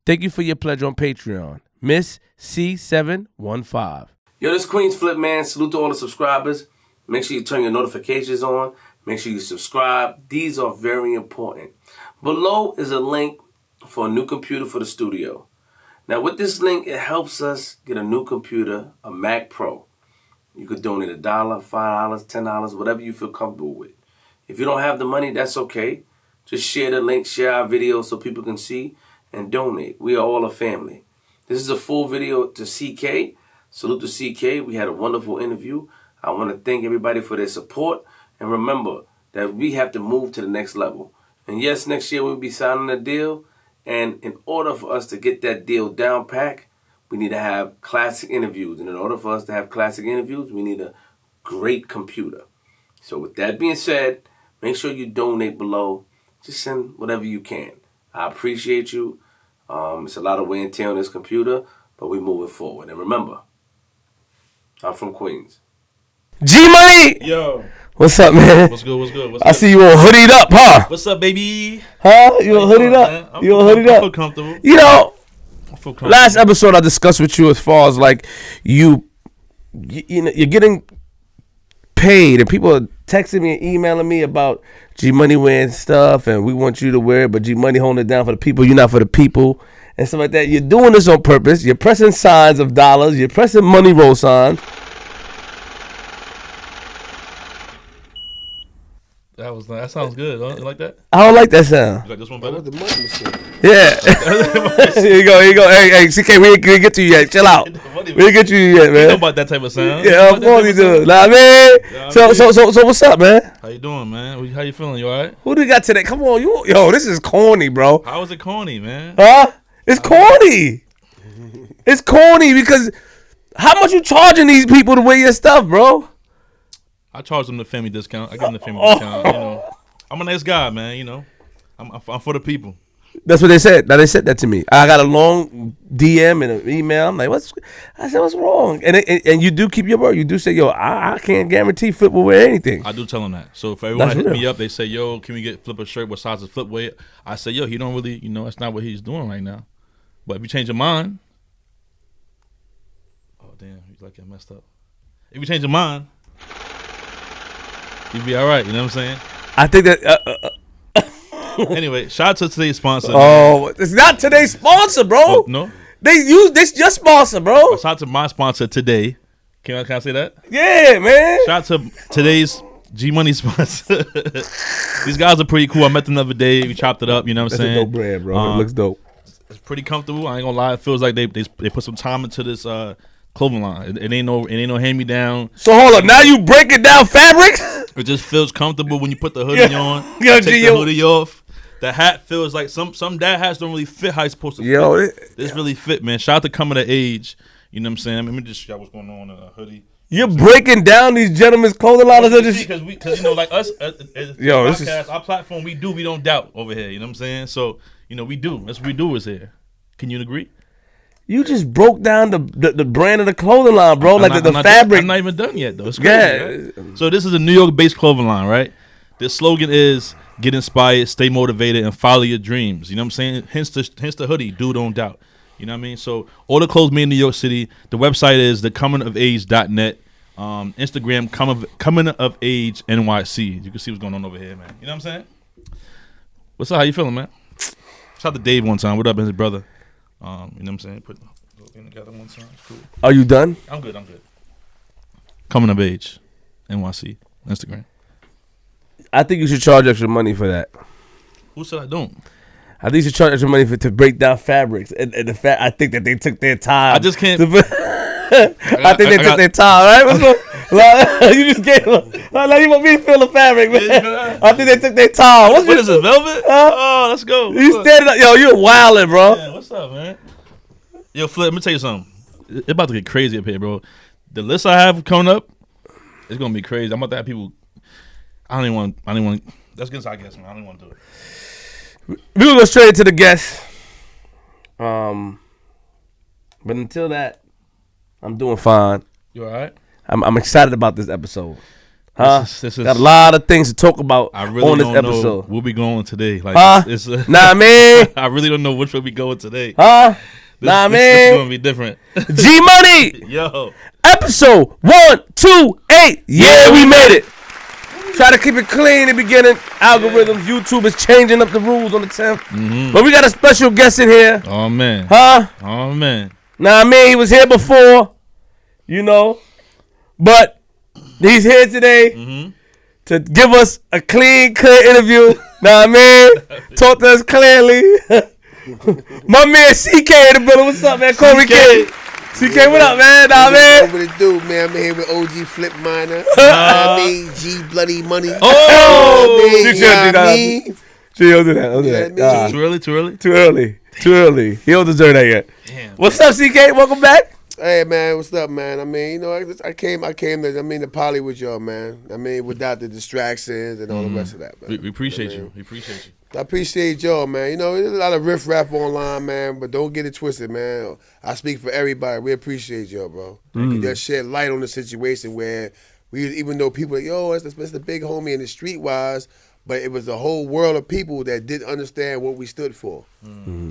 Thank you for your pledge on Patreon. Miss C715. Yo, this Queens Flip, man. Salute to all the subscribers. Make sure you turn your notifications on. Make sure you subscribe. These are very important. Below is a link for a new computer for the studio. Now, with this link, it helps us get a new computer, a Mac Pro. You could donate $1, $5, $10, whatever you feel comfortable with. If you don't have the money, that's okay. Just share the link, share our video so people can see and donate. We are all a family. This is a full video to CK. Salute to CK. We had a wonderful interview. I want to thank everybody for their support. And remember that we have to move to the next level. And yes, next year we'll be signing a deal. And in order for us to get that deal down pat, we need to have classic interviews. And in order for us to have classic interviews, we need a great computer. So with that being said, make sure you donate below. Just send whatever you can. I appreciate you. It's a lot of wear and tear on this computer, but we're moving forward. And remember, I'm from Queens. G-Money! Yo. What's up, man? What's good? I see you all hoodied up, huh? What's up, baby? Huh? You all hoodied up? You all hoodied up? I feel comfortable. You know, last episode I discussed with you as far as like you know, you're getting paid and people are texting me and emailing me about G-Money wearing stuff and we want you to wear it, but G-Money holding it down for the people, you're not for the people and stuff like that. You're doing this on purpose. You're pressing signs of dollars. You're pressing money roll signs. That sounds good. You like that? I don't like that sound. You like this one better? Yeah. Here you go. Hey, CK, we ain't get to you yet. Chill out. We ain't get to you yet, man. You know about that type of sound. Yeah, of course you do. Nah, man. So what's up, man? How you doing, man? How you feeling? You all right? Who do we got today? Come on, yo, this is corny, bro. How is it corny, man? Huh? It's corny. It's corny because how much you charging these people to wear your stuff, bro? I charge them the family discount. I give them the family discount. You know, I'm a nice guy, man. You know, I'm for the people. That's what they said. Now they said that to me. I got a long DM and an email. I'm like, what's wrong? And you do keep your word. You do say, yo, I can't guarantee Flip will wear anything. I do tell them that. So if everyone hit me up, they say, yo, can we get Flip a shirt? What size is Flip wear? I say, yo, he don't really, you know, that's not what he's doing right now. But if you change your mind, oh damn, he's like getting messed up. If you change your mind, you'll be all right. You know what I'm saying? I think that. Anyway, shout out to today's sponsor. Oh, man. It's not today's sponsor, bro. Oh, no, they use this just sponsor, bro. Shout out to my sponsor today. Can I say that? Yeah, man. Shout out to today's G-Money sponsor. These guys are pretty cool. I met them the other day. We chopped it up. You know what I'm saying? That's a dope brand, bro. It looks dope. It's pretty comfortable. I ain't gonna lie. It feels like they put some time into this clothing line. It ain't no hand me down. So hold up. Now you breaking down fabrics? It just feels comfortable when you put the hoodie on. Yo, take the hoodie off. The hat feels like some dad hats don't really fit how it's supposed to fit. This really fit, man. Shout out to Coming of Age. You know what I'm saying? Let me just show what's going on in a hoodie. You're breaking down these gentlemen's clothing lines. Because you know, like us, yo, podcast, our platform, we don't doubt over here. You know what I'm saying? So, you know, we do. That's what we do is here. Can you agree? You just broke down the brand of the clothing line, bro. The fabric. I'm not even done yet, though. It's crazy, right? So this is a New York-based clothing line, right? The slogan is get inspired, stay motivated, and follow your dreams. You know what I'm saying? Hence the hoodie, do don't doubt. You know what I mean? So all the clothes made in New York City. The website is thecomingofage.net. Instagram, Coming of Age NYC. You can see what's going on over here, man. You know what I'm saying? What's up? How you feeling, man? Shout out to Dave one time. What up, his brother? You know what I'm saying? Put everything together one time. It's cool. Are you done? I'm good. Coming of Age NYC. Instagram. I think you should charge extra money for that. Who said I don't? I think you should charge extra money to break down fabrics. And I think that they took their time. I just can't. I think they took their time, right? What's going You just gave them. Like, you want me to feel the fabric, man. I think they took their time. What is it, velvet? Oh, let's go. You standing up. Yo, you wildin', bro. Yeah, what's up, man? Yo, Flip, let me tell you something. It's about to get crazy up here, bro. The list I have coming up, it's going to be crazy. I'm about to have people. I don't even want. That's against our guests, man. I don't even want to do it. We're going to go straight into the guests. But until that, I'm doing fine. You all right? I'm excited about this episode. Huh? This is, got a lot of things to talk about I really on this don't episode. know where we going today. Like, Nah, man. I really don't know which way we going today. Huh? This is gonna be different. G Money. Yo. Episode 128. Yeah, we made it. Try to keep it clean in the beginning. Algorithms, YouTube is changing up the rules on the 10th. Mm-hmm. But we got a special guest in here. Oh man. Huh? Oh man. Nah, I mean, he was here before, you know, but he's here today to give us a clean, clear interview. Nah, I mean, talk to us clearly. My man CK in the building. What's up, man? Corey K. CK, what up, man? Nah, man. What it do, man? I'm here with OG Flip Minor. I mean, G Bloody Money. Oh! You know what I mean? Don't do that. Don't do that. Too early? Too early. He don't deserve that yet. Damn. What's up, CK? Welcome back. Hey, man, what's up, man? I mean, you know, I came to poly with y'all, man. I mean, without the distractions and all the rest of that, man. We appreciate you. We appreciate you. I appreciate y'all, man. You know, there's a lot of riff-raff online, man, but don't get it twisted, man. I speak for everybody. We appreciate y'all, bro. You just shed light on the situation where even though people are like, yo, it's the big homie in the street-wise, but it was a whole world of people that didn't understand what we stood for.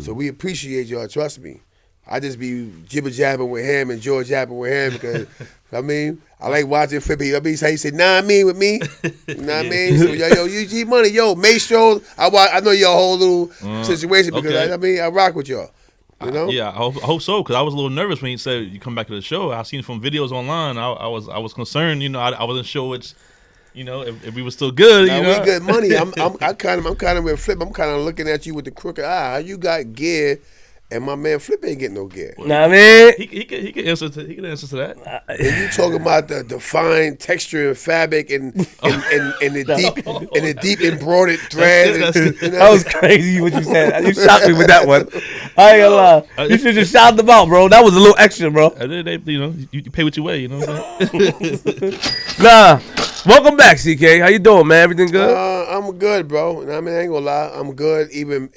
So we appreciate y'all, trust me. I just be jibber-jabbing with him and jabbing with him because, I mean, I like watching Flippy. I mean, how he said, nah, I mean with me. You know what I mean? So, yo, you G Money, yo, make sure, I know your whole little situation because, okay. I rock with y'all. You know? I hope so, because I was a little nervous when you said you come back to the show. I seen from videos online. I was concerned, you know, I wasn't sure which, you know, if we were still good. Now, you know? we good money. I'm kind of with Flip. I'm kind of looking at you with the crooked eye. How you got gear? And my man Flip ain't getting no gear. Nah, I mean, he can answer to that. And you talking about the fine texture and fabric and the deep embroidered thread. That was crazy what you said. You shocked me with that one. I ain't gonna lie. You should just shout them out, bro. That was a little extra, bro. You know, you pay what you weigh. You know what I'm saying? Nah. Welcome back, CK. How you doing, man? Everything good? I'm good, bro. I mean, I ain't gonna lie. I'm good. Even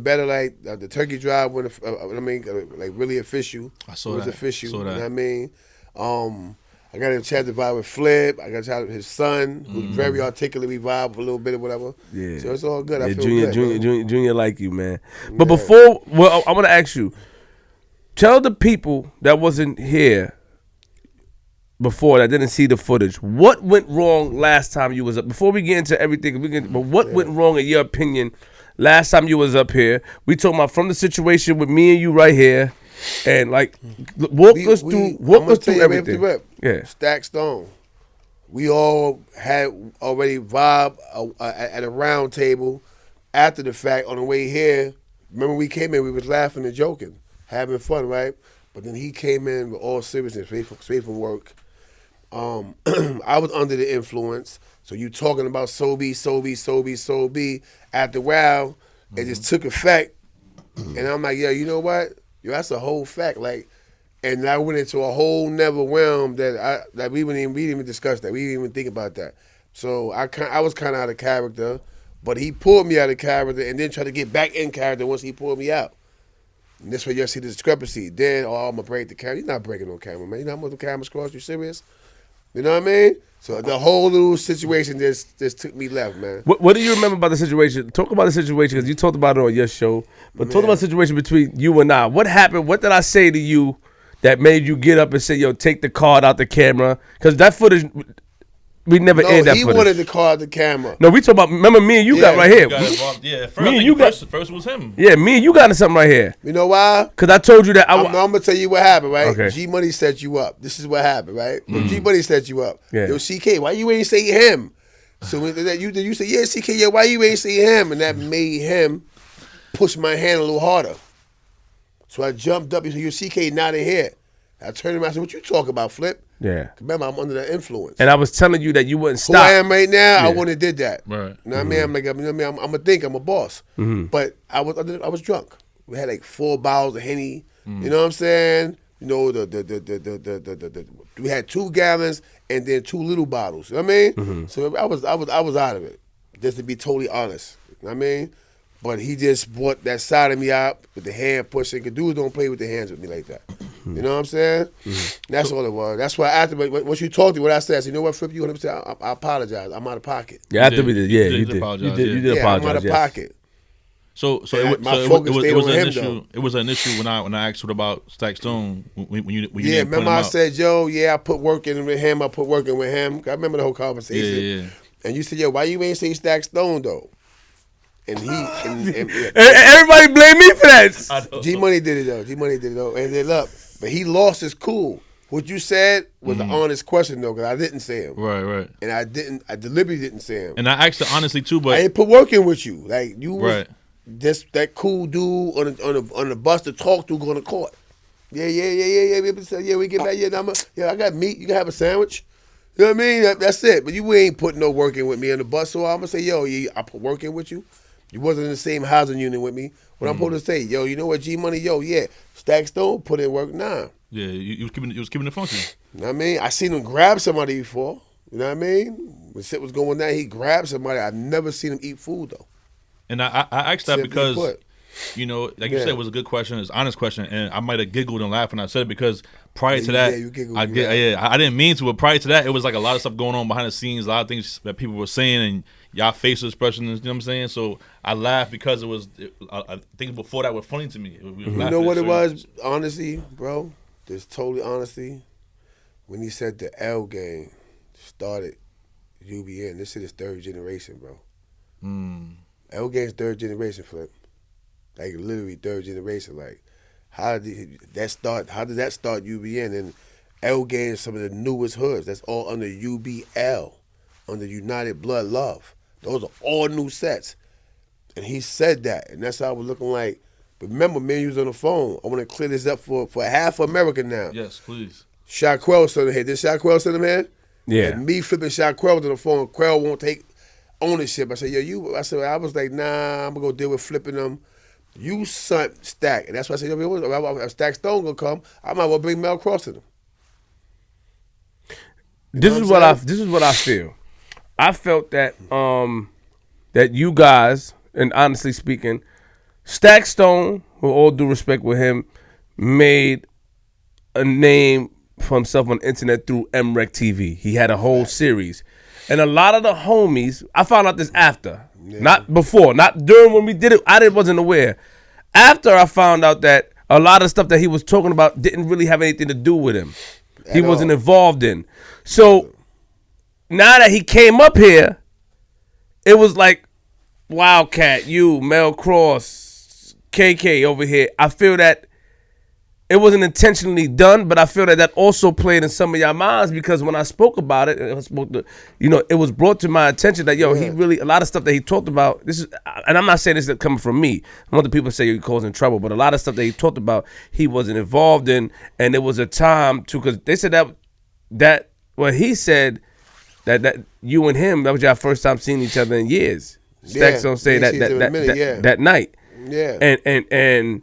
better, like the turkey drive when like really official. I saw it was that. official. Saw that. You know what I mean? I got a chance to vibe with Flip. I got a chance with his son, who's very articulate. We vibe a little bit or whatever. Yeah. So it's all good. I feel Junior like you, man. But before, I want to ask you, tell the people that wasn't here before, that didn't see the footage, what went wrong last time you was up? Before we get into everything, but what went wrong in your opinion last time you was up here? We talking about from the situation with me and you right here, and like walk us through everything. Yeah, Stack Stone. We all had already vibe at a round table after the fact on the way here. Remember we came in, we was laughing and joking, having fun, right? But then he came in with all seriousness, straight from work. I was under the influence, so you talking about Sobe. After a while, it just took effect, and I'm like, yo, you know what? Yo, that's a whole fact. Like, and I went into a whole nother realm that we didn't even discuss that. We didn't even think about that. So I was kind of out of character, but he pulled me out of character and then tried to get back in character once he pulled me out. And this way you'll see the discrepancy. Then, I'm going to break the camera. You're not breaking no camera, man. You know how much the cameras cost? You serious? You know what I mean? So the whole little situation just took me left, man. What do you remember about the situation? Talk about the situation, because you talked about it on your show. But talk about the situation between you and I. What happened? What did I say to you that made you get up and say, yo, take the card out the camera? Because that footage, we never aired that footage. No, he wanted the card out the camera. No, we talk about, remember me and you got right here. First was him. Yeah, me and you got into something right here. You know why? Because I told you that I'm going to tell you what happened, right? Okay. G Money set you up. This is what happened, right? G Money set you up. Yeah. Yo, CK, why you ain't say him? So when you say, yeah, CK, yeah, why you ain't say him? And that made him push my hand a little harder. So I jumped up. He said, yo, CK not in here. I turned around and said, what you talking about, Flip? Yeah. Remember, I'm under that influence. And I was telling you that you wouldn't stop. Who I am right now, Yeah. I wouldn't have did that. Right. You know what I mean? I'm like, I'm a think, I'm a boss. But I was drunk. We had like 4 bottles of Henny. You know what I'm saying? You know, we had 2 gallons and then 2 little bottles. You know what I mean? So I was out of it, just to be totally honest. You know what I mean? But he just brought that side of me out with the hand pushing. Cause dudes don't play with their hands with me like that. You know what I'm saying? That's all it was. That's why after once you talked to me, what I said, I said, you know what, Flip, you 100%. I apologize. I'm out of pocket. Yeah, after we did. Yeah, you did. Apologize, You did apologize. I'm out of pocket. So it was an issue. It was an issue when I asked what about Stack Stone when you remember I said, yo, I put work in with him. I remember the whole conversation. Yeah. And you said, yo, why you ain't say Stack Stone though? And everybody blame me for that. G Money did it though. And then look, but he lost his cool. What you said was an honest question though, because I didn't say him. Right. And I deliberately didn't say him. And I asked it honestly too, but I ain't put work in with you. Like you was right. Just that cool dude on the bus to talk to going to court. Yeah. We get back. I got meat. You can have a sandwich. You know what I mean? That's it. But you ain't putting no work in with me on the bus. So I'm gonna say, yo, I put work in with you. You wasn't in the same housing unit with me. What I'm supposed to say, yo, you know what, G Money, yo, Stack Stone put in work now. Yeah, you was keeping the function. You know what I mean? I seen him grab somebody before. You know what I mean? When shit was going down, he grabbed somebody. I never seen him eat food though. And I asked that because, you know, like you said, it was a good question, it's an honest question, and I might have giggled and laughed when I said it because prior to that, you giggled, I didn't mean to, but prior to that, it was like a lot of stuff going on behind the scenes, a lot of things that people were saying, and y'all facial expressions, you know what I'm saying? So I laughed because I think before that was funny to me. You know what it was? Honesty, bro. Just totally honesty. When he said the L game started UBN, this shit is third generation, bro. L game's third generation, Flip. Like literally third generation. Like how did that start UBN? And L game is some of the newest hoods. That's all under UBL, under United Blood Love. Those are all new sets. And he said that. And that's how I was looking like. But remember, man, you was on the phone. I want to clear this up for half America now. Yes, please. Shaquille sent him here. Did Shaquille send him here? Yeah. And me flipping Shaquille to the phone. Quell won't take ownership. I said, I was like, nah, I'm going to go deal with flipping them. You sent Stack. And that's why I said, if Stack Stone going to come, I might well bring Mel Cross to them. This is what I feel. I felt that that you guys, and honestly speaking, Stack Stone, with all due respect with him, made a name for himself on the internet through MREC TV. He had a whole series. And a lot of the homies, I found out this after, not before, not during when we did it. I wasn't aware. After I found out that a lot of stuff that he was talking about didn't really have anything to do with him. He wasn't involved in. So now that he came up here, it was like Wildcat, you, Mel Cross, KK over here. I feel that it wasn't intentionally done, but I feel that also played in some of y'all minds because when I spoke about it, it was brought to my attention that, he really, a lot of stuff that he talked about, this is, and I'm not saying this is coming from me. I want the people to say he causing trouble, but a lot of stuff that he talked about, he wasn't involved in, and it was a time to, because they said that what he said, that you and him, that was your first time seeing each other in years. Stacks don't say that night. Yeah. And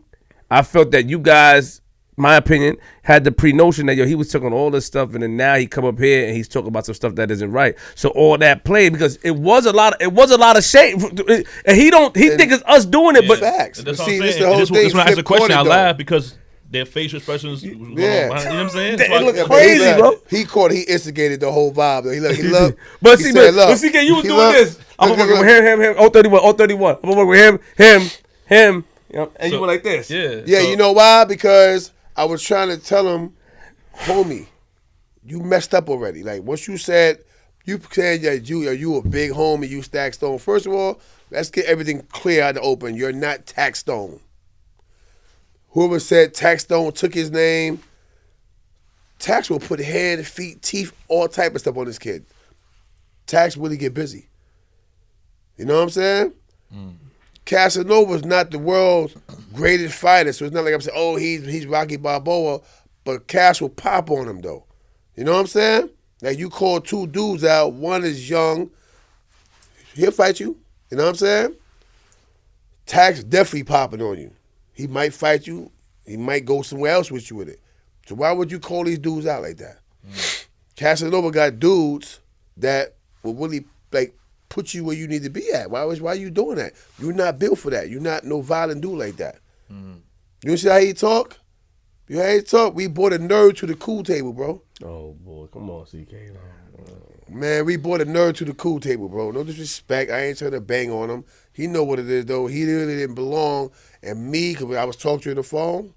I felt that you guys, my opinion, had the pre-notion that he was talking all this stuff, and then now he come up here and he's talking about some stuff that isn't right. So all that played because it was a lot of shame, and he think it's us doing it, but facts. That's what see, I'm this saying. the whole thing. When I asked the question, I laughed because their facial expressions. You know what I'm saying? It looked crazy, bro. He instigated the whole vibe. He loved. But CK, you was doing this. I'm gonna work with him. 031. I'm gonna work with him. And you were like this. Yeah. You know why? Because I was trying to tell him, homie, you messed up already. Like once you said that you a big homie, you Stack Stone. First of all, let's get everything clear out in the open. You're not Tax Stone. Whoever said Tax Stone took his name, Tax will put hand, feet, teeth, all type of stuff on this kid. Tax really get busy. You know what I'm saying? Casanova's not the world's greatest fighter, so it's not like I'm saying, he's Rocky Balboa, but Cass will pop on him though. You know what I'm saying? Like you call two dudes out, one is young, he'll fight you. You know what I'm saying? Tax definitely popping on you. He might fight you, he might go somewhere else with you with it. So why would you call these dudes out like that? Casanova got dudes that will really put you where you need to be at. Why are you doing that? You're not built for that. You're not no violent dude like that. You see how he talk? You ain't talk. We brought a nerd to the cool table, bro. Oh boy, come on, CK. Man, we brought a nerd to the cool table, bro. No disrespect. I ain't trying to bang on him. He know what it is, though. He really didn't belong. And me, because when I was talking to you on the phone,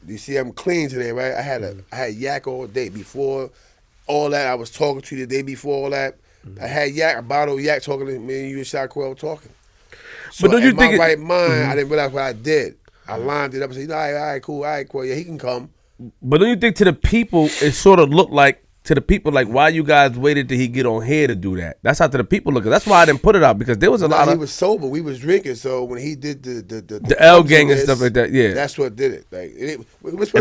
you see I'm clean today, right? I had yak all day. Before all that, I was talking to you the day before all that. I had yak, a bottle of yak talking to me and you and Shaquille talking. So But don't you in think my right mind, I didn't realize what I did. I lined it up and said, all right, cool. Yeah, he can come. But don't you think to the people, it sort of looked like, to the people, like, why you guys waited till he get on here to do that? That's how to the people look. That's why I didn't put it out, because there was a lot of... He was sober. We was drinking, so when he did the L gang and stuff like that, yeah. That's what did it. Like, and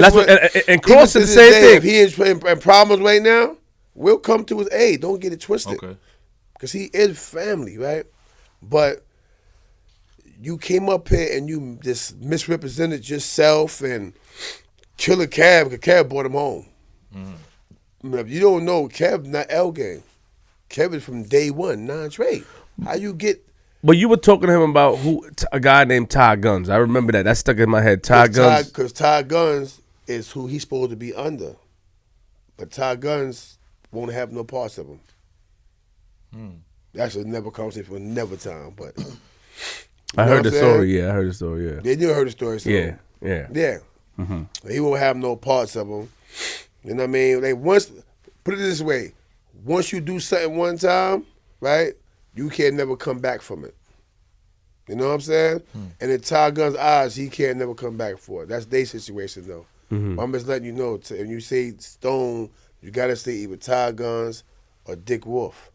that's what, and Cross did the same thing. If he is in problems right now, we'll come to his aid. Don't get it twisted. Okay. Because he is family, right? But you came up here and you just misrepresented yourself and Killer Cav, because Cav brought him home. If you don't know, Kev not L gang. Kev is from day one, non-trade. How you get... But you were talking to him about a guy named Ty Guns. I remember that. That stuck in my head. Ty Guns. Because Ty Guns is who he's supposed to be under. But Ty Guns won't have no parts of him. That's a never conversation for never time. But I heard the story. Yeah, I heard the story. Yeah. Then you heard the story. So Yeah. He won't have no parts of him. You know what I mean? Like put it this way, once you do something one time, right, you can never come back from it. You know what I'm saying? And in Ty Gunn's eyes, he can't never come back for it. That's their situation, though. I'm just letting you know, if you say Stone, you got to say either Ty Guns or Dick Wolf.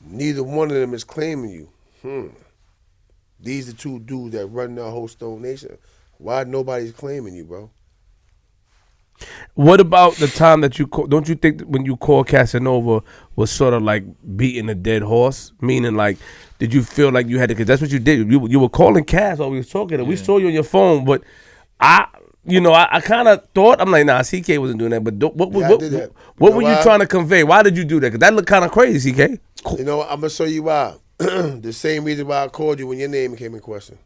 Neither one of them is claiming you. These are two dudes that run the whole Stone Nation. Why nobody's claiming you, bro? What about the time that don't you think that when you called Casanova was sort of like beating a dead horse? Meaning, like, did you feel like you had to, because that's what you did. You were calling Cass while we was talking, and we saw you on your phone, but I kind of thought, I'm like, nah, CK wasn't doing that, but what were you trying to convey? Why did you do that? Because that looked kind of crazy, CK. You know what? I'm going to show you why. The same reason why I called you when your name came in question.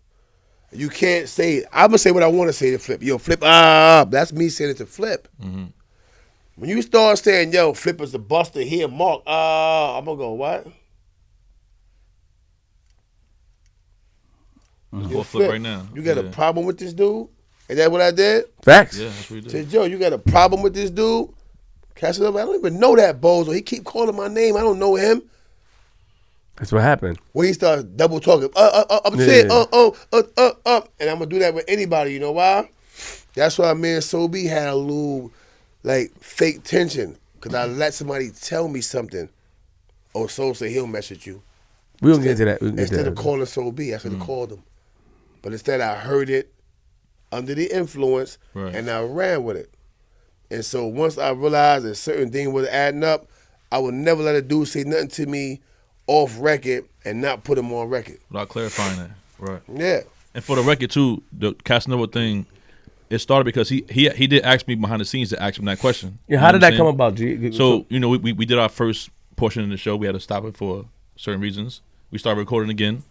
You can't say it. I'm going to say what I want to say to Flip. Yo, Flip, that's me saying it to Flip. When you start saying, yo, Flip is the buster here, Mark, I'm going to go, what? Yo, Flip right now. You got a problem with this dude? Is that what I did? Facts. Yeah, that's what you did. Said, yo, you got a problem with this dude? Casanova, I don't even know that bozo. He keep calling my name. I don't know him. That's what happened. When he starts double talking, I'm saying, and I'm gonna do that with anybody. You know why? That's why me and Sobe had a little like fake tension, because I let somebody tell me something. Oh, so say he'll message you. We don't get to that. Instead of calling Sobe, I should have called him. But instead, I heard it under the influence, and I ran with it. And so once I realized that certain things was adding up, I would never let a dude say nothing to me off record and not put him on record. Without clarifying that, right? Yeah. And for the record too, the Casanova thing, it started because he did ask me behind the scenes to ask him that question. Yeah, how did that come about, G? So we did our first portion of the show. We had to stop it for certain reasons. We started recording again.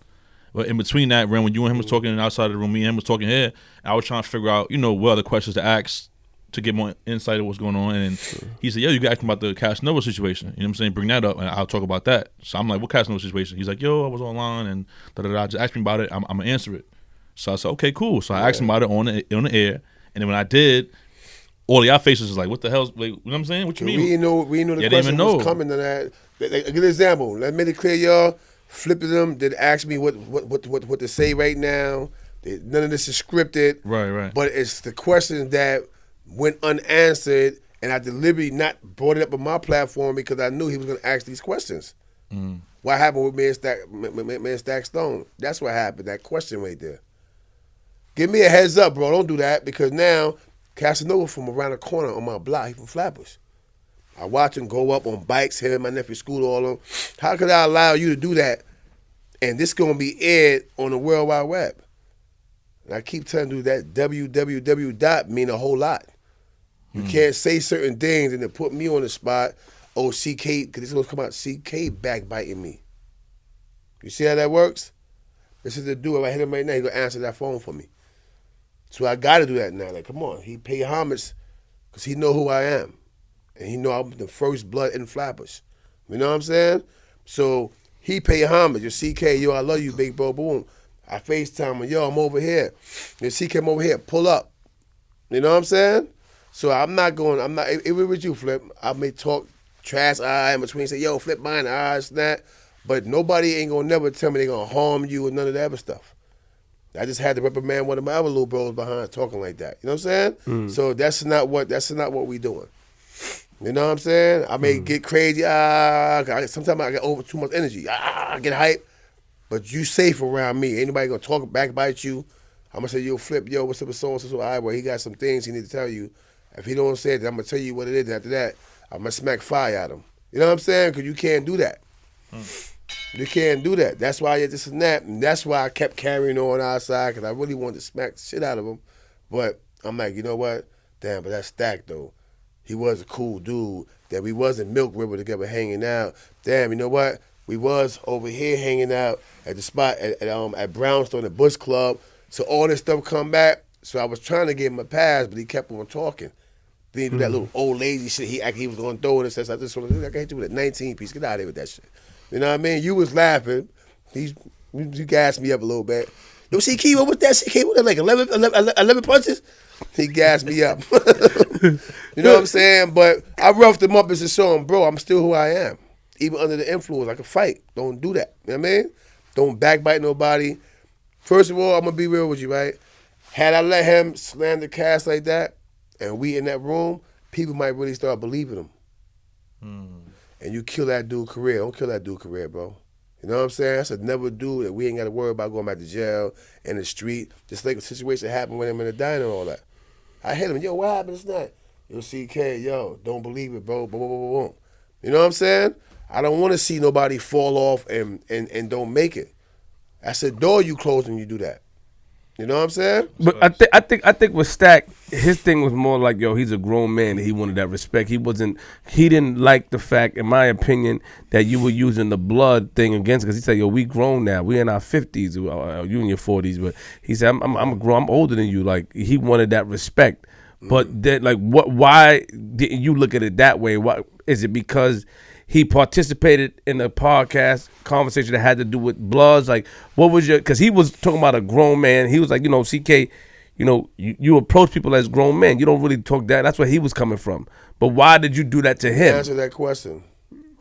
But in between that, when you and him was talking outside of the room, me and him was talking here, I was trying to figure out, what other questions to ask to get more insight of what's going on. And he said, yo, you got to ask me about the Casanova situation. You know what I'm saying? Bring that up, and I'll talk about that. So I'm like, what Casanova situation? He's like, yo, I was online, and da-da-da. Just ask me about it. I'm going to answer it. So I said, okay, cool. So I asked him about it on the air. And then when I did, all of y'all faces was like, what the hell? Like, you know what I'm saying? What you mean? We didn't know the question was coming to that. Like, a good example. Let me make it clear, y'all. Flip of them did ask me what to say right now. None of this is scripted. Right. But it's the questions that went unanswered, and I deliberately not brought it up on my platform because I knew he was going to ask these questions. What happened with me and Stack Stone? That's what happened, that question right there. Give me a heads up, bro. Don't do that, because now Casanova from around the corner on my block, he from Flatbush. I watch him go up on bikes, him and my nephew Scooter, all of them. How could I allow you to do that? And this going to be aired on the World Wide Web. And I keep telling you that www mean a whole lot. You can't say certain things and then put me on the spot. Oh, CK, because this is going to come out, CK backbiting me. You see how that works? This is the dude. If I hit him right now, he's going to answer that phone for me. So I got to do that now. Like, come on. He pay homage because he know who I am. And he know I'm the first blood in Flappers. You know what I'm saying? So he pay homage. Yo, CK, yo, I love you, big bro, boom. I FaceTime him, yo, I'm over here. Yo, CK, I'm over here, pull up. You know what I'm saying? So I'm not, even with you, Flip, I may talk trash in between, say, yo, Flip mine, snap. But nobody ain't gonna never tell me they gonna harm you or none of that other stuff. I just had to reprimand one of my other little bros behind talking like that. You know what I'm saying? So that's not what we doing. You know what I'm saying? I may get crazy. Sometimes I get over too much energy. I get hype. But you safe around me. Anybody gonna talk backbite you? I'm gonna say, yo, Flip, yo, what's up with so-and-so? All right, well, he got some things he need to tell you. If he don't say it, then I'm gonna tell you what it is. After that, I'm gonna smack fire at him. You know what I'm saying? Because you can't do that. You can't do that. That's why I did this and that. And that's why I kept carrying on outside, because I really wanted to smack the shit out of him. But I'm like, you know what? Damn, but that's Stack, though. He was a cool dude. That we was in Milk River together hanging out. Damn, you know what? We was over here hanging out at the spot at Brownstone, at Bush Club. So all this stuff come back. So I was trying to give him a pass, but he kept on talking. Then he do that little old lazy shit. He was going to throw it and says, I just want to hit you with a 19-piece. Get out of here with that shit. You know what I mean? You was laughing. You gassed me up a little bit. Yo, see, Kiwa, what that shit came with? Like 11 punches? He gassed me up. You know what I'm saying? But I roughed him up as a show him, bro, I'm still who I am. Even under the influence, I can fight. Don't do that. You know what I mean? Don't backbite nobody. First of all, I'm going to be real with you, right? Had I let him slam the cast like that, and we in that room, people might really start believing him. And you kill that dude's career. Don't kill that dude's career, bro. You know what I'm saying? That's another dude that we ain't got to worry about going back to jail, in the street. Just like a situation happened with him in the diner and all that. I hit him, yo, what happened? It's not. Yo, CK, yo, don't believe it, bro. Boom, boom, boom, boom. You know what I'm saying? I don't want to see nobody fall off and don't make it. That's a door you close when you do that. You know what I'm saying? But I think with Stack, his thing was more like, yo, he's a grown man and he wanted that respect. He didn't like the fact, in my opinion, that you were using the blood thing against, because he said, yo, we grown now. We in our 50s, you in your 40s, but he said, I'm older than you. Like, he wanted that respect. But then, like, why didn't you look at it that way? Why is it because he participated in a podcast conversation that had to do with Bloods? Like, what was because he was talking about a grown man. He was like, CK, you approach people as grown men. You don't really talk that. That's where he was coming from. But why did you do that to him? Answer that question.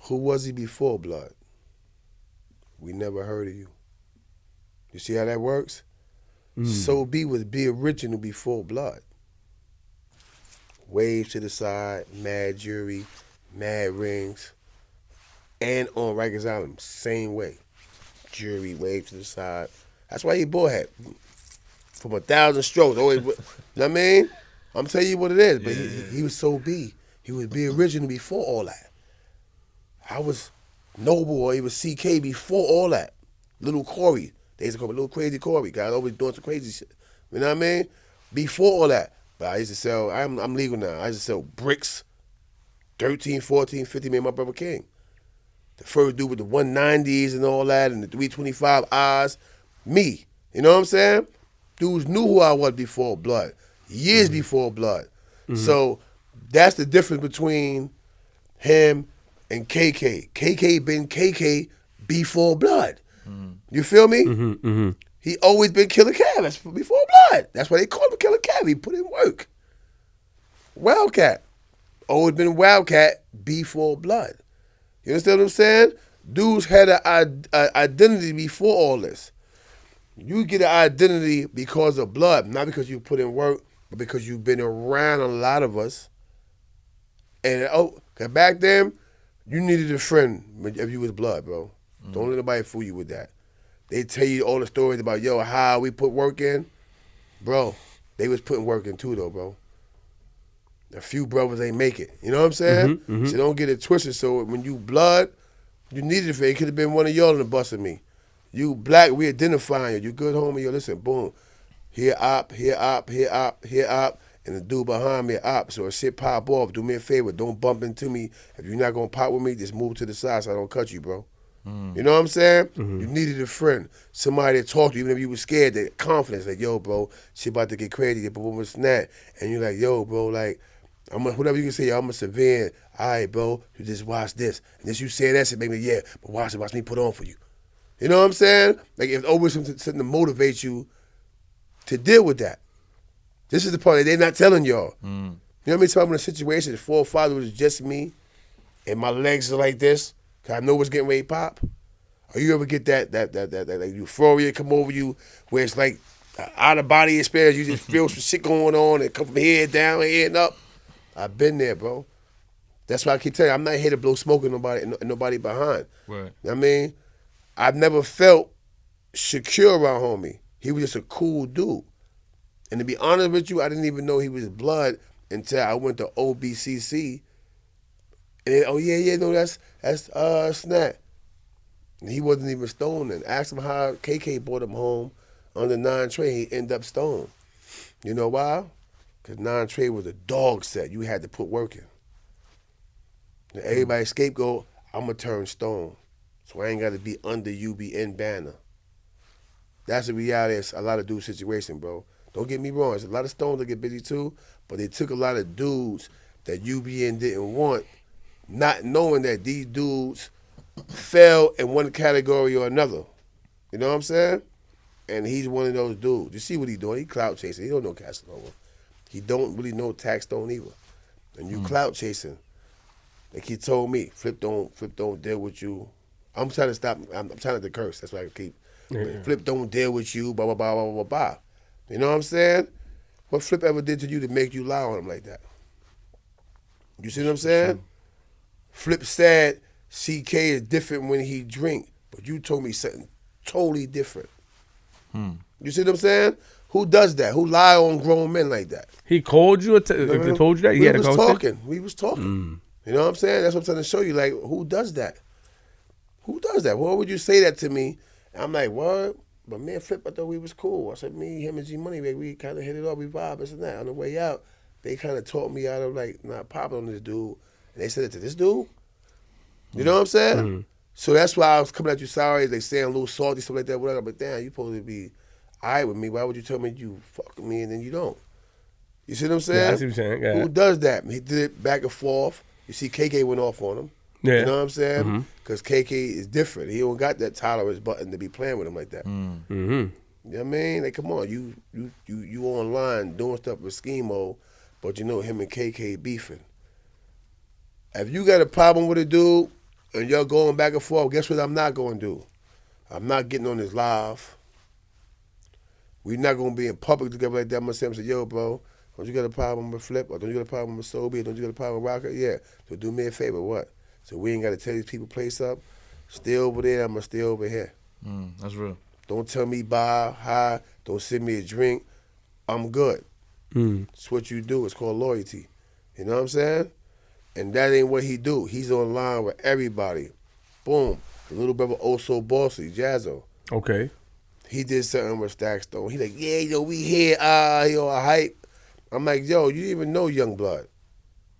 Who was he before Blood? We never heard of you. You see how that works? So B was be original before Blood. Waves to the side, mad jury, mad rings. And on Rikers Island, same way. Jury, wave to the side. That's why he bullhead. From 1,000 strokes. Always, you know what I mean? I'm telling you what it is. But he was so B. He was B original before all that. I was Noble, or he was CK before all that. Little Corey. They used to call me Little Crazy Corey. Guys always doing some crazy shit. You know what I mean? Before all that. But I used to sell, I'm legal now. I used to sell bricks. 13, 14, 50 made my brother king. The first dude with the 190s and all that, and the 325 eyes, me. You know what I'm saying? Dudes knew who I was before Blood, years before Blood. So that's the difference between him and KK. KK been KK before Blood. You feel me? He always been Killer Cav. That's before Blood. That's why they called him Killer Cav. He put in work. Wildcat. Always been Wildcat before Blood. You understand what I'm saying? Dudes had an identity before all this. You get an identity because of Blood, not because you put in work, but because you've been around a lot of us. And cause back then, you needed a friend if you was Blood, bro. Don't let nobody fool you with that. They tell you all the stories about, how we put work in. Bro, they was putting work in too, though, bro. A few brothers ain't make it. You know what I'm saying? So don't get it twisted. So when you Blood, you needed it. It could have been one of y'all in the bus of me. You Black, we identifying you. You good homie, listen, boom. Here op, here op, here op, here op. And the dude behind me op. So if shit pop off, do me a favor. Don't bump into me. If you're not going to pop with me, just move to the side so I don't cut you, bro. You know what I'm saying? You needed a friend, somebody to talk to, even if you were scared. That confidence, like, yo, bro, shit about to get crazy, but what was that? And you're like, yo, bro, like, whatever you can say, yo, I'm a severe. All right, bro, you just watch this. And just you say that shit, make me, yeah, but watch me put on for you. You know what I'm saying? Like, it's always something to motivate you to deal with that. This is the part that they're not telling y'all. You know what I mean? So I'm in a situation, 4 or 5, it was just me, and my legs are like this, because I know what's getting ready to pop. Or you ever get that like euphoria come over you, where it's like out of body experience, you just feel some shit going on, and come from head down, head up. I've been there, bro. That's why I keep telling you, I'm not here to blow smoke in nobody behind. Right. You know what I mean? I've never felt secure around homie. He was just a cool dude. And to be honest with you, I didn't even know he was blood until I went to OBCC. And then, oh yeah, no, that's Snap. And he wasn't even stoned. And asked him how KK brought him home on the 9 train. He ended up stoned. You know why? Because 9 train was a dog set. You had to put work in. And everybody scapegoat, I'm going to turn stone. So I ain't got to be under UBN banner. That's the reality of a lot of dudes' situation, bro. Don't get me wrong. There's a lot of stones that get busy too, but they took a lot of dudes that UBN didn't want, not knowing that these dudes fell in one category or another. You know what I'm saying? And he's one of those dudes. You see what he doing? He clout chasing. He don't know Casanova. He don't really know Tax Stone either. And you clout chasing. Like he told me, Flip don't deal with you. I'm trying to stop. I'm trying not to curse. That's why I keep. Yeah. Flip don't deal with you. Blah blah blah blah blah blah. You know what I'm saying? What Flip ever did to you to make you lie on him like that? You see what I'm saying? Flip said CK is different when he drink, but you told me something totally different. You see what I'm saying? Who does that? Who lie on grown men like that? He called you? Told you that? We was talking. We was talking. You know what I'm saying? That's what I'm trying to show you. Like, who does that? Who does that? Why would you say that to me? And I'm like, what? But me and Flip, I thought we was cool. I said, me, him, and G Money, we kind of hit it off. We vibe, this and that. On the way out, they kind of talked me out of, like, not popping on this dude. And they said it to this dude. You know what I'm saying? So that's why I was coming at you sorry. They saying a little salty, stuff like that, whatever. But damn, you supposed to be all right with me. Why would you tell me you fuck with me and then you don't? You see what I'm saying? Yeah, I see what you're saying. Yeah. Who does that? He did it back and forth. You see KK went off on him. Yeah. You know what I'm saying? Because KK is different. He don't got that tolerance button to be playing with him like that. You know what I mean? Like, come on, you online doing stuff with Schemo, but you know him and KK beefing. If you got a problem with a dude and y'all going back and forth, guess what I'm not going to do? I'm not getting on this live. We're not going to be in public together like that. I'm going to say, yo, bro, don't you got a problem with Flip? Or don't you got a problem with Sobe? Don't you got a problem with Rocker? Yeah. So do me a favor, what? So we ain't got to tell these people place up. Stay over there, I'm going to stay over here. That's real. Don't tell me bye, hi. Don't send me a drink. I'm good. It's what you do. It's called loyalty. You know what I'm saying? And that ain't what he do. He's online with everybody. Boom. The little brother also bossy, Jazzo. Okay. He did something with Stack Stone. He like, yeah, yo, we here, yo, hype. I'm like, yo, you didn't even know Youngblood.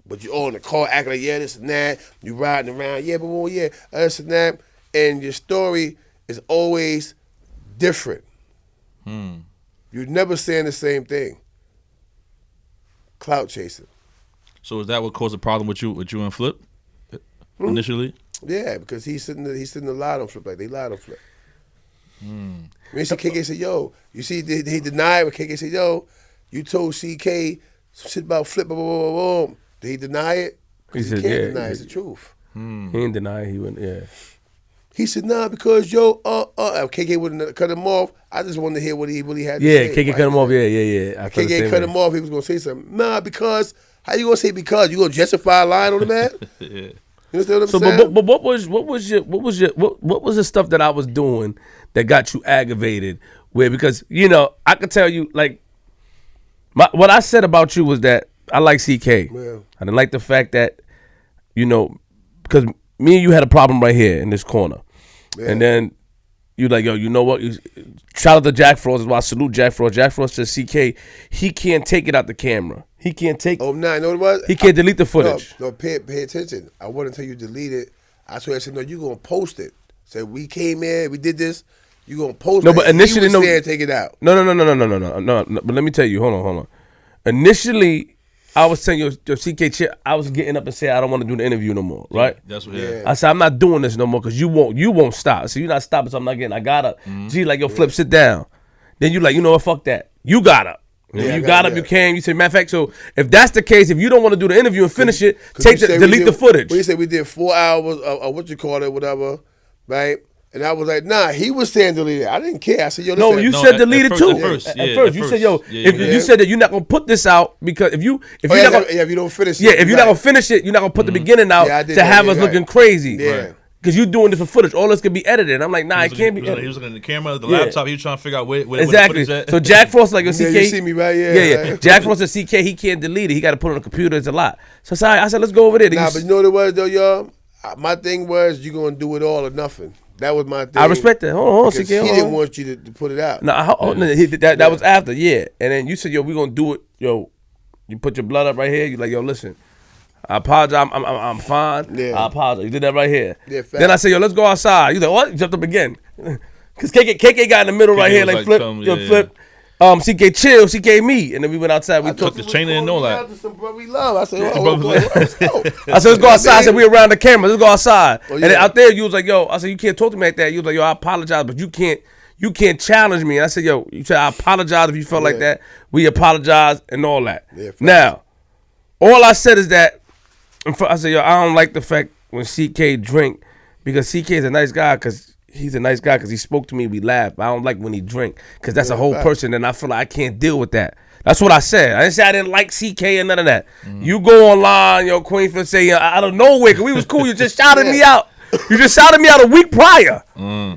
But you all in the car acting like, yeah, this and that. You riding around, yeah, but well, yeah, this and that. And your story is always different. You're never saying the same thing. Clout chasing. So is that what caused a problem with you and Flip initially? Yeah, because he's sitting a lot on Flip, like they lied on Flip. When you see KK say, yo, you see he denied when KK said, yo, you told CK some shit about Flip, blah, blah, blah, blah, blah. Did he deny it? He said, can't yeah. deny it's the truth. He didn't deny it. He went, yeah. He said, nah, because yo, KK wouldn't cut him off. I just wanted to hear what he really had to say. Yeah, KK cut him off. Yeah. KK cut him off. He was gonna say something. Nah, because how you gonna say because? You gonna justify lying on the man? Yeah. You understand what I'm saying? But what was the stuff that I was doing that got you aggravated? Where because you know I could tell you like what I said about you was that I like CK. Yeah. I didn't like the fact that you know because me and you had a problem right here in this corner, and then you like yo, you know what? Shout out to Jack Frost. Is why I salute Jack Frost. Jack Frost says CK he can't take it out the camera. He can't take. Oh, nah, you know what it was? He can't delete the footage. No, pay attention. I wouldn't tell you delete it. I told you, I said, no, you gonna post it. Said we came here, we did this. You gonna post? No, but initially, no. Take it out. No. But let me tell you. Hold on. Initially, I was saying, yo, CK, I was getting up and saying I don't want to do the interview no more, right? That's what. Yeah. I said I'm not doing this no more because you won't stop. So you're not stopping, so I'm not getting. I got up. G, like, yo, Flip, sit down. Then you like, you know what? Fuck that. You got up. Yeah, you got up. You came. You said, matter of fact. So if that's the case, if you don't want to do the interview and finish it, delete the footage. We said we did 4 hours of what you call it, whatever, right? And I was like, nah, he was saying delete it. I didn't care. I said, yo, listen. No, you said delete it too. At first, you said, yo, if you said that you're not gonna put this out because if you don't finish it. Yeah, if you're not gonna finish it, you're not gonna put the beginning out to have us looking crazy. Yeah. Because you're doing this for footage. All this could be edited. I'm like, nah, it can't be edited. He was looking at the camera, the laptop. He was trying to figure out where exactly. the footage at. So Jack Frost like, yo, CK. Yeah, you see me, right? Yeah. Jack Frost said, CK, he can't delete it. He got to put it on the computer. It's a lot. So I said, let's go over there. Nah, but you know what it was, though, y'all? My thing was, you're going to do it all or nothing. That was my thing. I respect that. Hold on, CK. He didn't want you to put it out. That was after, yeah. And then you said, yo, we're going to do it. Yo, you put your blood up right here. You like, yo, listen. I apologize. I'm fine. Yeah. I apologize. You did that right here. Yeah, then I said, yo, let's go outside. You like, what? You jumped up again. Because KK got in the middle right here, like Flip. Flip. CK chill, CK me. And then we went outside. We took the chain and all that. We love. I said, let's go. I said, let's go outside. I said, we around the camera. Let's go outside. And then out there, you was like, yo, I said, you can't talk to me like that. You was like, yo, I apologize, but you can't challenge me. And I said, yo, you said, I apologize if you felt like that. We apologize and all that. Yeah, now, all I said is that, I said, yo, I don't like the fact when CK drink because CK is a nice guy because he's a nice guy because he spoke to me, we laughed. I don't like when he drink because that's a whole person and I feel like I can't deal with that. That's what I said. I didn't say I didn't like CK and none of that. You go online, yo, Queen for say out of nowhere because we was cool. You just shouted me out. You just shouted me out a week prior.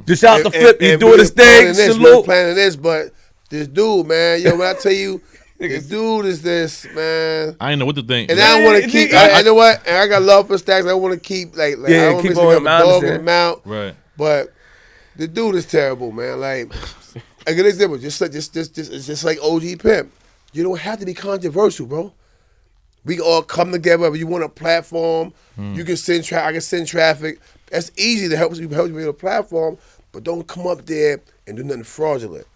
Just shout out to Flip. He's doing his thing. Salute. Planning this, but this dude, man, yo, when I tell you, this dude is this, man. I ain't know what to think. And I don't want to keep, I know what? And I got love for Stacks. I want to keep, like I don't want to have a dog in the mouth. Right. But the dude is terrible, man. Like, a good example, just like OG Pimp. You don't have to be controversial, bro. We all come together. If you want a platform, you can send I can send traffic. That's easy to help you build a platform, but don't come up there and do nothing fraudulent.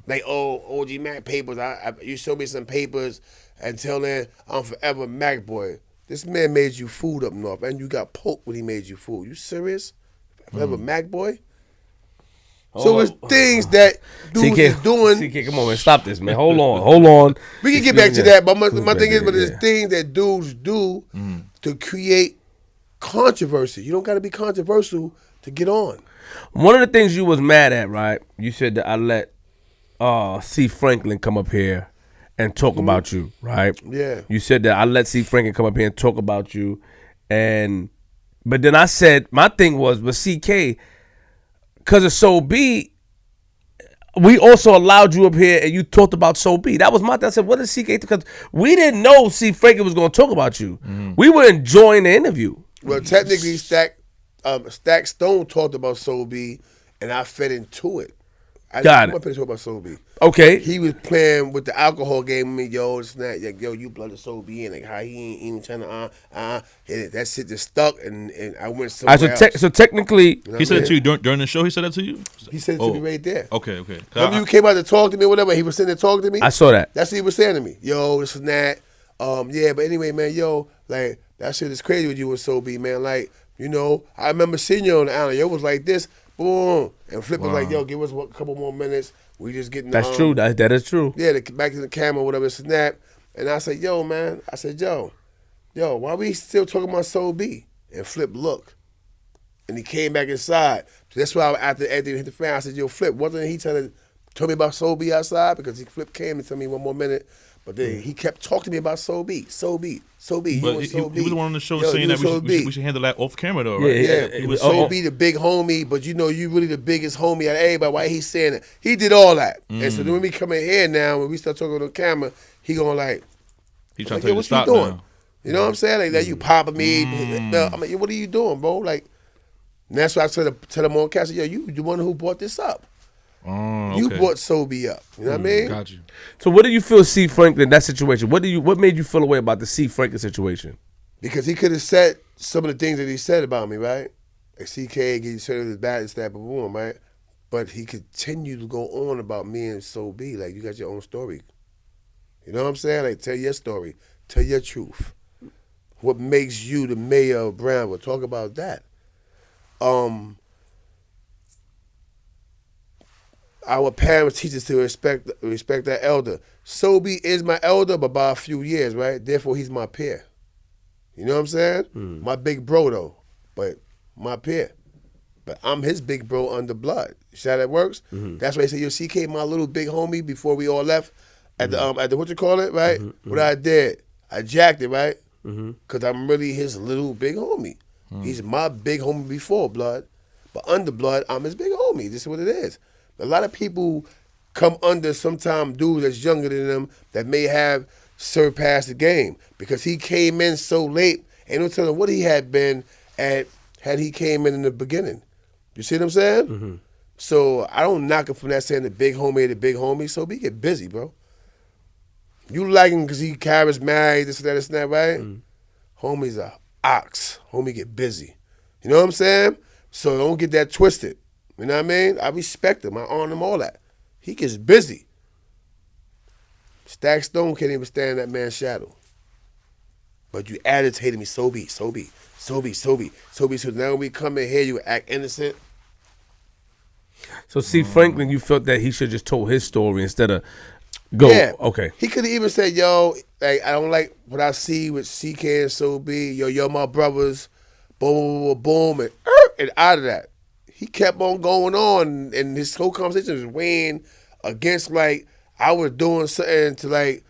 Like, OG Mack papers. You show me some papers and tell them I'm forever Mac boy. This man made you food up north, and you got poked when he made you food. You serious? Forever Mac boy? So it's things that dudes is doing. CK, come on, man. Stop this, man. Hold on. We can get back to that, but my thing is, but there's things that dudes do to create controversy. You don't got to be controversial to get on. One of the things you was mad at, right? You said that I let C. Franklin come up here and talk about you, right? Yeah. You said that I let C. Franklin come up here and talk about you, but then I said my thing was with CK. Because of So B, we also allowed you up here and you talked about So B. That was my thing. I said, what is CK? Because we didn't know C. Franklin was going to talk about you. We were enjoying the interview. Well, technically, Stack Stone talked about So B, and I fed into it. I didn't talk about So B. Okay. He was playing with the alcohol game with me, yo, it's not, like, yo, you blooded So B, and like how he ain't even trying to, that shit just stuck, and I went somewhere else. So technically, he said it to you during the show. He said that to you. He said it to me right there. Okay. When you came out to talk to me, or whatever, he was sitting there talking to me. I saw that. That's what he was saying to me. Yo, this and that. Yeah, but anyway, man, yo, like that shit is crazy with you and So B, man. Like, you know, I remember seeing you on the island. Yo, it was like this, boom, and Flip was like, yo, give us a couple more minutes. We just getting. That's true. That is true. Yeah, back to the camera, whatever, snap. And I said, yo, man. I said, yo, why we still talking about So B? And Flip looked. And he came back inside. So that's why after everything hit the fan, I said, yo, Flip, wasn't he tell me about So B outside? Because Flip came and told me one more minute. But then he kept talking to me about So B. But he was the one on the show saying that we should handle that off camera though, right? Yeah. It was So B, the big homie, but you know you really the biggest homie out of everybody. Why he saying it? He did all that. And so then when we come in here now, when we start talking on camera, he going like, he trying like, to tell you to stop doing? now. You know what I'm saying? Like that you popping me. I'm like, what are you doing, bro? Like, and that's why I tell them on cast, yo, you the one who brought this up. You brought So B up. You know what I mean? Got you. So what do you feel C. Franklin, that situation? What made you feel away about the C. Franklin situation? Because he could have said some of the things that he said about me, right? Like CK gets certain his bad and stab boom, right? But he continued to go on about me and So B. Like, you got your own story. You know what I'm saying? Like, tell your story. Tell your truth. What makes you the mayor of Brownville? Talk about that. Our parents teach us to respect that elder. Sobe is my elder, but by a few years, right? Therefore, he's my peer. You know what I'm saying? My big bro, though, but my peer. But I'm his big bro under blood. You see how that works? That's why they say, yo, CK, my little big homie, before we all left at the what you call it, right? What I did, I jacked it, right? Because I'm really his little big homie. He's my big homie before blood, but under blood, I'm his big homie. This is what it is. A lot of people come under sometimes dudes that's younger than them that may have surpassed the game because he came in so late. Ain't no telling what he had been at had he came in the beginning. You see what I'm saying? So I don't knock him from that saying the big homie. So be get busy, bro. You like him because he charismatic, this and that, right? Homie's a ox. Homie get busy. You know what I'm saying? So don't get that twisted. You know what I mean? I respect him. I honor him, all that. He gets busy. Stack Stone can't even stand that man's shadow. But you agitated me, so be. So now we come in here, you act innocent. So see, Franklin, you felt that he should just told his story instead of go. Yeah. Okay. He could have even said, yo, like, I don't like what I see with CK and So be. Yo, my brothers. Boom, boom, and out of that. He kept on going on, and his whole conversation was weighing against, like, I was doing something to, like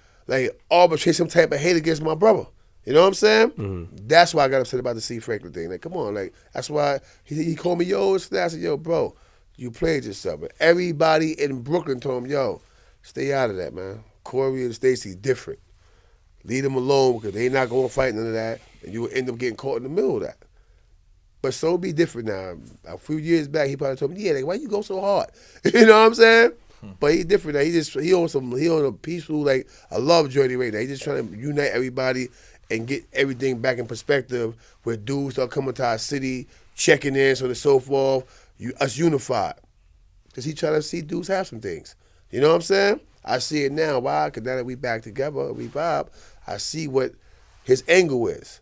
arbitrate some type of hate against my brother. You know what I'm saying? That's why I got upset about the C. Franklin thing. Like, come on, like, that's why he called me, yo, it's that. I said, yo, bro, you played yourself. But everybody in Brooklyn told him, yo, stay out of that, man. Corey and Stacey different. Leave them alone because they not going to fight none of that, and you will end up getting caught in the middle of that. But So be different now. A few years back, he probably told me, yeah, like, why you go so hard? You know what I'm saying? But he different now. He on a peaceful, like, a love journey right now. He just trying to unite everybody and get everything back in perspective where dudes start coming to our city, checking in, so on and so forth, us unified. Because he trying to see dudes have some things. You know what I'm saying? I see it now. Why? Because now that we back together, we vibe, I see what his angle is.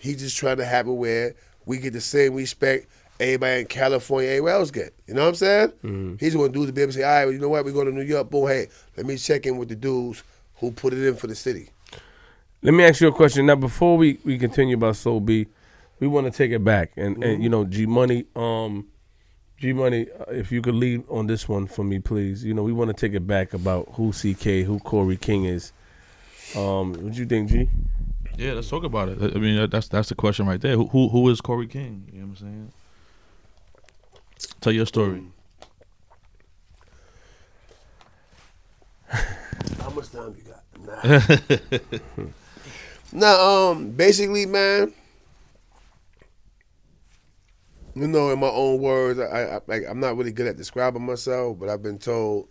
He just trying to have it where we get the same respect everybody in California, everywhere else get. You know what I'm saying? He's going to do the baby say, all right, well, you know what? We're going to New York. Boom, hey, let me check in with the dudes who put it in for the city. Let me ask you a question. Now, before we continue about So B, we want to take it back. And you know, G-Money, if you could lead on this one for me, please. You know, we want to take it back about who CK, who Corey King is. What you think, G? Yeah, let's talk about it. I mean, that's the question right there. Who is Corey King? You know what I'm saying? Tell your story. How much time you got? Nah, basically, man, you know, in my own words, I'm not really good at describing myself, but I've been told,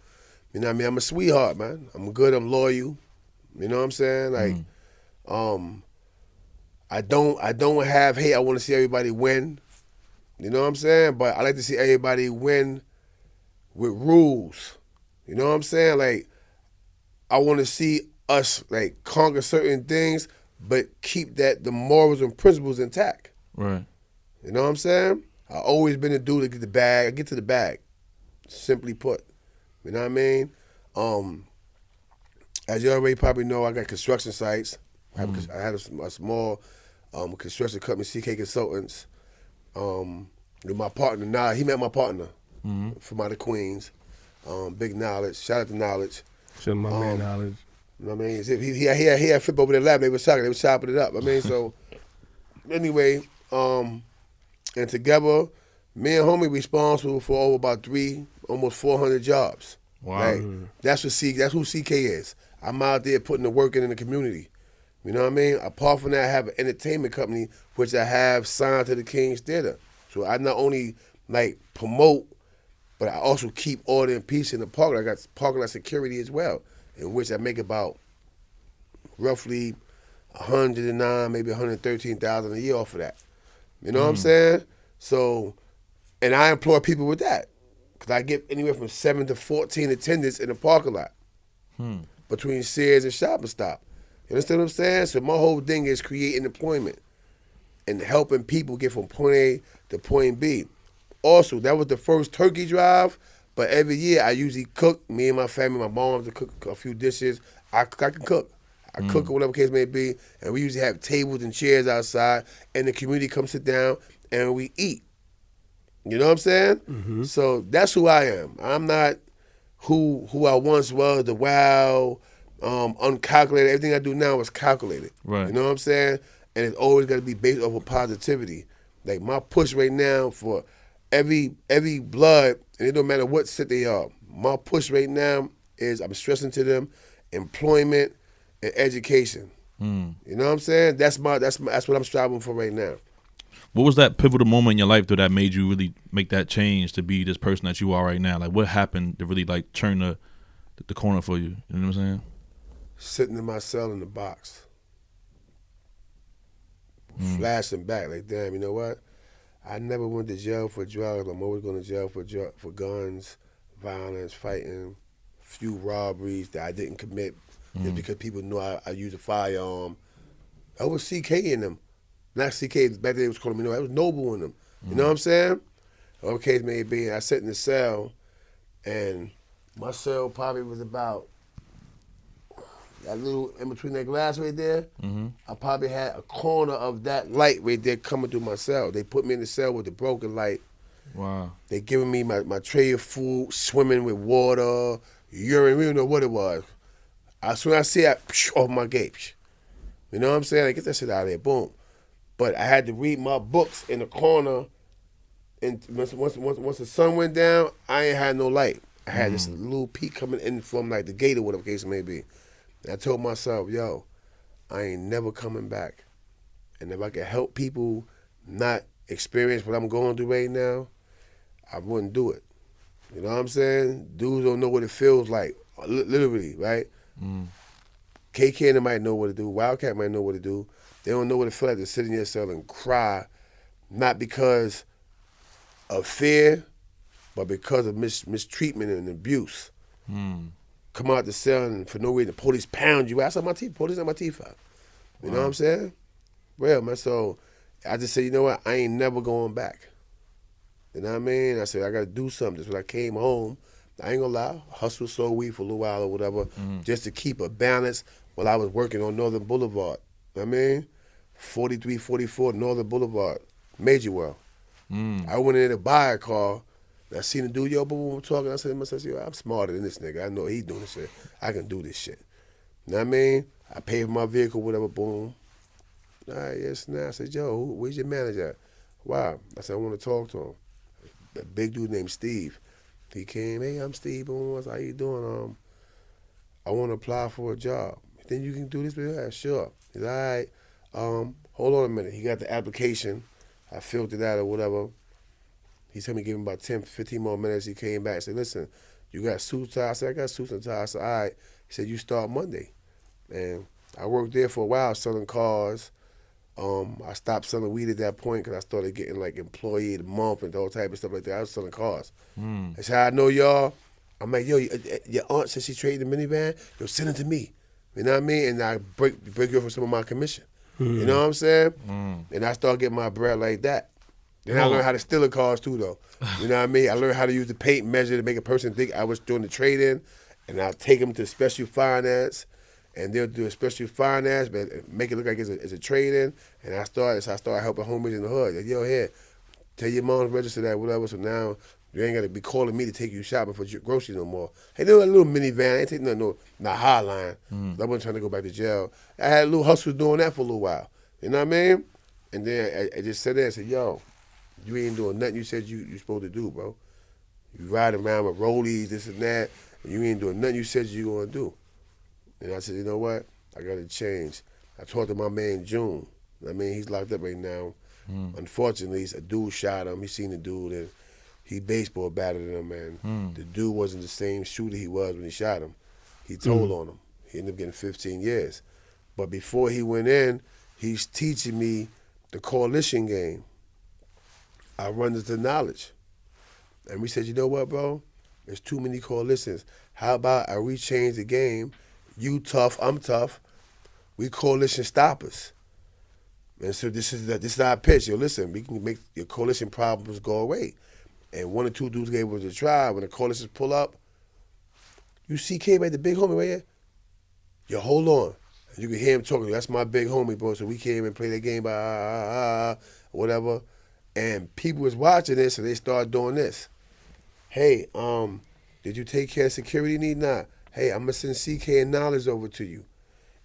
you know what I mean, I'm a sweetheart, man. I'm good, I'm loyal. You know what I'm saying? Like, I don't have hate. I want to see everybody win. You know what I'm saying? But I like to see everybody win with rules. You know what I'm saying? Like, I want to see us, like, conquer certain things, but keep the morals and principles intact. Right. You know what I'm saying? I always been a dude to get the bag. I get to the bag, simply put. You know what I mean? As you already probably know, I got construction sites. I had a small construction company, CK Consultants. With my partner, he met my partner from out of Queens. Big Knowledge. Shout out to Knowledge. Shout out my man Knowledge. You know what I mean? He had flip over their lap. They were chopping it up. I mean, so anyway, and together, me and homie responsible for over about almost 400 jobs. Wow. Like, that's who CK is. I'm out there putting the work in the community. You know what I mean? Apart from that, I have an entertainment company, which I have signed to the King's Theater. So I not only, like, promote, but I also keep order and peace in the park. I got parking lot security as well, in which I make about roughly 109, maybe 113,000 a year off of that. You know what I'm saying? So, and I employ people with that. Because I get anywhere from 7 to 14 attendants in the parking lot between Sears and Shop and Stop. You understand what I'm saying? So my whole thing is creating employment and helping people get from point A to point B. Also, that was the first turkey drive, but every year I usually cook. Me and my family, my mom to cook a few dishes. I can cook. I cook or whatever case may be, and we usually have tables and chairs outside, and the community comes sit down and we eat. You know what I'm saying? Mm-hmm. So that's who I am. I'm not who I once was, the wild, uncalculated. Everything I do now is calculated. Right. You know what I'm saying? And it's always got to be based off of positivity. Like my push right now for every blood, and it don't matter what set they are. My push right now is I'm stressing to them employment and education. You know what I'm saying? That's what I'm striving for right now. What was that pivotal moment in your life though that made you really make that change to be this person that you are right now? Like what happened to really like turn the corner for you? You know what I'm saying? Sitting in my cell in the box. Flashing back like, damn, you know what? I never went to jail for drugs. I'm always going to jail for guns, violence, fighting, few robberies that I didn't commit just because people knew I used a firearm. I was CK in them. Not CK, back then it was calling me, no, I was Noble in them. You know what I'm saying? Whatever case may be, I sat in the cell, and my cell probably was about that little, in between that glass right there, I probably had a corner of that light right there coming through my cell. They put me in the cell with the broken light. Wow. They giving me my tray of food, swimming with water, urine, we don't know what it was. As soon as I see it, off my gate. You know what I'm saying? Like, get that shit out of there, boom. But I had to read my books in the corner, and once the sun went down, I ain't had no light. I had this little peak coming in from like the gate or whatever the case may be. And I told myself, yo, I ain't never coming back. And if I could help people not experience what I'm going through right now, I wouldn't do it. You know what I'm saying? Dudes don't know what it feels like, literally, right? KK and them might know what to do. Wildcat might know what to do. They don't know what it feels like to sit in your cell and cry, not because of fear, but because of mistreatment and abuse. Come out the cell and for no reason, the police pound you. I saw my teeth. Police had my teeth out. You know what I'm saying? Well, man, so I just said, you know what? I ain't never going back. You know what I mean? I said, I got to do something. Just when I came home, I ain't gonna lie, hustle, sold weed for a little while or whatever, just to keep a balance while I was working on Northern Boulevard. You know what I mean? 4344 Northern Boulevard, Major World. I went in there to buy a car. I seen the dude, yo, boom, talking. I said to myself, yo, I'm smarter than this nigga. I know he's doing this shit. I can do this shit. You know what I mean? I paid for my vehicle, whatever, boom. All right, yes, now. I said, yo, where's your manager at? Wow. I said, I want to talk to him. A big dude named Steve. He came, hey, I'm Steve. Boom. I said, how you doing? I want to apply for a job. Then you can do this? Yeah, sure. He said, all right, hold on a minute. He got the application. I filled it out or whatever. He told me to give him about 10, 15 more minutes. He came back and said, listen, you got suits and ties? I said, I got suits and ties. I said, all right. He said, you start Monday. And I worked there for a while selling cars. I stopped selling weed at that point because I started getting like employee of the month and all type of stuff like that. I was selling cars. That's how I know y'all. I'm like, yo, your aunt said she traded the minivan. Yo, send it to me. You know what I mean? And I break you for some of my commission. You know what I'm saying? And I started getting my bread like that. Then I learned how to steal the cars too, though. You know what I mean? I learned how to use the paint measure to make a person think I was doing the trade-in, and I'll take them to special finance, and they'll do a special finance, but make it look like it's a trade-in. And I started helping homies in the hood. Like, yo, here, tell your mom to register that, whatever. So now you ain't got to be calling me to take you shopping for groceries no more. Hey, there was a little minivan. I ain't taking no Highline. I wasn't trying to go back to jail. I had a little hustle doing that for a little while. You know what I mean? And then I just sat there and said, yo, you ain't doing nothing you said you supposed to do, bro. You riding around with rollies, this and that, and you ain't doing nothing you said you gonna do. And I said, you know what? I gotta change. I talked to my man June. I mean, he's locked up right now. Unfortunately, a dude shot him. He seen the dude and he baseball batted him, and the dude wasn't the same shooter he was when he shot him. He told on him. He ended up getting 15 years. But before he went in, he's teaching me the coalition game. I run into knowledge. And we said, you know what, bro? There's too many coalitions. How about we change the game? You tough, I'm tough. We coalition stoppers. And so this is our pitch. Yo, listen, we can make your coalition problems go away. And one or two dudes gave us a try. When the coalitions pull up, you see K, right, the big homie right here? Yo, hold on. And you can hear him talking. That's my big homie, bro. So we came and played that game by whatever. And people was watching this, and they started doing this. Hey, did you take care of security need? Nah. Hey, I'm going to send CK and Knowledge over to you.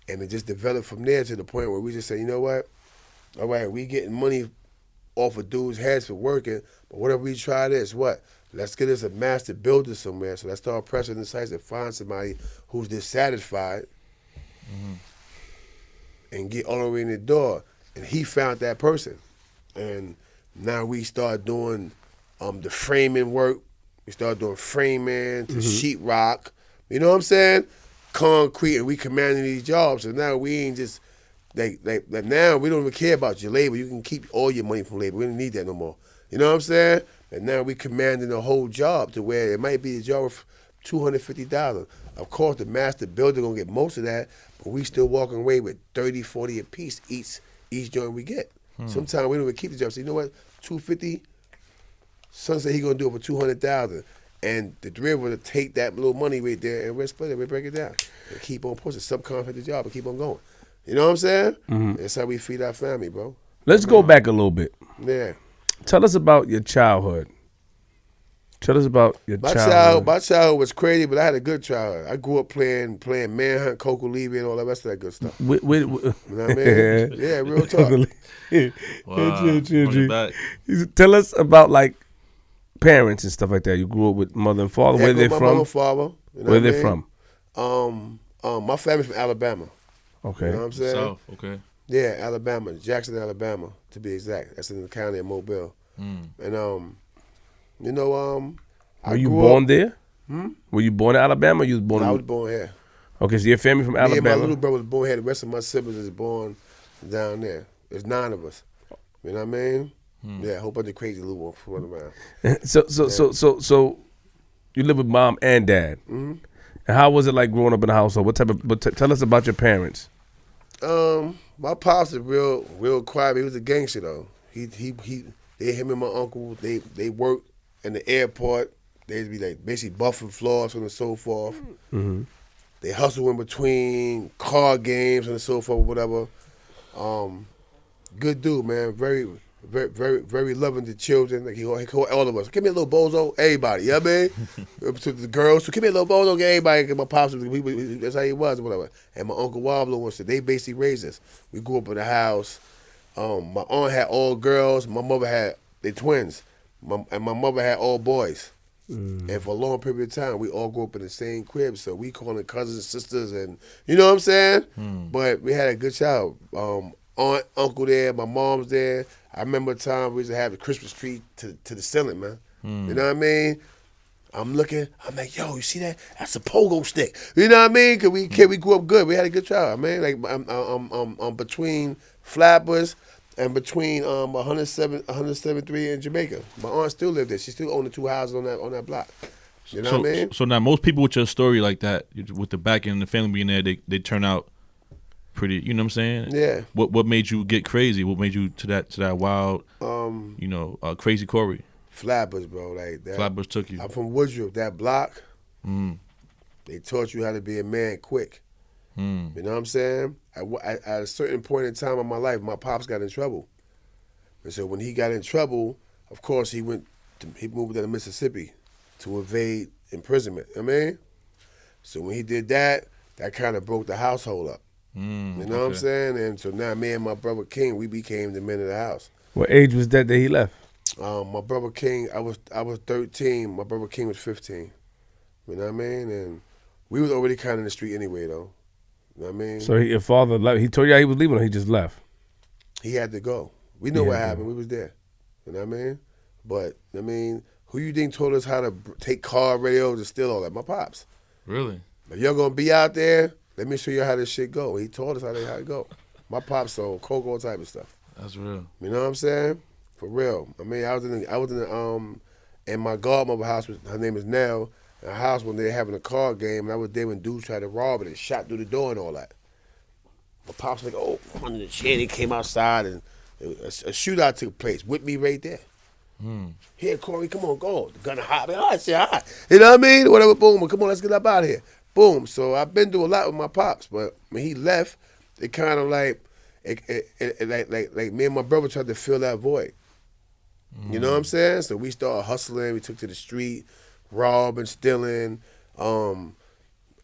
And it just developed from there to the point where we just say, you know what? All right, we getting money off of dudes' heads for working, but whatever we try this, what? Let's get us a master builder somewhere. So let's start pressing the sites and find somebody who's dissatisfied and get all the way in the door. And he found that person. And now we start doing the framing work. We start doing framing to sheetrock. You know what I'm saying? Concrete, and we commanding these jobs. So now we ain't just like now we don't even care about your labor. You can keep all your money from labor. We don't need that no more. You know what I'm saying? And now we commanding the whole job to where it might be a job of $250. Of course, the master builder gonna get most of that, but we still walking away with 30, 40 a piece each joint we get. Sometimes we don't even keep the job. So you know what? $250. Son said he gonna do it for $200,000. And the three of us will take that little money right there and we'll split it, we'll break it down. And keep on pushing, subcontract the job and keep on going. You know what I'm saying? That's how we feed our family, bro. Let's go back a little bit. Yeah. Tell us about your childhood. Tell us about your childhood. My childhood was crazy, but I had a good childhood. I grew up playing Manhunt, Coco Levy, and all the rest of that good stuff. You know what I mean? Yeah, real talk. Wow. Tell us about, like, parents and stuff like that. You grew up with mother and father. Yeah, where they my from? mother and father. You know where they from? My family's from Alabama. Okay. You know what I'm saying? South, okay. Yeah, Alabama, Jackson, Alabama, to be exact. That's in the county of Mobile. And you know, were you born there? Were you born in Alabama? Or you was born? I was born here. Okay, so your family from Alabama. Me and my little brother was born here. The rest of my siblings is born down there. There's 9 of us. You know what I mean? Yeah, a whole bunch of crazy little ones running around. So you live with mom and dad. And how was it like growing up in the household? Tell us about your parents. My pops is real quiet. He was a gangster though. Him and my uncle, they worked in the airport. They'd be like basically buffing floors and so forth. They hustle in between car games and so forth, whatever. Good dude, man. Very loving to children. Like he called all of us. Give me a little bozo, everybody. You know what I mean? To the girls, so give me a little bozo, get everybody. Cause my pops, that's how he was, whatever. And my uncle Wobbler was. So they basically raised us. We grew up in a house. My aunt had all girls. My mother had they twins. And my mother had all boys. And for a long period of time, we all grew up in the same crib. So we calling cousins and sisters, and you know what I'm saying. But we had a good child. Aunt, uncle there, my mom's there. I remember a time we used to have the Christmas tree to the ceiling, man. You know what I mean? I'm looking, I'm like, yo, you see that? That's a pogo stick. You know what I mean? Cause we grew up good. We had a good child, man. Like I'm between Flappers and between 173 in Jamaica. My aunt still lived there. She still owned the 2 houses on that block. You know what I mean? So now most people with your story like that, with the back end of the family being there, they turn out pretty, you know what I'm saying? Yeah. What made you get crazy? What made you to that wild, crazy Corey? Flappers, bro. Like that. Flappers took you. I'm from Woodruff. That block, they taught you how to be a man quick. You know what I'm saying? At a certain point in time in my life, my pops got in trouble. And so when he got in trouble, of course, he moved down to Mississippi to evade imprisonment. You know what I mean? So when he did that kind of broke the household up. You know what I'm saying? And so now me and my brother King, we became the men of the house. What age was that he left? My brother King, I was 13. My brother King was 15. You know what I mean? And we was already kind of in the street anyway, though. You know what I mean? So your father left. He told you how he was leaving, or he just left? He had to go. We knew what happened. We was there. You know what I mean? But I mean, who you think told us how to take car radios and steal all that? My pops. Really? If y'all gonna be out there, let me show you how this shit go. He told us how to go. My pops sold coke, all type of stuff. That's real. You know what I'm saying? For real. I mean, I was in my godmother house. Her name is Nell. In her house when they were having a card game, and I was there when dudes tried to rob it and shot through the door and all that. My pops like, oh, under the chair. They came outside and a shootout took place with me right there. Here, Corey, come on, go. The gun hot. I said, hot. You know what I mean? Whatever, boom. Come on, let's get up out of here. Boom. So I've been through a lot with my pops, but when he left, it kind of like me and my brother tried to fill that void. You know what I'm saying? So we started hustling. We took to the street, robbing, stealing. It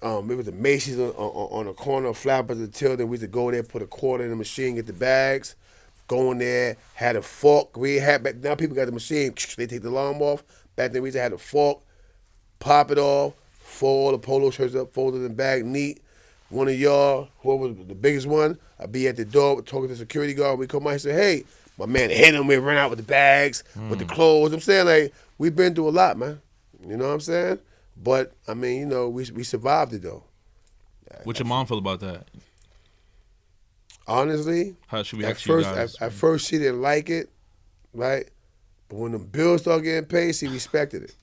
was the Macy's on the corner of Flappers and Tilden. We used to go there, put a quarter in the machine, get the bags. Go in there, had a fork. We had back now people got the machine. They take the alarm off. Back then we used to have a fork, pop it off, fold the polo shirts up, fold it in the bag, neat. One of y'all, whoever was the biggest one, I'd be at the door talking to the security guard. We come out and say, hey, my man hit him. We run out with the bags, with the clothes. I'm saying, like, we've been through a lot, man. You know what I'm saying? But, I mean, you know, we survived it, though. What's your mom feel about that? Honestly, how should we at first she didn't like it, right? But when the bills started getting paid, she respected it.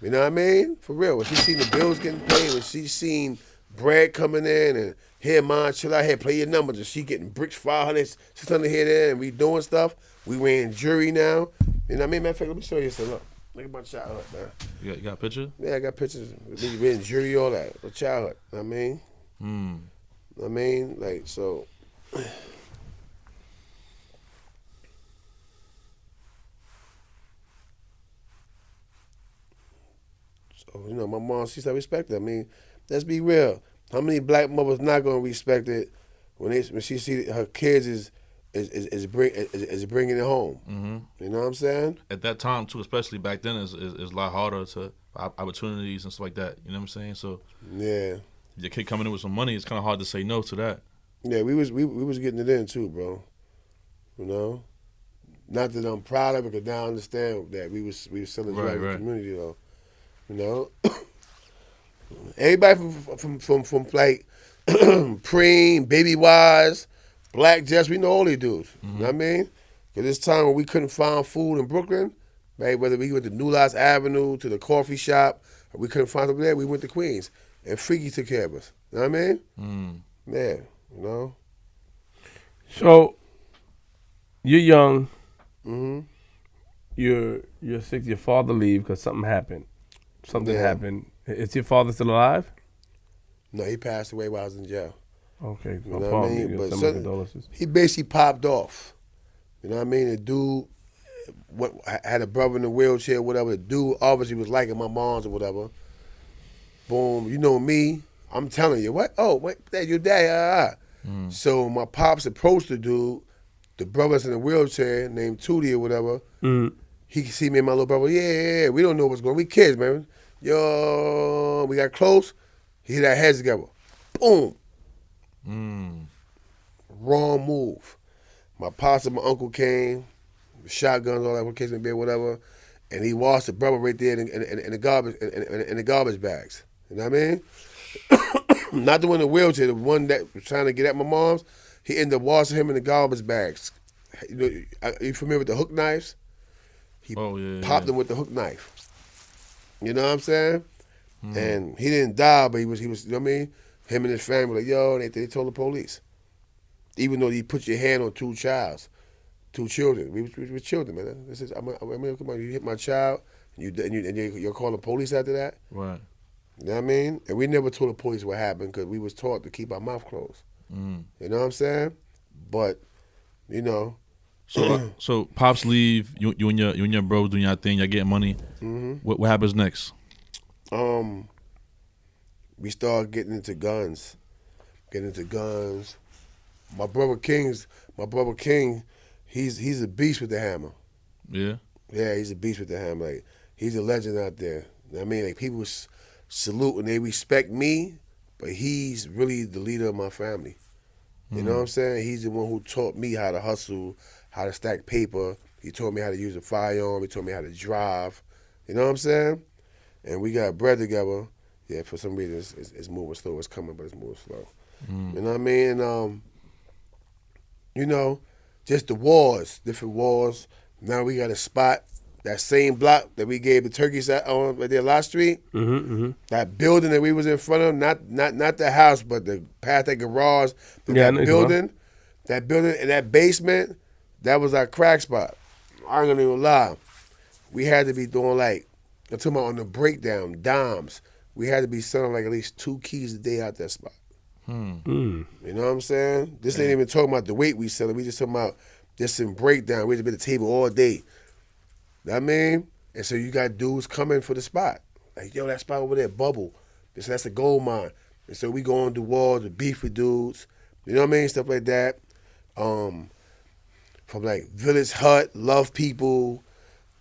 You know what I mean? For real. When she seen the bills getting paid, when she seen bread coming in and here, mom, chill out here, play your numbers, and she getting bricks 500, 600 here, there, and we doing stuff. We wearing jury now. You know what I mean? Matter of fact, let me show you something. Look at my childhood, man. You got a picture? Yeah, I got pictures. We wearing jury, all that. My childhood. You know what I mean? I mean, like, so. So, you know, my mom, she said respect it. I mean, let's be real. How many black mothers not gonna respect it when she see her kids is bringing it home? You know what I'm saying? At that time too, especially back then, is a lot harder to opportunities and stuff like that. You know what I'm saying? So yeah, your kid coming in with some money, it's kind of hard to say no to that. Yeah, we was getting it in too, bro. You know, not that I'm proud of it, because now I understand that we was selling drugs in the community, though. You know, everybody from like Preem, Baby Wise, Black Jess, we know all these dudes. You know what I mean? Because this time when we couldn't find food in Brooklyn, right? Whether we went to New Lots Avenue to the coffee shop, or we couldn't find them there, we went to Queens, and Freaky took care of us. You know what I mean? Yeah. You know? So, you're young. You're 6. Your father leave because something happened. Something happened. Is your father still alive? No, he passed away while I was in jail. Okay. You know what I mean? But he basically popped off. You know what I mean? The dude had a brother in a wheelchair, whatever. The dude obviously was liking my mom's or whatever. Boom. You know me. I'm telling you, what? Oh, wait, your dad. So my pops approached the dude, the brother's in a wheelchair named Tootie or whatever. He could see me and my little brother. Yeah, we don't know what's going on. We kids, man. Yo, we got close. He hit our heads together. Boom. Wrong move. My pops and my uncle came, shotguns, all that, what case may be, whatever, and he washed the brother right there in the garbage bags. You know what I mean? Not the one in the wheelchair, the one that was trying to get at my mom's. He ended up washing him in the garbage bags. You know, you familiar with the hook knives? He popped him with the hook knife. You know what I'm saying? And he didn't die, but he was. You know what I mean? Him and his family were like, yo, they told the police. Even though you put your hand on two children. We were children, man. This is, come on, you hit my child, and you're calling the police after that? Right. You know what I mean? And we never told the police what happened because we was taught to keep our mouth closed. You know what I'm saying? But, you know. So pops leave, you and your bros doing your thing, y'all getting money. What happens next? We started getting into guns. My brother King, he's a beast with the hammer. Yeah? Yeah, he's a beast with the hammer. Like, he's a legend out there. You know what I mean? Like, people salute and they respect me, but he's really the leader of my family. You know what I'm saying? He's the one who taught me how to hustle, how to stack paper. He taught me how to use a firearm. He taught me how to drive. You know what I'm saying? And we got bread together. Yeah, for some reason it's moving slow. It's coming, but it's moving slow. You know what I mean? You know, just the wars, different wars. Now we got a spot, that same block that we gave the turkeys on right there, Lot Street. That building that we was in front of, not the house, but the past that garage, that building in that basement, that was our crack spot. I ain't gonna even lie. We had to be doing like, I'm talking about on the breakdown, dimes. We had to be selling like at least 2 keys a day out that spot. You know what I'm saying? This ain't even talking about the weight we selling. We just talking about just in breakdown. We just been at the table all day. You know what I mean? And so you got dudes coming for the spot. Like, yo, that spot over there, bubble. That's a gold mine. And so we go on the walls to beef with dudes. You know what I mean? Stuff like that. From like Village Hut, Love People,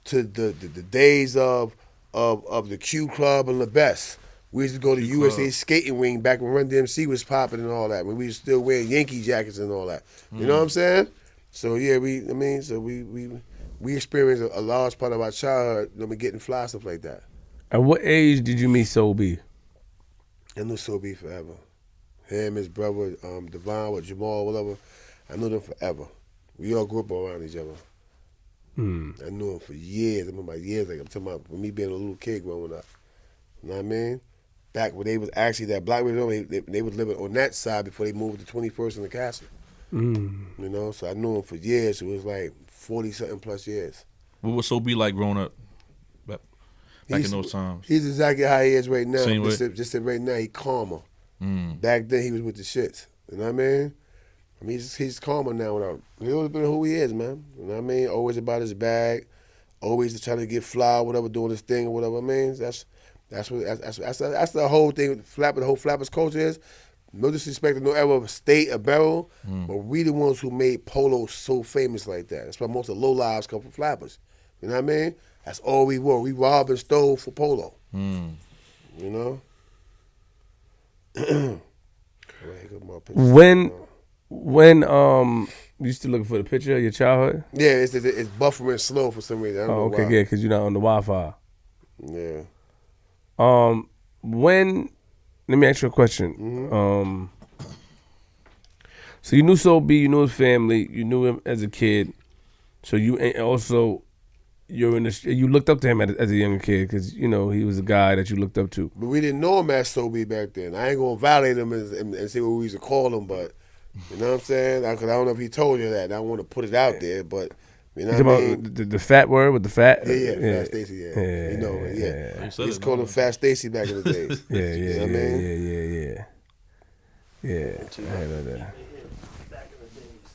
to the days of the Q Club and the best. We used to go to USA Skating Wing back when Run DMC was popping and all that. When we was still wearing Yankee jackets and all that. You know what I'm saying? So yeah, we experienced a large part of our childhood, getting fly, stuff like that. At what age did you meet Soul B? I knew Soul B forever. Him, his brother, Devon, with Jamal, whatever. I knew them forever. We all grew up around each other. I knew him for years. I remember years. Like I'm talking about me being a little kid growing up. You know what I mean? Back when they was actually that block we was on, they was living on that side before they moved to 21st in the Castle. You know, so I knew him for years. It was like 40-something plus years. What would Soul B like growing up back in those times? He's exactly how he is right now. Same way? Just that right now he calmer. Back then he was with the shits. You know what I mean? He's calmer now. He always been who he is, man. You know what I mean? Always about his bag. Always trying to get fly, whatever, doing his thing or whatever. I mean, that's the whole thing. The whole flappers culture is. No disrespect to no ever state or barrel, but we the ones who made polo so famous like that. That's why most of the low lives come from flappers. You know what I mean? That's all we were. We robbed and stole for polo. You know? When you still looking for the picture of your childhood? Yeah, it's buffering slow for some reason. I don't know okay, why. yeah, because you're not on the Wi-Fi. Yeah. Let me ask you a question. So you knew Soul B, you knew his family, you knew him as a kid. So you looked up to him as a younger kid because he was a guy that you looked up to. But we didn't know him as Soul B back then. I ain't gonna violate him and say what we used to call him, but you know what I'm saying? Because I don't know if he told you that. I don't want to put it out there, but. You know what I mean? The fat word with the fat? Yeah, Fat Stacy, yeah. You know, yeah. We used to call him Fat Stacy back in the days. Yeah. You know what I mean? Yeah. I know that. Back in the days.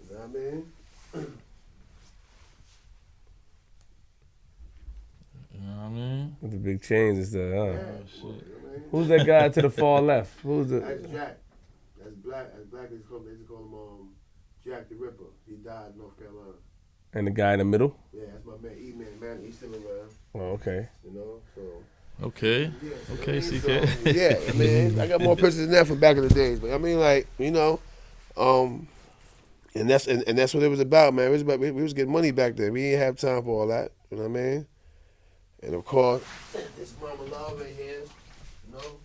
You know what I mean? You know what I mean? With the big chains and stuff, huh? Yeah. Shit. Who's that guy to the far left? Who's it? That's Jack. That's black. They used to call him Jack the Ripper. He died in North Carolina. And the guy in the middle? Yeah, that's my man, E-Man. He's still around. Oh, okay. You know, so. Okay. Yeah, so Okay, so, CK. yeah, I mean, I got more pictures than that from back in the days. But I mean, like, and that's what it was about, man. We was getting money back then. We didn't have time for all that. You know what I mean? And of course, this Mama Love in here, you know.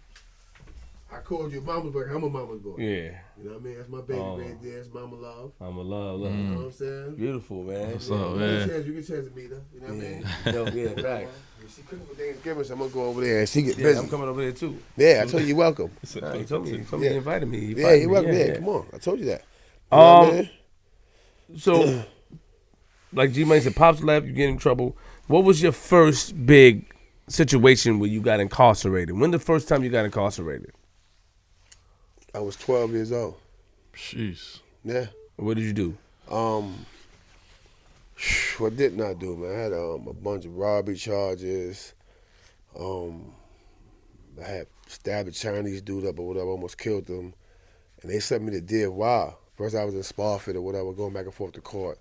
I called you Mama's boy. I'm a Mama's boy. Yeah. You know what I mean? That's my baby right there. That's Mama Love. Mama Love. You know what I'm saying? Beautiful, man. What's up, man? You get a chance to meet her. You know what I mean? Yeah, right. She cooking for Thanksgiving, so I'm going to go over there and she get busy. I'm coming over there, too. Yeah, I told you you're welcome. He told me he invited me. You're welcome. Yeah, come on. I told you that. You know what I mean? So, like G-Money said, Pops left, you get in trouble. What was your first big situation where you got incarcerated? When the first time you got incarcerated? I was 12 years old. Jeez. Yeah. What did you do? What didn't I do, man? I had a bunch of robbery charges. I had stabbed a Chinese dude up or whatever, almost killed him. And they sent me to Deer Wild. First I was in Spofford or whatever, going back and forth to court.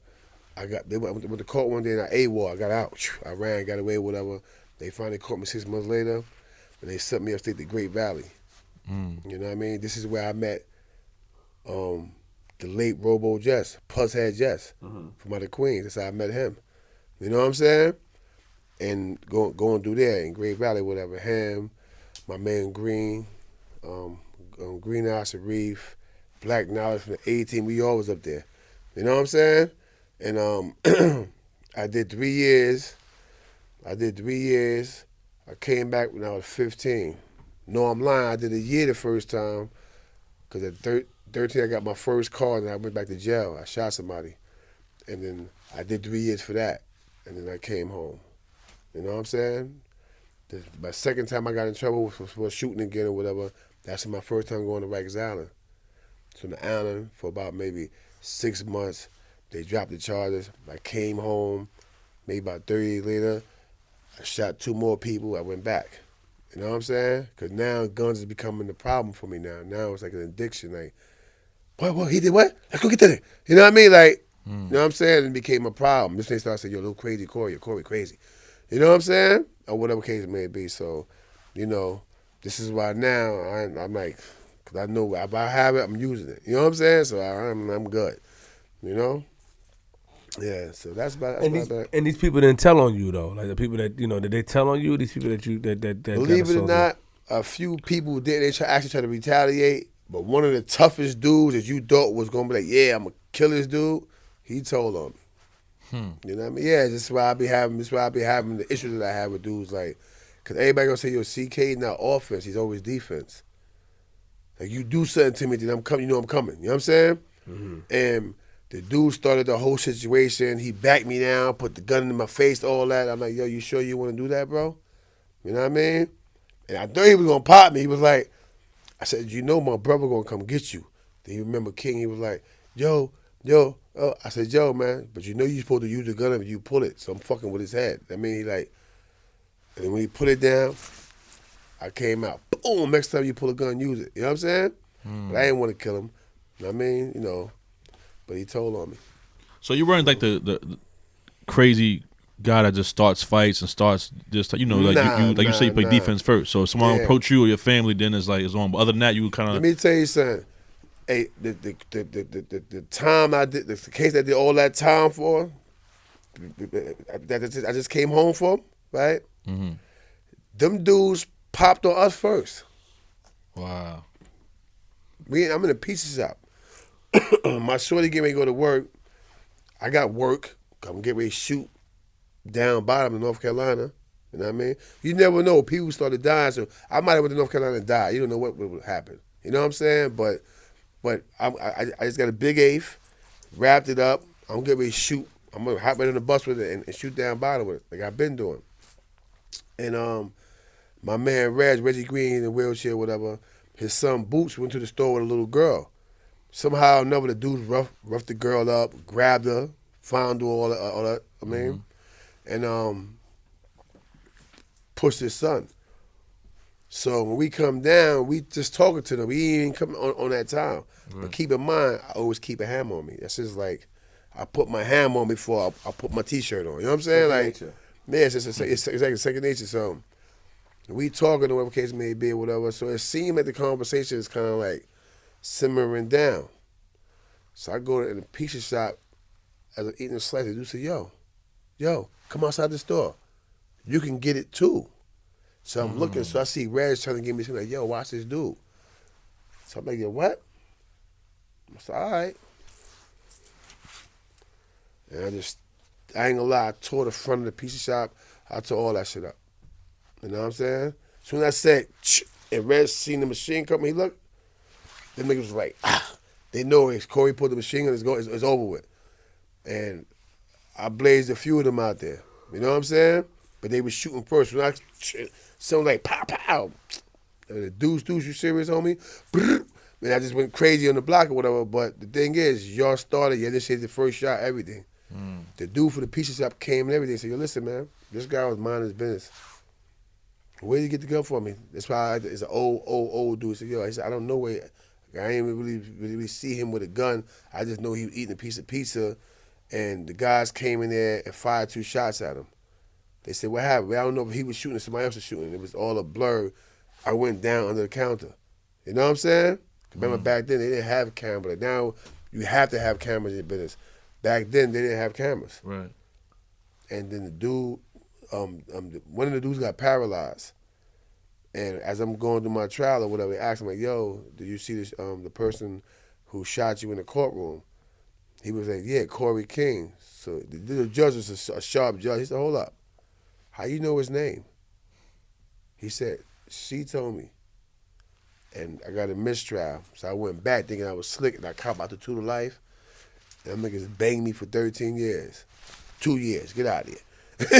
They went to court one day and I AWOL. I got out. I ran, got away, whatever. They finally caught me 6 months later, and they sent me upstate to Great Valley. You know what I mean? This is where I met the late Robo Jess, Puzzhead Jess, from out of Queens. That's how I met him. You know what I'm saying? And going through there in Great Valley, whatever. Him, my man Green, Green Eye Reef, Black Knowledge from the A team. We always up there. You know what I'm saying? And I did 3 years. I came back when I was 15. No, I'm lying. I did a year the first time because at 13 I got my first car and I went back to jail. I shot somebody. And then I did 3 years for that. And then I came home. You know what I'm saying? My second time I got in trouble for shooting again or whatever, that's my first time going to Rikers Island. So in the island for about maybe 6 months, they dropped the charges. I came home, maybe about 30 days later, I shot 2 more people, I went back. You know what I'm saying? Because now guns is becoming the problem for me now. Now it's like an addiction. Like, what, he did what? Let's go get that. You know what I mean? Like, you know what I'm saying? It became a problem. This thing started saying, yo, little crazy Corey crazy. You know what I'm saying? Or whatever case it may be. So, you know, this is why now I'm like, because I know if I have it, I'm using it. You know what I'm saying? So I'm good. You know? Yeah, so that's about that. And these people didn't tell on you though, like the people that did they tell on you? These people that you that believe it or not, a few people did. They actually try to retaliate, but one of the toughest dudes that you thought was gonna be like, yeah, I'm gonna kill this dude, he told on me. You know what I mean? Yeah, this is why I be having the issues that I have with dudes, like, cause everybody gonna say, yo, CK not offense, he's always defense. Like you do something to me, then I'm coming. You know I'm coming. You know what I'm saying? Mm-hmm. And the dude started the whole situation. He backed me down, put the gun in my face, all that. I'm like, yo, you sure you want to do that, bro? You know what I mean? And I thought he was going to pop me. He was like, I said, you know my brother going to come get you. Then you remember King, he was like, yo. I said, yo, man, but you know you're supposed to use the gun if you pull it. So I'm fucking with his head. I mean, he like, and then when he put it down, I came out. Boom, next time you pull a gun, use it. You know what I'm saying? But I didn't want to kill him. You know what I mean? You know. But he told on me. So you weren't like the crazy guy that just starts fights and starts just like you say you play defense first. So if someone approach you or your family, then it's like it's on. But other than that, you kind of. Let me tell you something. Hey, the time I did the case I did all that time for, that I just came home for, right? Mm-hmm. Them dudes popped on us first. Wow. I'm in a pizza shop. My shorty getting ready to go to work. I got work. I'm getting ready to shoot down bottom in North Carolina. You know what I mean? You never know. People started dying, so I might have went to North Carolina and died. You don't know what would happen. You know what I'm saying? But I just got a big eighth, wrapped it up. I'm getting ready to shoot. I'm gonna hop right on the bus with it and shoot down bottom with it, like I've been doing. And my man Reggie Green in a wheelchair, whatever. His son Boots went to the store with a little girl. Somehow or another, the dude roughed the girl up, grabbed her, found her, all that. I mean, and pushed his son. So when we come down, we just talking to them. We ain't even come on that time. Right. But keep in mind, I always keep a ham on me. That's just like I put my ham on before I put my T-shirt on. You know what I'm saying? Second nature. Yeah, it's like second nature. So we talking or whatever case may be or whatever. So it seemed like the conversation is kind of like simmering down. So I go in the pizza shop as I'm eating a slice. The dude said, yo, come outside the store. You can get it too. So I'm looking, so I see Reg trying to give me something like, yo, watch this dude. So I'm like, yo, what? I said, all right. And I ain't gonna lie, I tore the front of the pizza shop. I tore all that shit up. You know what I'm saying? As soon as I said, and Reg seen the machine come, he looked, them niggas was like, they know it's Corey put the machine gun, it's over with. And I blazed a few of them out there. You know what I'm saying? But they was shooting first. When I sound like pow pow. And the deuce, you serious, homie? Man, I just went crazy on the block or whatever. But the thing is, y'all started, you initiated the first shot, everything. The dude for the pizza shop came and everything. Said, yo, listen, man, this guy was minding his business. Where did you get the gun for me? That's why it's an old dude. He said, yo, he said, I don't know where. I ain't really see him with a gun. I just know he was eating a piece of pizza, and the guys came in there and fired 2 shots at him. They said, what happened? I don't know if he was shooting or somebody else was shooting. It was all a blur. I went down under the counter. You know what I'm saying? Remember back then, they didn't have cameras. Now, you have to have cameras in your business. Back then, they didn't have cameras. Right. And then the dude, one of the dudes got paralyzed. And as I'm going through my trial or whatever, they asked him, like, yo, do you see this, the person who shot you in the courtroom. He was like, yeah, Corey King. So the judge was a sharp judge. He said, hold up. How you know his name? He said, she told me. And I got a mistrial. So I went back thinking I was slick, and I cop out to 2 to life. And them niggas banged me for 13 years. 2 years. Get out of here.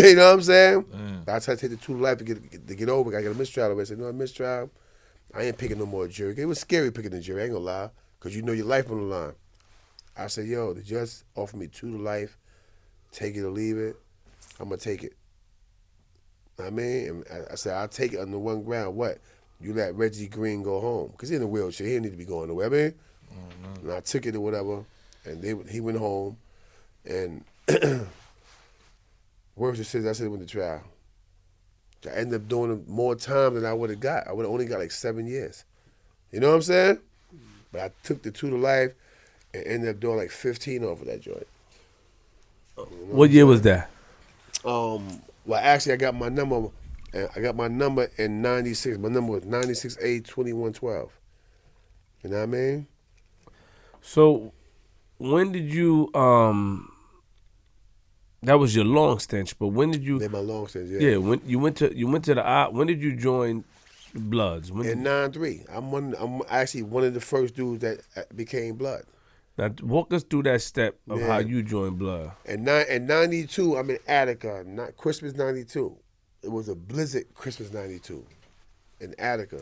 You know what I'm saying? I tried to take the 2 to life to get over. I got a mistrial. I said, no, mistrial. I ain't picking no more jury. It was scary picking the jury, I ain't gonna lie, because you know your life on the line. I said, yo, the judge offered me 2 to life, take it or leave it, I'm gonna take it. I mean, and I said, I'll take it under one ground. What? You let Reggie Green go home, because he's in a wheelchair, he didn't need to be going nowhere, I mean. And I took it or whatever, and he went home, and worse it says, I said, went to trial. I ended up doing more time than I would have got. I would have only got like 7 years. You know what I'm saying? But I took the 2 to life and ended up doing like 15 over that joint. You know what year was that? Well, actually, I got my number. I got my number in '96. My number was 96A2112. You know what I mean? So, when did you? That was your long stench, but when did you? Did my long stench, yeah. Yeah, when you went to the. When did you join Bloods? In '93. I'm actually one of the first dudes that became Blood. Now walk us through that step of how you joined Blood. In '92, I'm in Attica. Not Christmas '92. It was a blizzard Christmas '92 in Attica.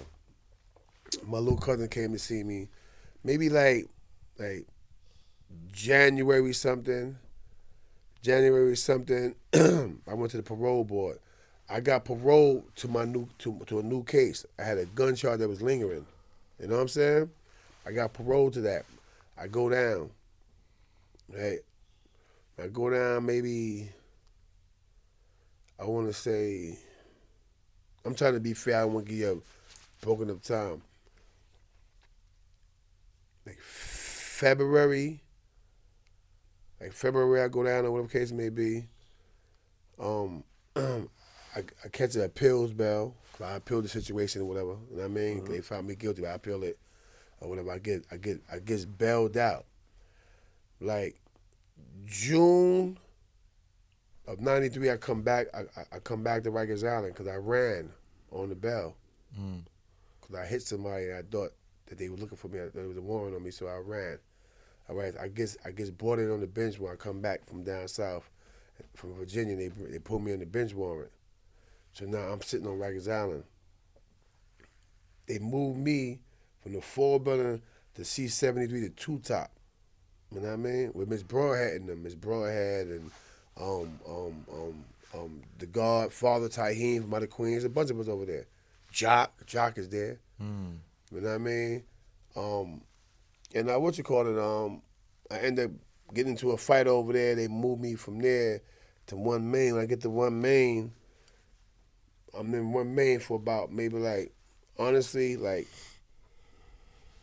My little cousin came to see me, maybe like January something. I went to the parole board. I got paroled to a new case. I had a gun charge that was lingering. You know what I'm saying? I got paroled to that. I go down. Right? I go down maybe, I want to say, I'm trying to be fair. I don't want to give you a broken up time. Like February, I go down or whatever case it may be. I catch an appeals bell. I appeal the situation or whatever. You know what I mean? They found me guilty, but I appeal it or whatever. I get bailed out. Like June of '93, I come back. I come back to Rikers Island because I ran on the bail. Because I hit somebody and I thought that they were looking for me. There was a warrant on me, so I ran. All right, I guess brought in on the bench when I come back from down south, from Virginia. They put me on the bench warrant. So now I'm sitting on Rikers Island. They moved me from the 4 building to C73 to 2 top. You know what I mean? With Miss Broadhead and them. Miss Broadhead and the guard, Father Taheem from out of Queens. A bunch of us over there. Jock is there. You know what I mean? And I ended up getting into a fight over there. They moved me from there to 1 Main. When I get to 1 Main, I'm in 1 Main for about maybe honestly,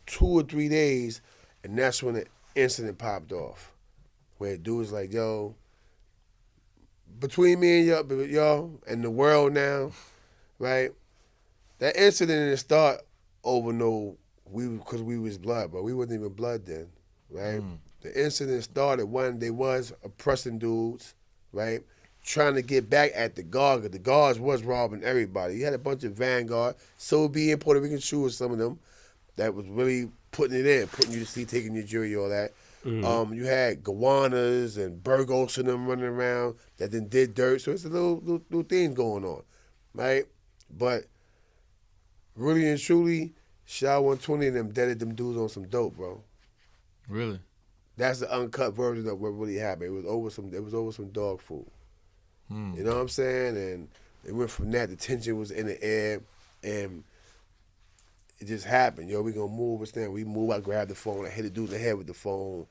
2 or 3 days, and that's when the incident popped off. Where dude was like, yo, between me and y'all and the world now, right? That incident didn't start over because we was blood, but we wasn't even blood then, right? The incident started when they was oppressing dudes, right? Trying to get back at the guard, because the guards was robbing everybody. You had a bunch of Vanguard, so be in Puerto Rican shoes, some of them, that was really putting it in, putting you to sleep, taking your jury, all that. You had Gowannas and Burgos and them running around that then did dirt, so it's a little thing going on, right? But really and truly, Shaw 120 and them deaded them dudes on some dope, bro. Really? That's the uncut version of what really happened. It was over some dog food. You know what I'm saying? And it went from that. The tension was in the air, and it just happened. Yo, we gonna move. We move. I grabbed the phone. I hit a dude in the head with the phone,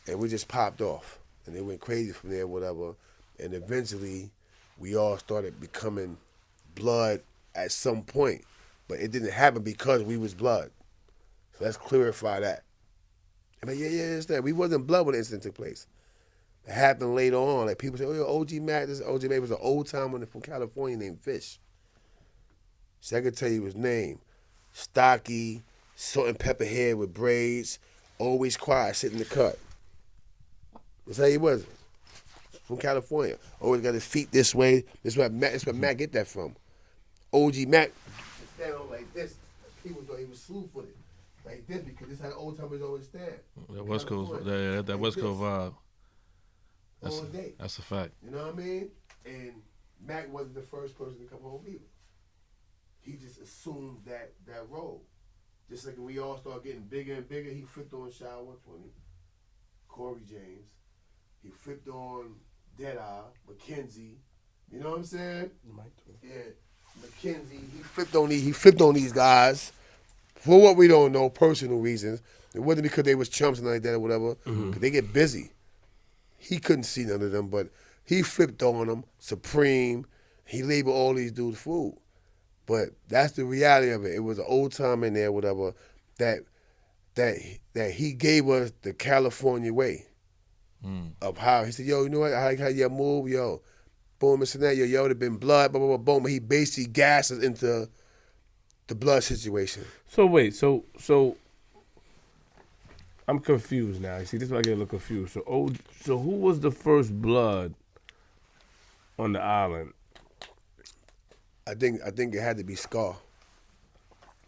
and we just popped off. And it went crazy from there, whatever. And eventually, we all started becoming blood at some point. But it didn't happen because we was blood. So let's clarify that. I mean, it's that. We wasn't blood when the incident took place. It happened later on. Like people say, oh, yo, OG Mack, OG Mack was an old timer from California named Fish. So I can tell you his name. Stocky, salt and pepper hair with braids, always quiet, sit in the cut. That's how he was. From California. Always got his feet this way. That's where Mac get that from. OG Mac stand on like this. People thought he was slew-footed. Like this, because this is how the old timers always stand. That West Coast, that like West Coast vibe. All day. That's a fact. You know what I mean? And Mac wasn't the first person to come home either. He just assumed that role. Just like when we all start getting bigger and bigger, he flipped on Shy 120, Corey James. He flipped on Deadeye, McKenzie. You know what I'm saying? Yeah, McKenzie. He flipped on these guys for what we don't know, personal reasons. It wasn't because they was chumps and like that or whatever. Cause they get busy. He couldn't see none of them, but he flipped on them. Supreme. He labeled all these dudes food. But that's the reality of it. It was an old time in there, whatever, that he gave us the California way of how he said, yo, you know what? I like how you move, yo. Boom, this and that, yo, would have been blood, blah, blah, blah, boom. But he basically gassed us into the blood situation. So wait, so I'm confused now. You see, this is why I get a little confused. So who was the first blood on the island? I think it had to be Scar.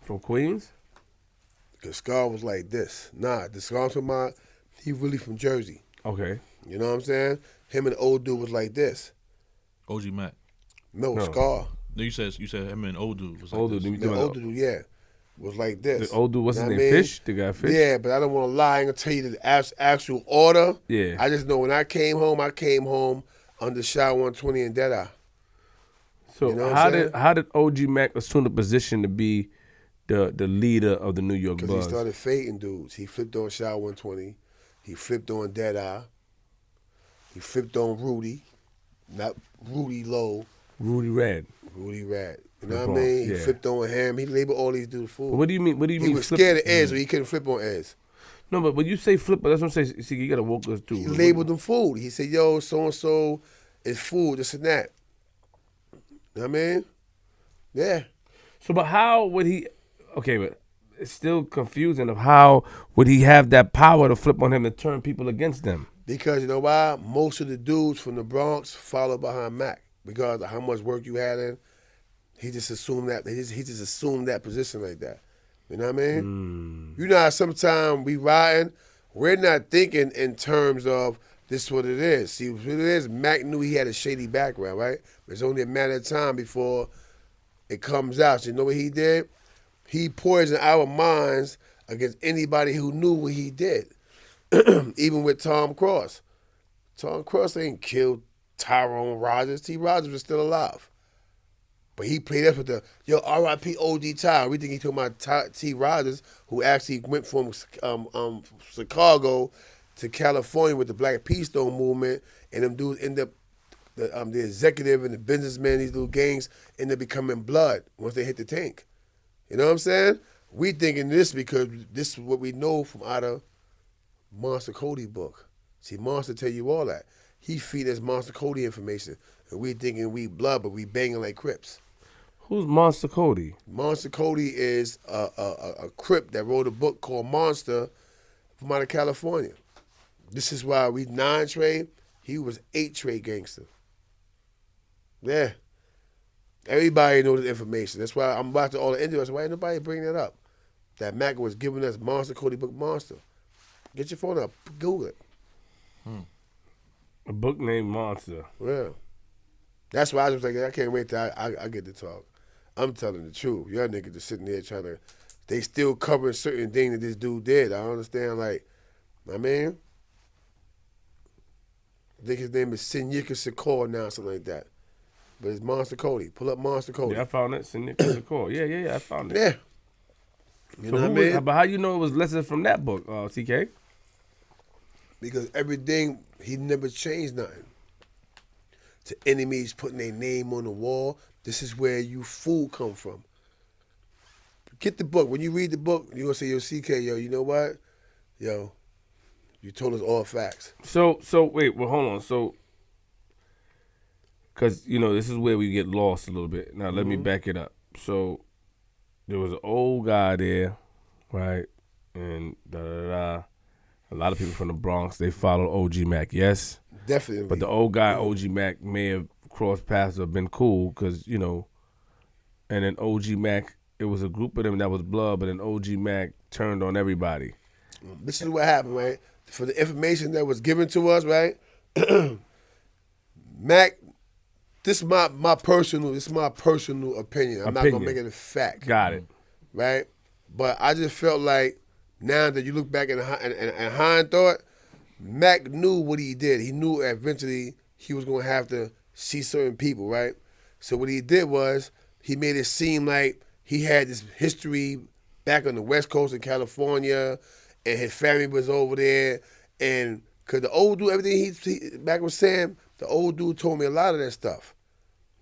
From Queens? Because Scar was like this. Nah, the Scar from he really from Jersey. Okay. You know what I'm saying? Him and the old dude was like this. OG Mac. No. Scar. No, you said him and old dude was like Old this. dude. The old dude, yeah, was like this. The old dude, what's his name? Fish? The guy Fish? Yeah, but I don't want to lie. I ain't gonna tell you the actual order. Yeah. I just know when I came home under Shy 120 and Deadeye. So You know what how I'm did OG Mac assume the position to be the leader of the New York Because he Buzz? started fading dudes. He flipped on Shy 120. He flipped on Deadeye. He flipped on Rudy. Not Rudy Lowe. Rudy Red. Rudy Rat. You know That's what I mean? wrong, He yeah. flipped on him. He labeled all these dudes fool. But what do you mean? What do you He mean? was flip? scared of Ed, so he couldn't flip on Ed. No, but when you say flip, that's what I'm saying. See, you gotta walk us through. He labeled them food. He said, yo, so-and-so is food, this and that. You know what I mean? Yeah. So, but how would he? Okay, but it's still confusing of how would he have that power to flip on him to turn people against them? Because you know why? Most of the dudes from the Bronx followed behind Mac because of how much work you had in. He just assumed that. He just assumed that position like that. You know what I mean? You know how sometimes we riding, we're not thinking in terms of this is what it is. See, what it is, Mac knew he had a shady background, right? It's only a matter of time before it comes out. So you know what he did? He poisoned our minds against anybody who knew what he did. Even with Tom Cross. Tom Cross ain't killed Tyrone Rogers. T. Rogers was still alive. But he played us with the, yo, R.I.P. O.G. Ty. We think he talking about T. Rogers, who actually went from Chicago to California with the Black Peace Stone movement, and them dudes end up, the executive and the businessmen, these little gangs, end up becoming blood once they hit the tank. You know what I'm saying? We thinking this because this is what we know from out of Monster Cody book. See, Monster tell you all that. He feed us Monster Cody information, and we thinking we blood, but we banging like Crips. Who's Monster Cody? Monster Cody is a Crip that wrote a book called Monster from out of California. This is why we 9-trade. He was 8-trade gangster. Yeah. Everybody knows this information. That's why I'm watching all the interviews. Why ain't nobody bring that up? That Mac was giving us Monster Cody book Monster. Get your phone up. Google it. A book named Monster. Yeah. That's why I was like, I can't wait till I get to talk. I'm telling the truth. Y'all niggas just sitting there trying to, they still covering certain things that this dude did. I don't understand, like, I mean, I think his name is Sinyika Shakur now, something like that. But it's Monster Cody. Pull up Monster Cody. Yeah, I found it. Significant Shakur. Yeah, I found it. Yeah. You know what I mean? But how you know it was lessons from that book, TK? Because everything, he never changed nothing. To enemies putting their name on the wall, this is where you fool come from. Get the book. When you read the book, you're going to say, yo, CK, yo, you know what? Yo, you told us all facts. So wait, well, hold on. So, because, you know, this is where we get lost a little bit. Now, let me back it up. So, there was an old guy there, right? And da-da-da. A lot of people from the Bronx, they follow OG Mack, yes? Definitely. But the old guy, OG Mack, may have crossed paths or been cool because, you know, and then OG Mack, it was a group of them that was blood, but then OG Mack turned on everybody. This is what happened, right? For the information that was given to us, right? Mac, this is my personal opinion. I'm not gonna make it a fact. Got it. Right? But I just felt like now that you look back in hindsight, Mac knew what he did. He knew eventually he was gonna have to see certain people, right? So what he did was he made it seem like he had this history back on the West Coast in California, and his family was over there. And because the old dude, everything he Mac was saying, the old dude told me a lot of that stuff.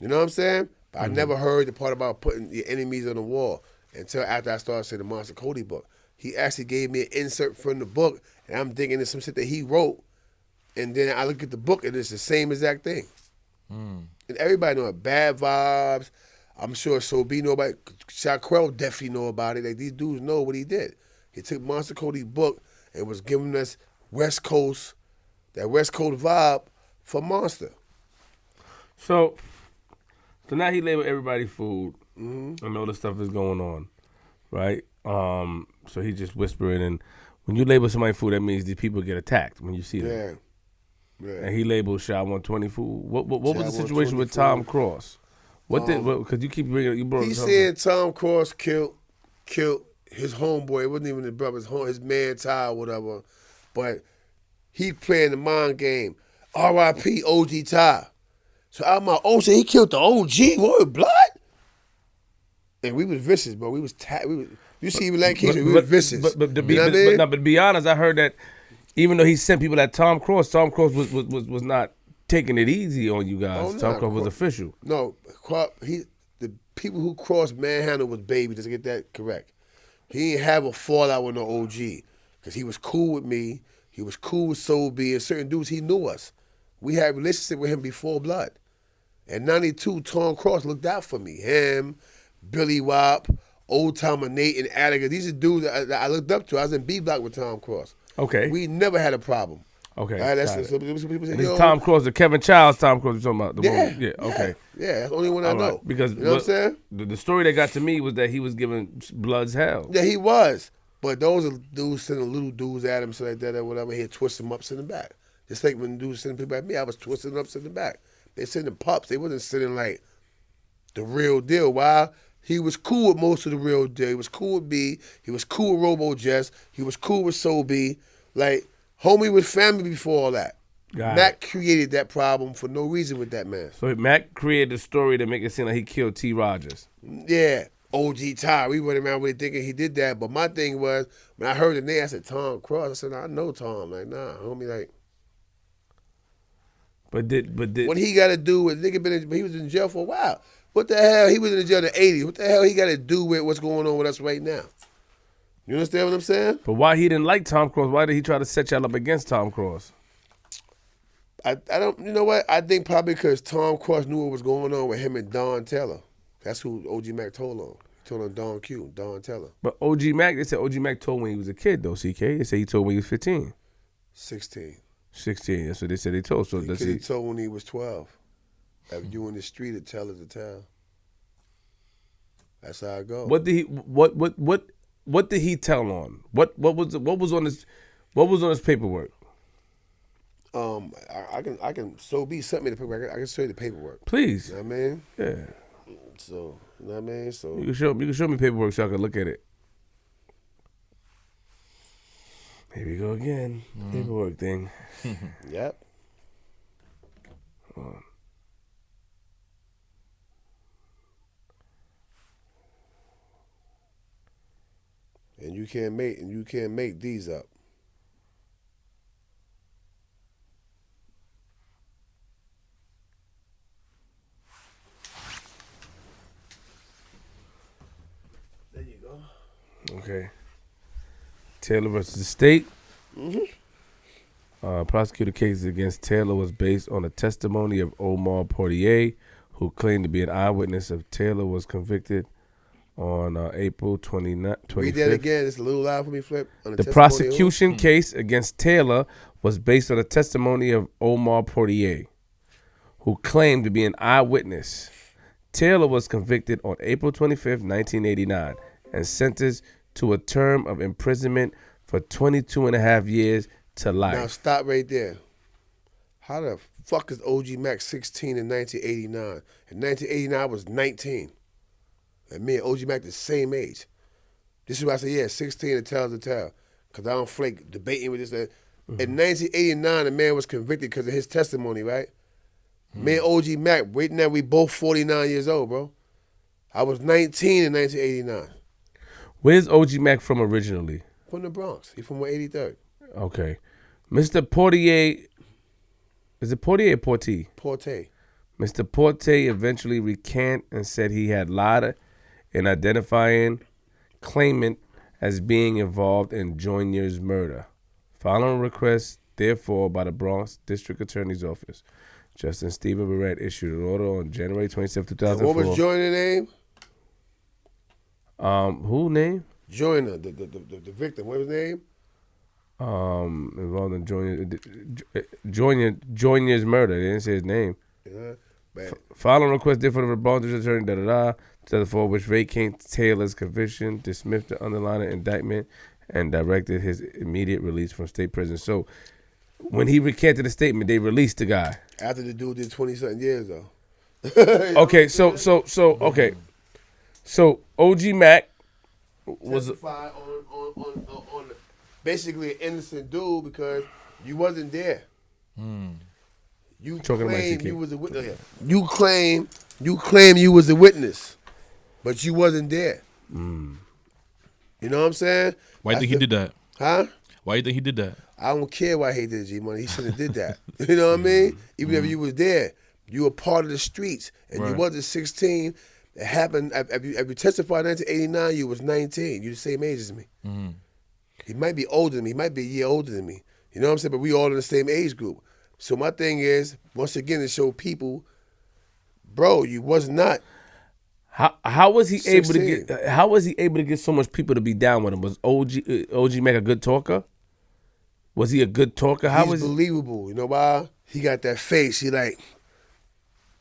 You know what I'm saying? But I never heard the part about putting your enemies on the wall until after I started saying the Monster Cody book. He actually gave me an insert from the book, and I'm thinking it's some shit that he wrote. And then I look at the book, and it's the same exact thing. And everybody know it. Bad Vibes. I'm sure Sobe know about it. Shaquille definitely know about it. Like, these dudes know what he did. He took Monster Cody's book and was giving us West Coast, that West Coast vibe for Monster. So now he labeled everybody food. And all this stuff is going on, right? So he just whispering, and when you label somebody food, that means these people get attacked when you see them. Yeah. And he labeled Shy 120 food. What was the situation with food. Tom Cross? Because you keep bringing it, you brought He it up. said Tom Cross killed his homeboy. It wasn't even his brother, his man Ty or whatever. But he playing the mind game. R.I.P. OG Ty. So I'm like, oh, so he killed the OG, what, blood? And we was vicious, bro. You see me like we was vicious. But to be honest, I heard that even though he sent people at Tom Cross was not taking it easy on you guys. Oh, Tom Cross was official. No, the people who crossed Manhandle was Baby, just to get that correct. He didn't have a fallout with no OG because he was cool with me. He was cool with Sobe and certain dudes. He knew us. We had a relationship with him before blood. In 92, Tom Cross looked out for me. Him, Billy Wop, Old Timer Nate, and Attica. These are dudes that I looked up to. I was in B Block with Tom Cross. Okay. We never had a problem. Okay. Right, got it. So people say, And this is Tom Cross, the Kevin Childs Tom Cross you're talking about. Yeah. Okay. Yeah, that's the only one I know. Because you know what I'm saying? The story that got to me was that he was giving Bloods hell. Yeah, he was. But those are dudes sending little dudes at him, so like that or whatever. He'd twist them up, send them back. Just like when dudes sending people at me, I was twisting them up, sending them back. They sending pups. They wasn't sending like the real deal. Why? He was cool with most of the real deal. He was cool with B. He was cool with Robo Jess. He was cool with Sobe. Like, homie was family before all that. Mac created that problem for no reason with that man. So Mac created a story to make it seem like he killed T. Rogers. Yeah. OG Ty. We went around really thinking he did that. But my thing was, when I heard the name, I said, Tom Cross. I said, I know Tom. Like, nah, homie, like. But did what he got to do with he was in jail for a while. What the hell? He was in jail in the 80s. What the hell he got to do with what's going on with us right now? You understand what I'm saying? But why he didn't like Tom Cross? Why did he try to set y'all up against Tom Cross? I don't, you know what? I think probably because Tom Cross knew what was going on with him and Don Taylor. That's who OG Mack told on. He told on Don Q, Don Taylor. But OG Mack, they said OG Mack told when he was a kid, though, CK. They said he told when he was 15. 16. 16, that's what they said they told. So does he told when he was 12. If you in the street, a tell is a tell. That's how it goes. What did he tell on? What was on his paperwork? I can so be sent me the paperwork. I can show you the paperwork. Please. You know what I mean? Yeah. So, you know what I mean? So you can show me paperwork so I can look at it. Here we go again. Paperwork thing. Yep. And you can't make these up. There you go. Okay. Taylor versus the state. Prosecutor case against Taylor was based on a testimony of Omar Portier, who claimed to be an eyewitness of Taylor was convicted on April 25th. Read that again. It's a little loud for me, Flip. The prosecution case against Taylor was based on the testimony of Omar Portier, who claimed to be an eyewitness. Taylor was convicted on April 25th, 1989, and sentenced to a term of imprisonment for 22 and a half years to life. Now stop right there. How the fuck is OG Mack 16 in 1989? In 1989, I was 19. And me and OG Mack the same age. This is why I say, yeah, 16 and tells the tale. Because I don't flake debating with this. In 1989, the man was convicted because of his testimony, right? Me and OG Mack, right now, we both 49 years old, bro. I was 19 in 1989. Where's OG Mack from originally? From the Bronx. He's from 183rd. Okay. Mr. Portier, is it Portier or Portier? Porte. Mr. Porte eventually recanted and said he had lied in identifying claimant as being involved in Joynier's murder. Following a request, therefore, by the Bronx District Attorney's Office, Justice Stephen Barrett issued an order on January 27, 2004. What was Joyner's name? Who name? Joyner, the victim. What was his name? Involved in Joynier's murder. They didn't say his name. Following request different from the Bronx District Attorney, for which vacates Taylor's conviction, dismissed the underlying indictment, and directed his immediate release from state prison. So, when he recanted the statement, they released the guy. After the dude did 20-something years, though. Okay, so OG Mack was testified on basically an innocent dude because you wasn't there. You claim you was a witness. You claim you was a witness, but you wasn't there. You know what I'm saying? Why do you think he did that? Huh? Why do you think he did that? I don't care why he did it, G-Money. He shouldn't have did that. You know what I mean? Even if you was there, you were part of the streets, and you wasn't 16. It happened. If you testified in 1989, you was 19. You the same age as me. He might be older than me. He might be a year older than me. You know what I'm saying? But we all in the same age group. So my thing is, once again, to show people, bro, you was not. How was he 16. able to get? How was he able to get so much people to be down with him? Was OG Mack a good talker? Was he a good talker? He's believable. You know why? He got that face. He like,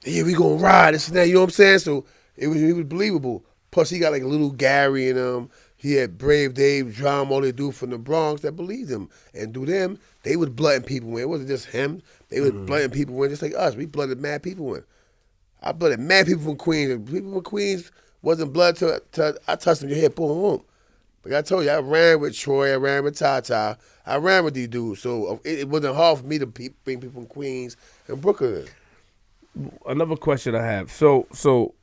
yeah, we gonna ride this and that. You know what I'm saying? So he was believable. Plus, he got like a little Gary in him. He had Brave Dave, Drum, all they do from the Bronx that believed him. And through them, they was blooding people in. It wasn't just him. They was blooding people in just like us. We blooded mad people in. I blooded mad people from Queens. People from Queens wasn't blood till I touched them. Your head, boom, boom. Like I told you, I ran with Troy. I ran with Tata. I ran with these dudes. So it wasn't hard for me to bring people from Queens and Brooklyn. Another question I have. So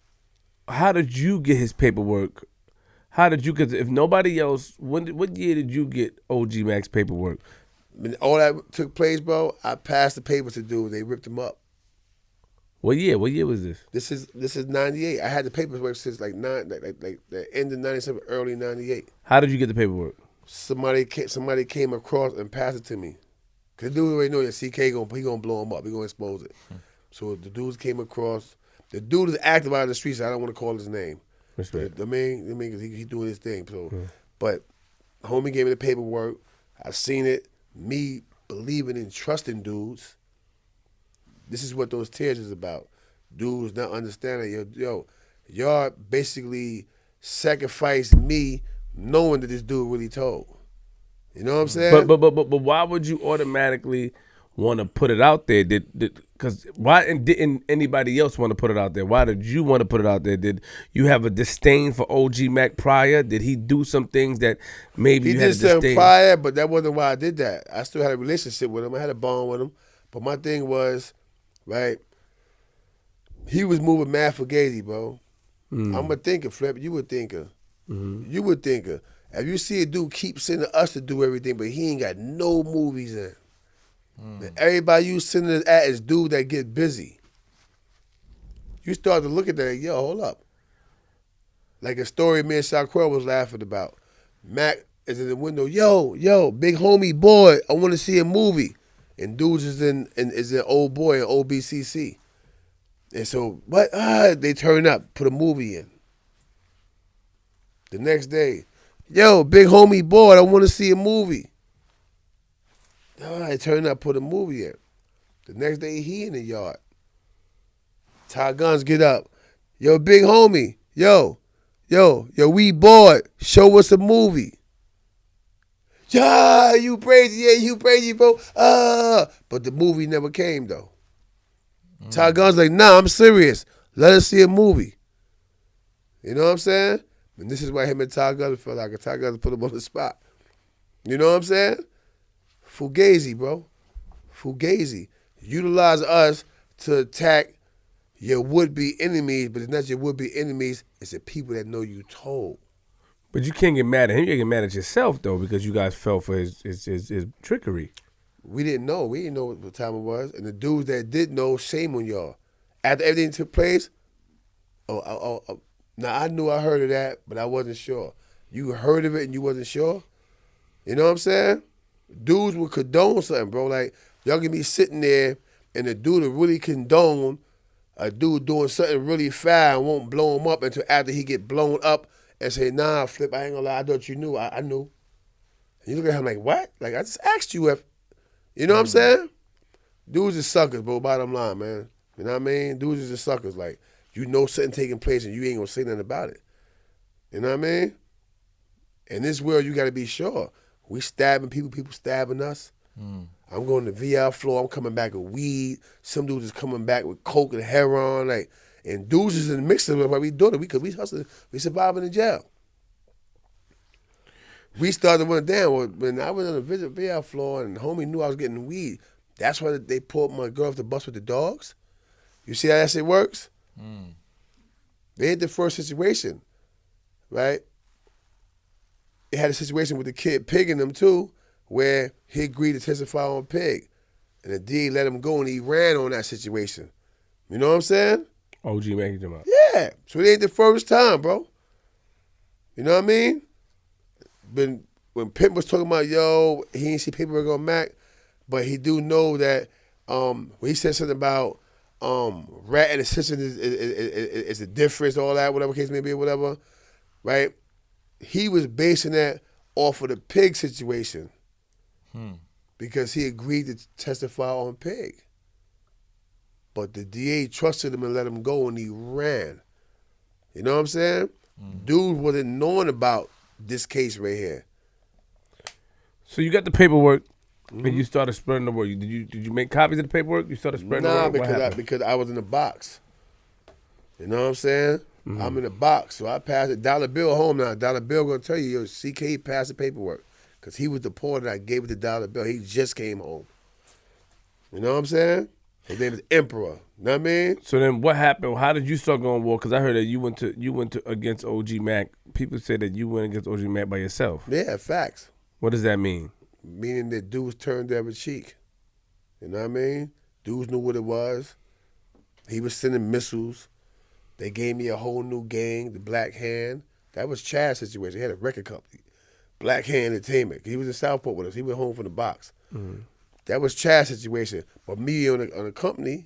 how did you get his paperwork? How did you get? If nobody else, what year did you get OG Mack's paperwork? When all that took place, bro, I passed the papers to dudes. They ripped them up. What year? What year was this? This is 98. I had the paperwork since like the end of 97, early 98. How did you get the paperwork? Somebody came across and passed it to me. Cause the dude already know that CK gonna blow him up. He gonna expose it. So the dudes came across. The dude is active out in the streets. So I don't want to call his name. Respect. I mean, cause he doing his thing. So, but homie gave me the paperwork. I seen it. Me believing and trusting dudes. This is what those tears is about. Dudes not understanding, y'all basically sacrificed me knowing that this dude really told. You know what I'm saying? But why would you automatically want to put it out there? Because why didn't anybody else want to put it out there? Why did you want to put it out there? Did you have a disdain for OG Mack prior? Did he do some things that maybe you had a disdain? He did something prior, but that wasn't why I did that. I still had a relationship with him. I had a bond with him. But my thing was, right, he was moving mad fugazi, bro. I'm a thinker, Flip. You a thinker. You a thinker. If you see a dude keep sending us to do everything, but he ain't got no movies in. And everybody you sending it at is dude that get busy. You start to look at that, like, yo, hold up. Like a story me and Shaquille was laughing about. Mac is in the window, yo, big homie boy, I want to see a movie. And dudes is in old boy in OBCC. And so, what? They turn up, put a movie in. The next day, yo, big homie bored. I want to see a movie. I turned up, put a movie in. The next day, he in the yard. Ty Guns get up. Yo, big homie. Yo, we bored. Show us a movie. Yeah, you crazy. Yeah, you crazy, bro. But the movie never came, though. Ty Guns like, nah, I'm serious. Let us see a movie. You know what I'm saying? And this is why him and Ty Guns felt like Ty Guns put him on the spot. You know what I'm saying? Fugazi, bro. Fugazi. Utilize us to attack your would-be enemies, but it's not your would-be enemies, it's the people that know you told. But you can't get mad at him. You get mad at yourself, though, because you guys fell for his trickery. We didn't know. We didn't know what time it was. And the dudes that did know, shame on y'all. After everything took place, now I knew I heard of that, but I wasn't sure. You heard of it and you wasn't sure? You know what I'm saying? Dudes would condone something, bro. Like, y'all can be sitting there and the dude will really condone a dude doing something really foul and won't blow him up until after he get blown up and say, nah, Flip, I ain't gonna lie, I thought you knew. I knew. And you look at him like, what? Like, I just asked you if, you know what I'm saying? Dudes is suckers, bro, bottom line, man. You know what I mean? Dudes is just suckers. Like, you know something taking place and you ain't gonna say nothing about it. You know what I mean? In this world, you gotta be sure. We stabbing people, people stabbing us. I'm going to the VR floor, I'm coming back with weed. Some dudes is coming back with coke and heroin. Like, and dudes is in the mix of it while we doing it because we hustling, we surviving in jail. We started running down. When I was on the VR floor and homie knew I was getting weed, that's why they pulled my girl off the bus with the dogs. You see how that shit works? They ain't the first situation, right? They had a situation with the kid pigging them too, where he agreed to testify on pig. And the DA let him go and he ran on that situation. You know what I'm saying? OG Mack, you talking about? Yeah. So it ain't the first time, bro. You know what I mean? When Pimp was talking about, yo, he ain't see paperwork on Mac, but he do know that when he said something about rat and assistant is the difference, all that, whatever case may be, whatever, right? He was basing that off of the pig situation because he agreed to testify on pig. But the DA trusted him and let him go and he ran. You know what I'm saying? Dude wasn't knowing about this case right here. So you got the paperwork and you started spreading the word. Did you make copies of the paperwork? You started spreading the word? Because I was in the box. You know what I'm saying? I'm in the box, so I passed it. $1 bill home now. $1 bill gonna tell you, yo, CK passed the paperwork. Because he was deported, I gave it the $1 bill. He just came home. You know what I'm saying? His name is Emperor. You know what I mean? So then what happened? How did you start going to war? Because I heard that you went to against OG Mack. People say that you went against OG Mack by yourself. Yeah, facts. What does that mean? Meaning that dudes turned the other cheek. You know what I mean? Dudes knew what it was. He was sending missiles. They gave me a whole new gang, the Black Hand. That was Chad's situation. He had a record company, Black Hand Entertainment. He was in Southport with us. He went home from the box. That was Chad's situation. But me on a company,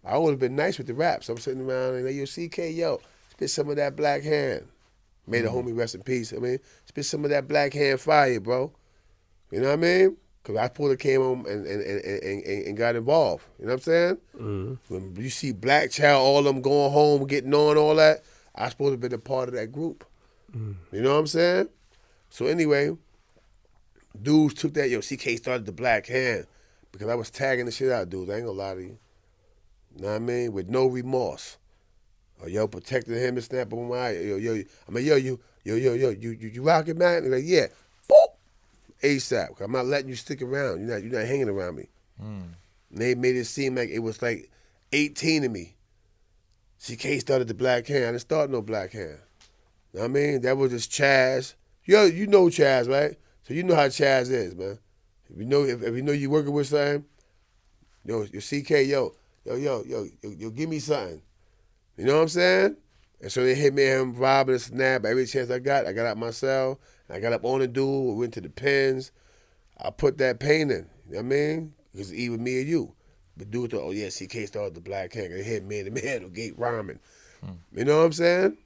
I would have been nice with the raps. I'm sitting around and like, yo, CK, yo, spit some of that Black Hand. May the homie rest in peace. I mean, spit some of that Black Hand fire, bro. You know what I mean? Because I pulled came home and got involved. You know what I'm saying? When you see Black Child, all of them going home, getting on, all that, I supposed to have been a part of that group. You know what I'm saying? So anyway, dudes took that, yo, CK started the Black Hand because I was tagging the shit out of dudes. I ain't gonna lie to you. You know what I mean? With no remorse. Or yo, protecting him and snap on my eye. You rockin', man? And they're like, yeah. Boop! ASAP. I'm not letting you stick around. You're not hanging around me. And they made it seem like it was like 18 of me. CK started the Black Hand. I didn't start no Black Hand. You know what I mean? That was just Chaz. Yo, you know Chaz, right? So you know how Chaz is, man. If you know you working with something, yo, your CK, yo, give me something. You know what I'm saying? And so they hit me and him, robbing and snap. Every chance I got out my cell. I got up on the dude, went to the pens. I put that pain in. You know what I mean? Because even me and you. But dude thought, oh yeah, CK started the Black Hand. They hit me in the middle, gate rhyming. You know what I'm saying?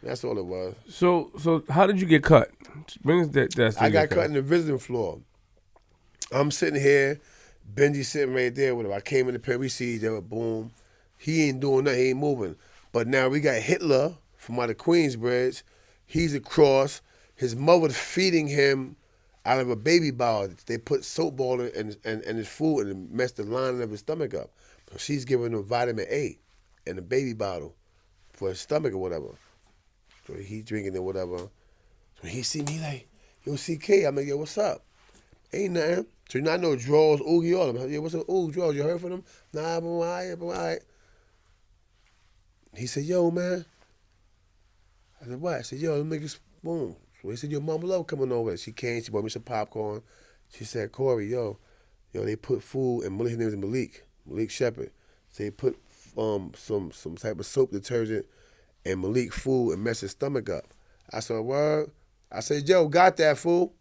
That's all it was. So how did you get cut? Bring us that I got cut in the visiting floor. I'm sitting here, Benji sitting right there with him. I came in the pen, we see each other, boom. He ain't doing nothing, he ain't moving. But now we got Hitler from out of Queensbridge. He's across. His mother's feeding him out of a baby bottle. They put soap ball in his food and it messed the lining of his stomach up. So she's giving him vitamin A in a baby bottle for his stomach or whatever. So he drinking it, whatever. So he see me like, yo, CK. I'm like, yo, what's up? Ain't nothing. So you not know Draws, Oogie, all of them. Yo, what's up? Ooh, Draws, you heard from them? Nah, I'm all right. He said, yo, man. I said, what? I said, yo, let me make this, boom. So he said, your mama love coming over. She came, she bought me some popcorn. She said, Corey, yo, they put food, and his name is Malik Shepard. So they put some type of soap detergent and Malik food and messed his stomach up. I said, word? I said, yo, got that, fool.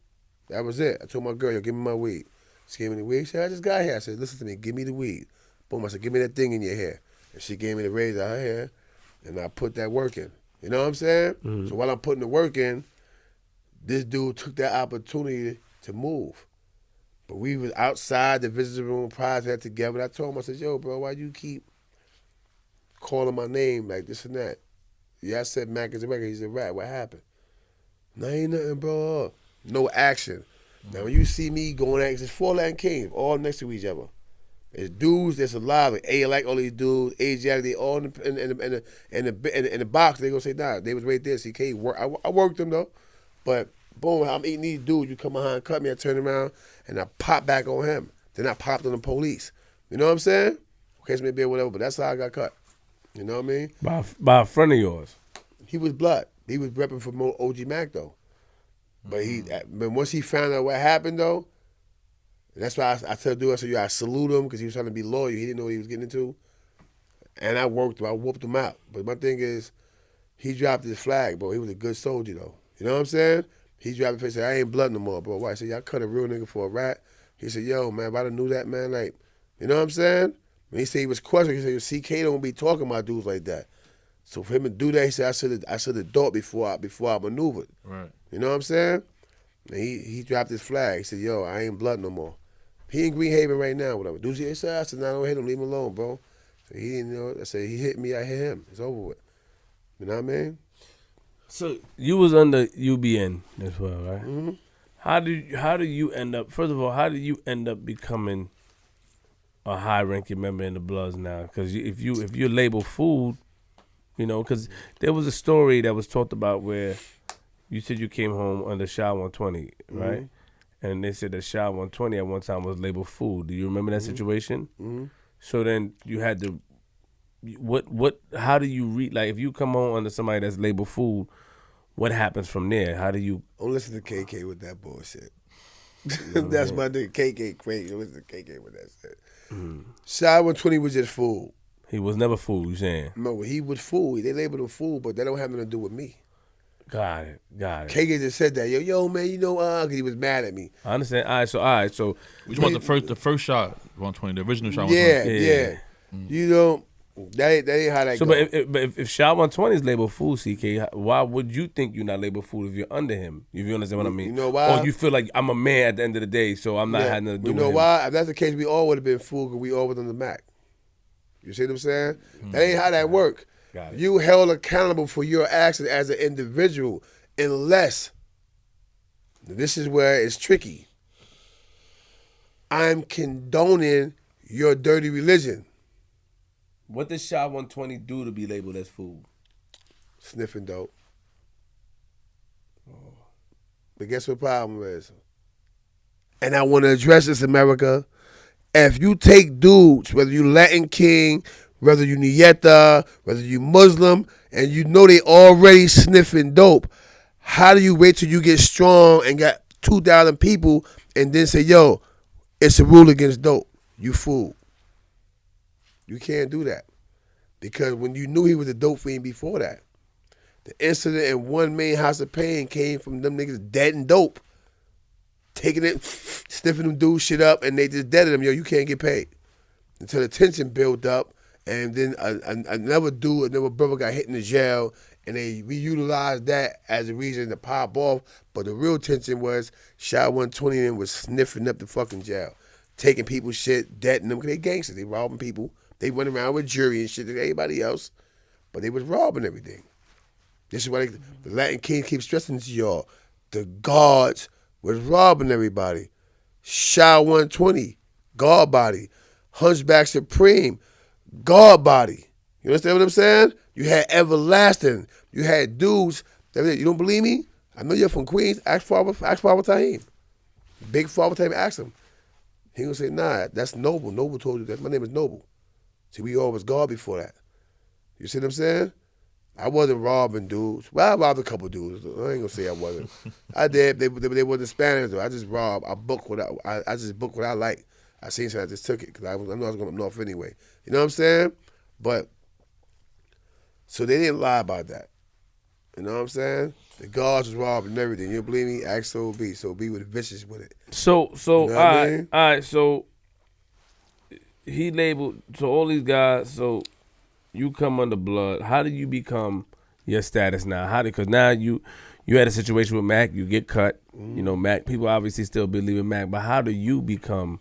That was it. I told my girl, yo, give me my weed. She gave me the weed. She said, I just got here. I said, listen to me, give me the weed. Boom, I said, give me that thing in your hair. And she gave me the razor out her hair, and I put that work in. You know what I'm saying? Mm-hmm. So while I'm putting the work in, this dude took that opportunity to move. But we was outside the visitor room, project together. I told him, I said, yo, bro, why you keep calling my name like this and that? Yeah, I said Mack is a record. He said, right, what happened? No, ain't nothing, bro. No action. Mm-hmm. Now, when you see me going at it's 4 Latin Kings, all next to each other. There's dudes that's alive, like A, like all these dudes, Asiatic, they all in the box. They gonna say, nah, they was right there. CK, I worked them though. But boom, I'm eating these dudes. You come behind, cut me, I turn around, and I pop back on him. Then I popped on the police. You know what I'm saying? Case maybe or whatever, but that's how I got cut. You know what I mean? By a friend of yours. He was blood. He was repping for OG Mack though. But once he found out what happened though, that's why I tell dude, I said, I salute him because he was trying to be loyal. He didn't know what he was getting into. And I worked him. I whooped him out. But my thing is, he dropped his flag, bro. He was a good soldier, though. You know what I'm saying? He dropped his flag, said, I ain't blood no more, bro. Why? I said, y'all cut a real nigga for a rat. He said, yo, man, if I done knew that, man, like, you know what I'm saying? When he said he was questioning, he said, CK don't be talking about dudes like that. So for him to do that, he said, I should have thought before I maneuvered. Right. You know what I'm saying? And he dropped his flag. He said, yo, I ain't blood no more. He in Greenhaven right now, whatever. Dude, he said, I said, nah, don't hit him, leave him alone, bro. So he didn't know. I said, he hit me, I hit him. It's over with. You know what I mean? So you was under UBN as well, right? Mm-hmm. How do you end up? First of all, how did you end up becoming a high-ranking member in the Bloods now? Because if you're labeled food, you know, because there was a story that was talked about where you said you came home under Shy 120, right? Mm-hmm. And they said that Shy 120 at one time was labeled food. Do you remember that situation? Mm-hmm. So then you had to, how do you read, like if you come home under somebody that's labeled food, what happens from there? How do you? Don't listen to KK with that bullshit. That's my nigga. KK crazy. Don't listen to KK with that shit. Mm-hmm. Shy 120 was just food. He was never food, you saying? No, he was food. They labeled him food, but that don't have nothing to do with me. Got it. KK just said that. Yo, man, you know, because he was mad at me. I understand. All right. So we want the first shot, 120, the original shot. 120. Yeah. Mm. You know, that ain't how that goes. But if Shot 120 is labeled food, CK, why would you think you're not labeled food if you're under him? If you understand what I mean? You know why? Or you feel like I'm a man at the end of the day, so I'm not having to do with him. You know why? If that's the case, we all would have been food because we all was under Mack. You see what I'm saying? That ain't how that work. You held accountable for your actions as an individual unless, this is where it's tricky, I'm condoning your dirty religion. What does Shot 120 do to be labeled as food? Sniffing dope. But guess what the problem is? And I want to address this, America. If you take dudes, whether you Latin King, whether you Nieta, whether you Muslim, and you know they already sniffing dope, how do you wait till you get strong and got 2,000 people and then say, yo, it's a rule against dope? You fool. You can't do that. Because when you knew he was a dope fiend before that, the incident in One Main House of Pain came from them niggas dead and dope, taking it, sniffing them dudes shit up, and they just deaded them. Yo, you can't get paid. Until the tension built up, and then another brother got hit in the jail, And we utilized that as a reason to pop off. But the real tension was Shot 120 and them was sniffing up the fucking jail. Taking people's shit, debting them, because they gangsters. They robbing people. They went around with jury and shit like everybody else. But they was robbing everything. This is why the Latin King keeps stressing to y'all. The guards was robbing everybody. Shot 120, guard body. Hunchback Supreme, guard body. You understand what I'm saying? You had Everlasting. You had dudes. You don't believe me? I know you're from Queens. Ask Father Tahim. Big Father Tahim, ask him. He gonna say, nah, that's Noble. Noble told you that. My name is Noble. See, we all was guard before that. You see what I'm saying? I wasn't robbing dudes. Well, I robbed a couple dudes. I ain't gonna say I wasn't. I did. They wasn't Spanish though. I just robbed. I booked what I just booked what I like. I seen something, I just took it because I knew I was going up north anyway. You know what I'm saying? But so they didn't lie about that. You know what I'm saying? The guards was robbing and everything. You don't believe me? Ask So B. So B was vicious with it. So You know what I mean? all right. So he labeled. So all these guys. So you come under blood. How do you become your status now? Because now you had a situation with Mac. You get cut. You know, Mac. People obviously still believe in Mac. But how do you become?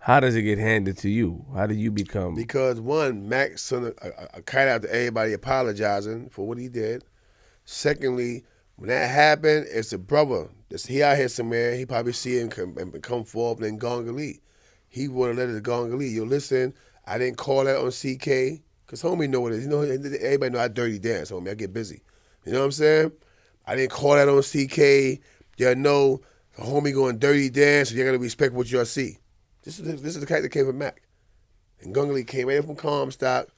How does it get handed to you? How do you become? Because one, Mac sent a kite out to everybody apologizing for what he did. Secondly, when that happened, it's a brother. He out here somewhere. He probably see him come forward and Gongali. He wrote a letter to Gongali. Yo, listen, I didn't call that on CK. Because homie know what it is. You know, everybody know I dirty dance, homie. I get busy. You know what I'm saying? I didn't call that on CK. Y'all know the homie going dirty dance, so you got to respect what y'all see. This is the kite that came from Mac. And Gungley came right from Comstock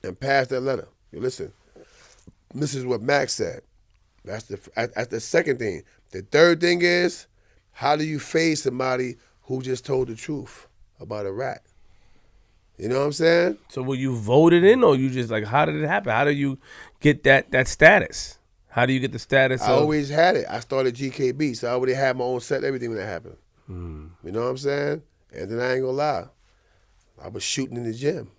and passed that letter. You listen, this is what Mac said. That's the second thing. The third thing is, how do you face somebody who just told the truth about a rat? You know what I'm saying? So were you voted in, or you just like, how did it happen? How do you get that status? How do you get the status? I always had it. I started GKB, so I already had my own set, everything when that happened. You know what I'm saying? And then I ain't gonna lie, I was shooting in the gym.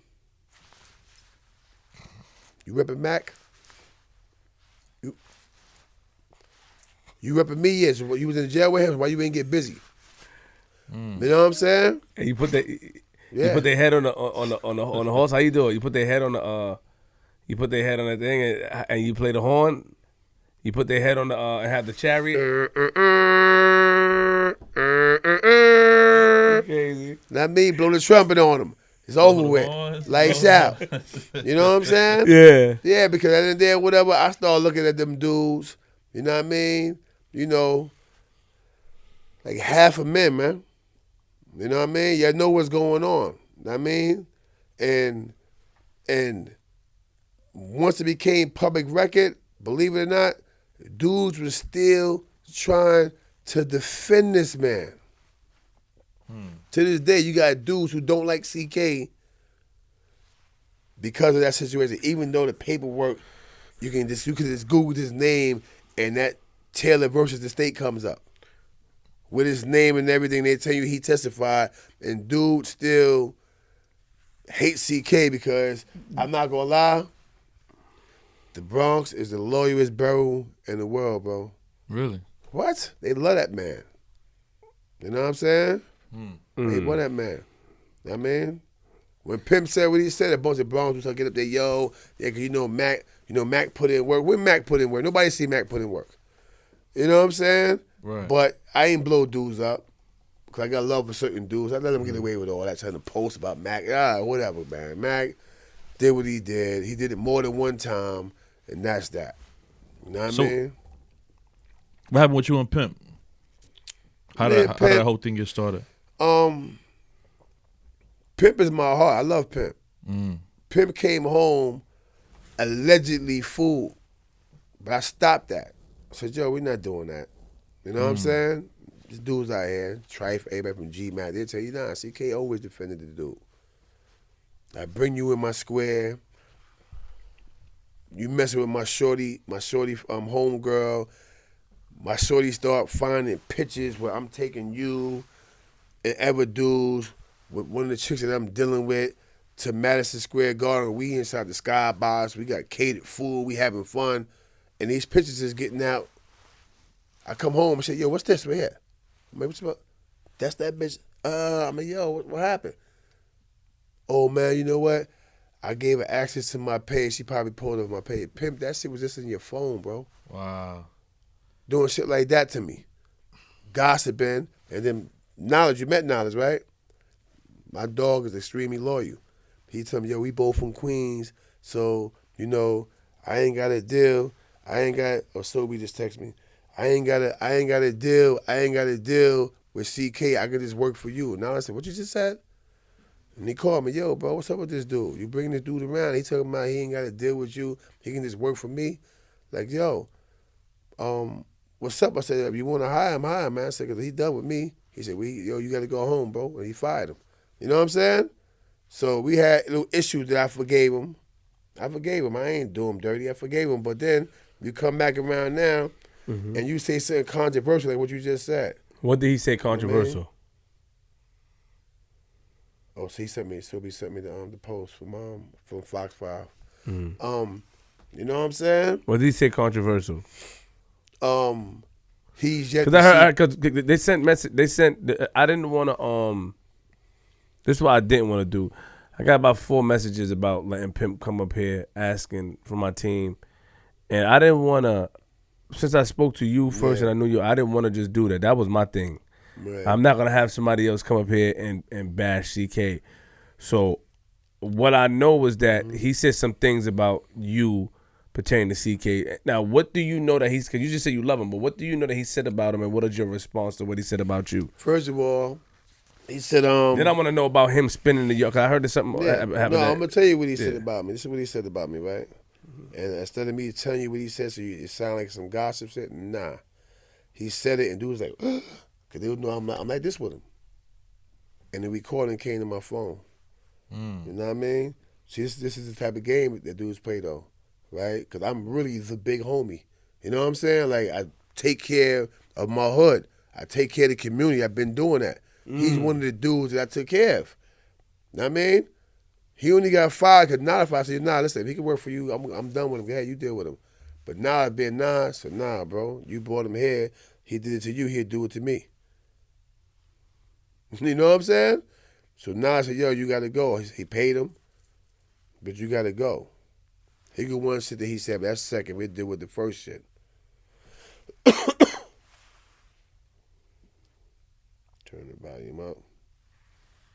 You repping Mac? You repping me? Yes. You was in jail with him. Why you ain't get busy? You know what I'm saying? And you put you put their head on the horse. How you do it? You put their head on the thing and you play the horn. You put their head on the and have the chariot. Crazy. Not me, blow the trumpet on them. It's over with. Lights out. You know what I'm saying? Yeah. Yeah, because at the end of the day, whatever, I started looking at them dudes, you know what I mean? You know, like half of men, man. You know what I mean? Y'all know what's going on. You know what I mean? And once it became public record, believe it or not, dudes were still trying to defend this man. To this day, you got dudes who don't like CK because of that situation. Even though the paperwork, you can just Google his name and that Taylor versus the state comes up. With his name and everything, they tell you he testified, and dude still hates CK because, I'm not gonna lie, the Bronx is the lawyerist borough in the world, bro. Really? What? They love that man. You know what I'm saying? They love that man. You know what I mean? When Pimp said what he said, a bunch of Bronx was get up there, yo, yeah, cause Mac put in work. When Mac put in work? Nobody see Mac put in work. You know what I'm saying? Right. But I ain't blow dudes up. Cause I got love for certain dudes. I let them get away with all that, trying to post about Mac. Whatever, man. Mac did what he did. He did it more than one time, and that's that. You know what I mean? What happened with you and Pimp? How did that whole thing get started? Pimp is my heart. I love Pimp. Pimp came home allegedly fooled, but I stopped that. I said, yo, we're not doing that. You know what I'm saying? These dudes out here, Trife, everybody from G-Mac, they'll tell you, nah, CK always defended the dude. I bring you in my square. You messing with my shorty homegirl. My shorty start finding pictures where I'm taking you and other dudes with one of the chicks that I'm dealing with to Madison Square Garden. We inside the skybox. We got catered food. We having fun. And these pictures is getting out. I come home and say, yo, what's this right here? I'm like, what's about? That's that bitch. I'm like, yo, what happened? Oh, man, you know what? I gave her access to my page. She probably pulled up my page. Pimp, that shit was just in your phone, bro. Wow. Doing shit like that to me. Gossiping. And then Knowledge, you met Knowledge, right? My dog is extremely loyal. He told me, yo, we both from Queens, so, you know, I ain't got a deal. Or Sobe just text me. I ain't got a deal with CK. I could just work for you. Now I said, what you just said? And he called me, yo, bro, what's up with this dude? You bringing this dude around. He talking about he ain't got to deal with you. He can just work for me. Like, yo, what's up? I said, if you want to hire him, man. I said, because he done with me. He said, you got to go home, bro. And he fired him. You know what I'm saying? So we had little issues that I forgave him. I ain't do him dirty. I forgave him. But then you come back around now and you say something controversial like what you just said. What did he say controversial? Oh, so he sent me the post from Fox 5. You know what I'm saying? What did he say controversial? He's yet because they sent message. I didn't want to. This is what I didn't want to do. I got about 4 messages about letting Pimp come up here asking for my team, and I didn't want to. Since I spoke to you first and I knew you, I didn't want to just do that. That was my thing. Right. I'm not gonna have somebody else come up here and bash CK. So what I know was that he said some things about you pertaining to CK. Now, what do you know that he's? Because you just said you love him, but what do you know that he said about him, and what is your response to what he said about you? First of all, he said. Then I want to know about him spinning the yoke. I heard there's something. I'm gonna tell you what he said about me. This is what he said about me, right? And instead of me telling you what he said, so it sound like some gossip shit. Nah, he said it, and dude was like, because they would know I'm like this with him. And the recording came to my phone. You know what I mean? See, this is the type of game that dudes play, though, right? Because I'm really the big homie. You know what I'm saying? Like, I take care of my hood. I take care of the community. I've been doing that. He's one of the dudes that I took care of. You know what I mean? He only got fired because now if I said, listen, if he can work for you, I'm done with him. Yeah, you deal with him. But now I've been so bro, you brought him here. He did it to you. He'll do it to me. You know what I'm saying? So now I said, yo, you got to go. He paid him, but you got to go. He got one shit that he said, but that's second. We'll deal with the first shit. Turn the volume up.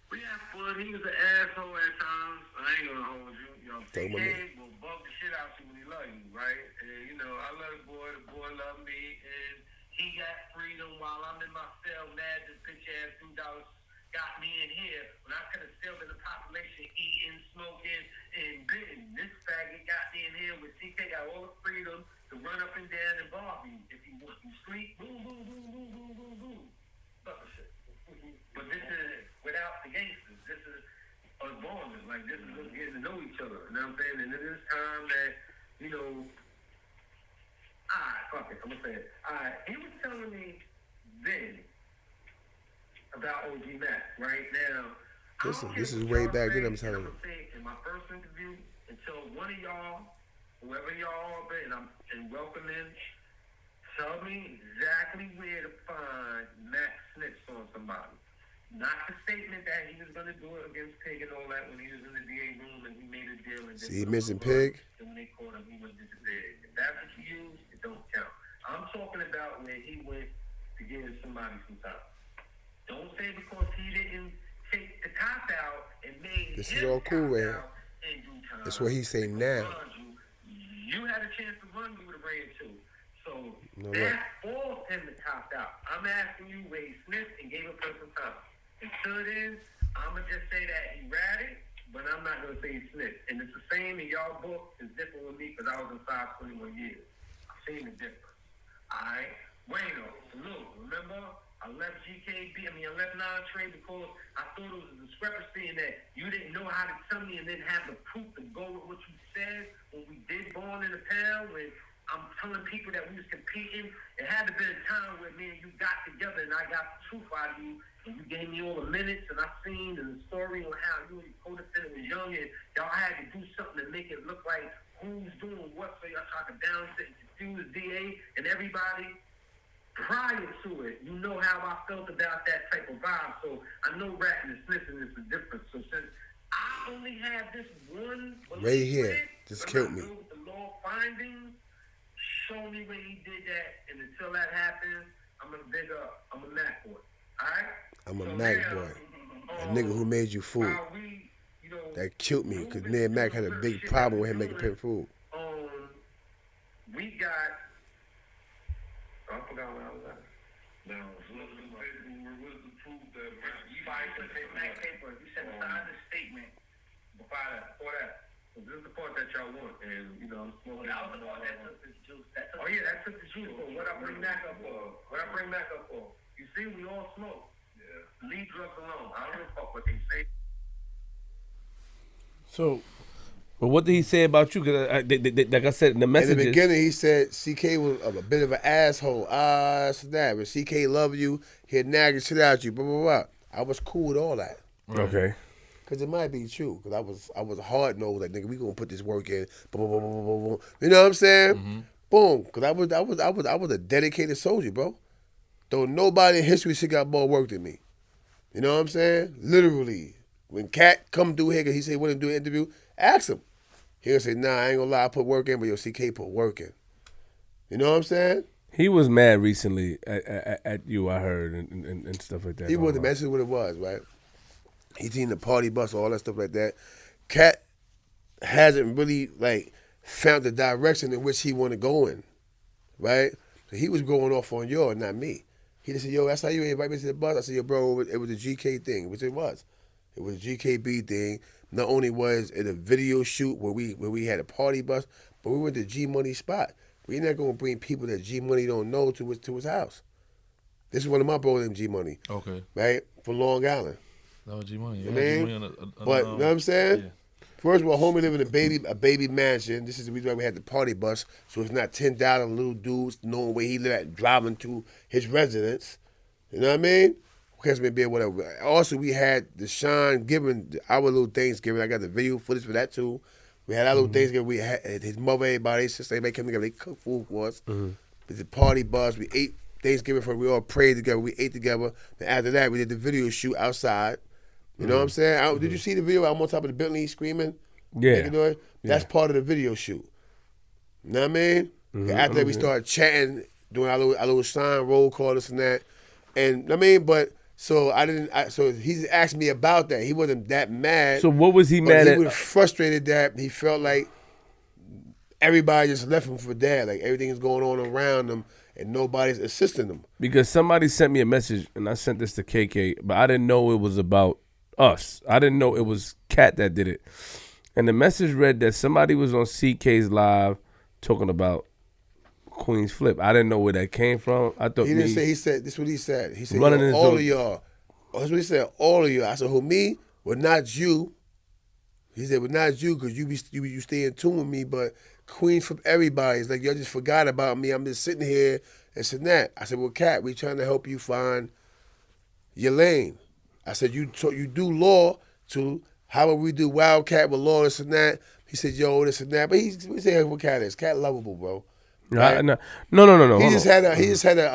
We had fun. He was an asshole at times. I ain't gonna hold you. You know, CK will bug the shit out you when he love you, right? And you know, I love the boy loved me, and he got freedom while I'm in my cell, mad this bitch ass $2 got me in here when I could have still been the population eating, smoking, and bidding. This faggot got me in here with CK got all the freedom to run up and down and bar me. If you want to sleep, boom, boom, boom, boom, boom, boom, boom. Fuck shit. But this is without the gangsters. This is us born. Like, this is us getting to know each other. You know what I'm saying? And it is time that, you know, fuck it. I'm going to say it. He was telling me then about OG Mack right now. This is way back then, I'm telling you. In my first interview, until one of y'all, whoever y'all are, and welcome in, tell me exactly where to find Mack snitched on somebody. Not the statement that he was going to do it against Pig and all that when he was in the DA room and he made a deal. And see, he missing Pig? And when they caught him, he went to the Pig. If that's what you use, it don't count. I'm talking about when he went to give somebody some time. Don't say because he didn't take the top out and made this is all cool right here. That's what he's saying now. You had a chance to run, you would have ran too. So that falls him to top out. I'm asking you where he snitched and gave a person time. Until then, I'm going to just say that he ratted, but I'm not going to say he snitched. And it's the same in y'all book. It's different with me because I was inside 21 years. I've seen the difference. All right? Wayno, salute. Remember? I left I left non-trade because I thought it was a discrepancy in that you didn't know how to tell me and then have the proof to go with what you said when we did Born in the Pound when I'm telling people that we was competing. It had to be a time where me and you got together and I got the truth out of you and you gave me all the minutes and I seen and the story on how you and your co-defendant was young and y'all had to do something to make it look like who's doing what, so y'all tried to balance it and confuse DA and everybody. Prior to it, you know how I felt about that type of vibe. So I know rapping and sniffing is the difference. So since I only have this one right here, just killed me. With the law findings, show me when he did that, and until that happens, I'm a Mac boy. All right? I'm a Mac boy. A nigga who made you food. That killed me because me and Mac had a big problem with him making Pimp food. We got. I forgot what I was at. No, where's the proof that Mac paper? You said sign the statement before that. So this is the part that y'all want, and that was the part that took this juice. That took the juice for what I bring Mac up for. You see, we all smoke. Yeah. Leave drugs alone. I don't give a fuck what they say. So, but what did he say about you? Because like I said in the messages. In the beginning, he said CK was a bit of an asshole. That's that. But CK love you. He'll nag the shit out of you. Blah, blah, blah. I was cool with all that. Okay. Because it might be true. Because I was hard nosed. Like, nigga, we gonna put this work in. Boom, boom, boom, boom, boom, boom. You know what I'm saying? Mm-hmm. Boom. Because I was a dedicated soldier, bro. Though nobody in history should got more work than me. You know what I'm saying? Literally. When Cat come through here, cause he said he wanted to do an interview, ask him. He'll say, nah, I ain't gonna lie, I put work in, but CK put work in. You know what I'm saying? He was mad recently at you, I heard, and stuff like that. He wanted to mention what it was, right? He seen the party bus, all that stuff like that. Cat hasn't really, found the direction in which he want to go in, right? So he was going off on yours, not me. He just said, yo, that's how you invite me to the bus? I said, yo, bro, it was a GK thing, which it was. It was a GKB thing. Not only was it a video shoot where we had a party bus, but we went to G Money spot. We're not gonna bring people that G Money don't know to his house. This is one of my brothers named G Money. Okay. Right? From Long Island. That was G Money. Yeah, G Money but you know what I'm saying? Yeah. First of all, homie live in a baby mansion. This is the reason why we had the party bus, so it's not 10,000 little dudes knowing where he live at, driving to his residence. You know what I mean? Maybe whatever. Also, we had the Sean giving our little Thanksgiving. I got the video footage for that too. We had our little Thanksgiving. We had his mother, everybody, his sister, everybody came together. They cooked food for us. It's a party bus. We ate Thanksgiving we all prayed together. We ate together. And after that, we did the video shoot outside. You know what I'm saying? Did you see the video? I'm on top of the Bentley screaming. Yeah. That's part of the video shoot. You know what I mean? After that, we started chatting, doing our little sign roll call, this and that. And I mean, but. So so he asked me about that. He wasn't that mad. So what was he mad at? He was frustrated that he felt like everybody just left him for dead. Like everything is going on around him and nobody's assisting him. Because somebody sent me a message and I sent this to KK, but I didn't know it was about us. I didn't know it was Cat that did it. And the message read that somebody was on CK's live talking about Queen's Flip. I didn't know where that came from. I thought he didn't say. He said this. Is what he said. He said running all of y'all. That's what he said. All of you. I said who me? Well, not you. He said, well, not you because you stay in tune with me. But Queen's Flip, everybody. It's like y'all just forgot about me. I'm just sitting here and said that. I said, well, Cat, we trying to help you find your lane. I said you do law to how would we do Wildcat with law this and that. He said, yo, this and that. But he said what Cat is. Cat lovable, bro. Right? No. He just had a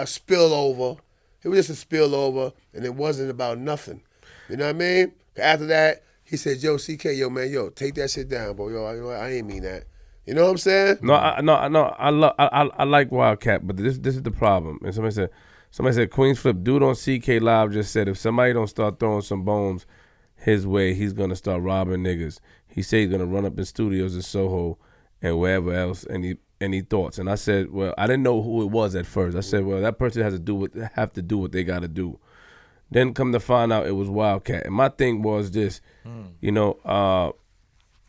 spillover. It was just a spillover, and it wasn't about nothing. You know what I mean? After that, he said, "Yo, CK, yo, man, yo, take that shit down, bro. Yo, I ain't mean that." You know what I'm saying? No. I like Wildcat, but this is the problem. And somebody said Queen's Flip dude on CK Live just said if somebody don't start throwing some bones his way, he's gonna start robbing niggas. He said he's gonna run up in studios in Soho and wherever else, any thoughts? And I said, well, I didn't know who it was at first. I said, well, that person have to do what they got to do. Then come to find out it was Wildcat. And my thing was this, I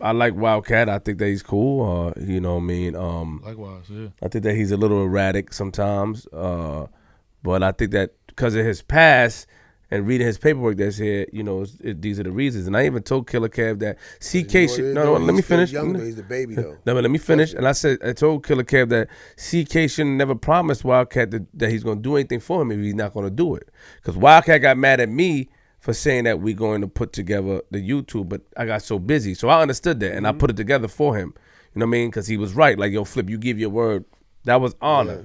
like Wildcat. I think that he's cool. You know what I mean? Likewise, yeah. I think that he's a little erratic sometimes. But I think that because of his past and reading his paperwork that's here, you know, these are the reasons. And I even told Killer Kev that CK should. No, let me finish. Young, he's the baby though. No, but let me finish. And I told Killer Kev that CK shouldn't never promise Wildcat that he's gonna do anything for him if he's not gonna do it. Because Wildcat got mad at me for saying that we're going to put together the YouTube, but I got so busy, so I understood that, and I put it together for him. You know what I mean? Because he was right. Like, yo, Flip, you give your word. That was honor. Yeah.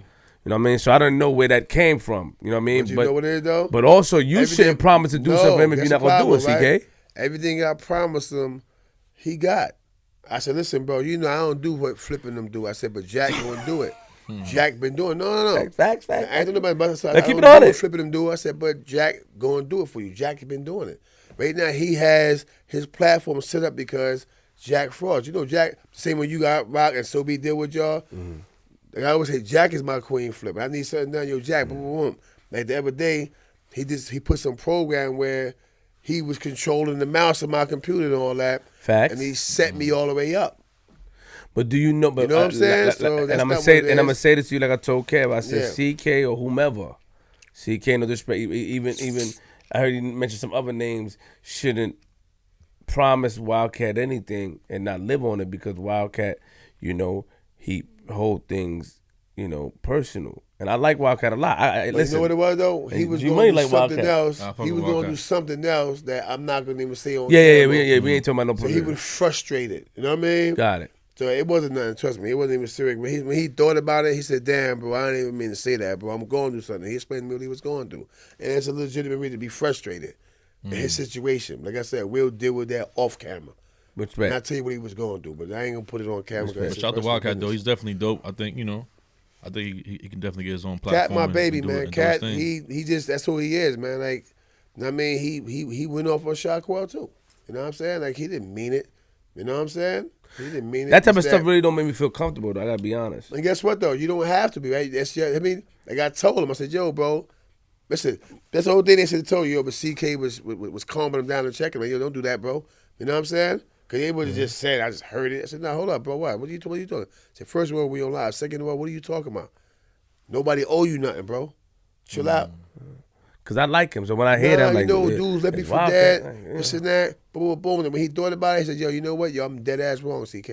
You know what I mean? So I don't know where that came from. You know what I mean? But you know what it is, though? But also, you shouldn't promise to do something for him if you're not going to do it, right? CK. Everything I promised him, he got. I said, listen, bro, you know I don't do what Flipping them do. I said, but Jack going to do it. Jack been doing no. Facts. I ain't nobody about to I keep it on it. Flipping them do. I said, but Jack going to do it for you. Jack has been doing it. Right now, he has his platform set up because Jack frauds. You know, Jack, same when you got Rock and So Be deal with y'all. Like I always say, Jack is my queen flip. I need something done. Yo, Jack, boom, boom, boom. Like the other day, he put some program where he was controlling the mouse of my computer and all that. Facts. And he set me all the way up. But do you know? But you know what I'm saying? And I'm gonna say this to you like I told Kev. I said CK or whomever, CK no disrespect. Even I heard you mention some other names shouldn't promise Wildcat anything and not live on it because Wildcat, you know, he hold things, you know, personal. And I like Wildcat a lot. Listen, you know what it was though? He was going to do something else. He was going to do something else that I'm not going to even say on camera. We ain't talking about no. So he was frustrated. You know what I mean? Got it. So it wasn't nothing. Trust me, it wasn't even serious. When he thought about it, he said, "Damn, bro, I didn't even mean to say that, bro. I'm going to do something." He explained to me what he was going to do, and it's a legitimate reason to be frustrated in his situation. Like I said, we'll deal with that off camera. Respect. And I'll tell you what he was going to do, but I ain't gonna put it on camera. Shout out to Wildcat though. He's definitely dope. I think I think he can definitely get his own platform. Cat, my baby, man. Cat, he just that's who he is, man. Like, I mean, he went off on Shockwell too. You know what I'm saying? Like he didn't mean it. You know what I'm saying? He didn't mean it. That type of stuff really don't make me feel comfortable, though. I gotta be honest. And guess what, though? You don't have to be, right? I mean, like I told him, I said, yo, bro, listen, that's the whole thing they should have told you, yo, but CK was calming him down and checking, like, yo, don't do that, bro. You know what I'm saying? Because they would have just said, I just heard it. I said, no, hold up, bro, what? What are you talking? I said, first of all, we on live. Second of all, what are you talking about? Nobody owe you nothing, bro. Chill out. Because I like him, so when I hear that, I'm like, dudes, let me for that, this and that, boom, boom. And when he thought about it, he said, yo, you know what? Yo, I'm dead ass wrong, CK.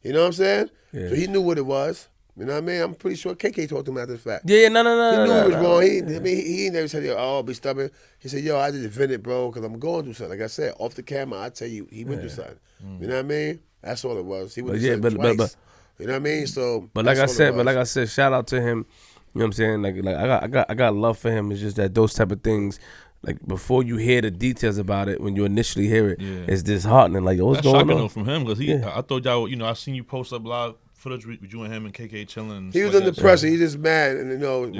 You know what I'm saying? Yeah. So he knew what it was. You know what I mean? I'm pretty sure KK talked to him after the fact. Yeah, no. He knew it was wrong. He never said, yo, I'll be stubborn. He said, yo, I just invented, bro, because I'm going through something. Like I said, off the camera, I tell you, he went through something. You know what I mean? That's all it was. He went through something twice. You know what I mean? So, but like I said, shout out to him. You know what I'm saying? Like I got love for him. It's just that those type of things, like before you hear the details about it, when you initially hear it, it's disheartening. Like, what's going on? That's shocking though from him because I thought y'all, I seen you post up live footage with you and him and KK chilling. He was under pressure. He's just mad, and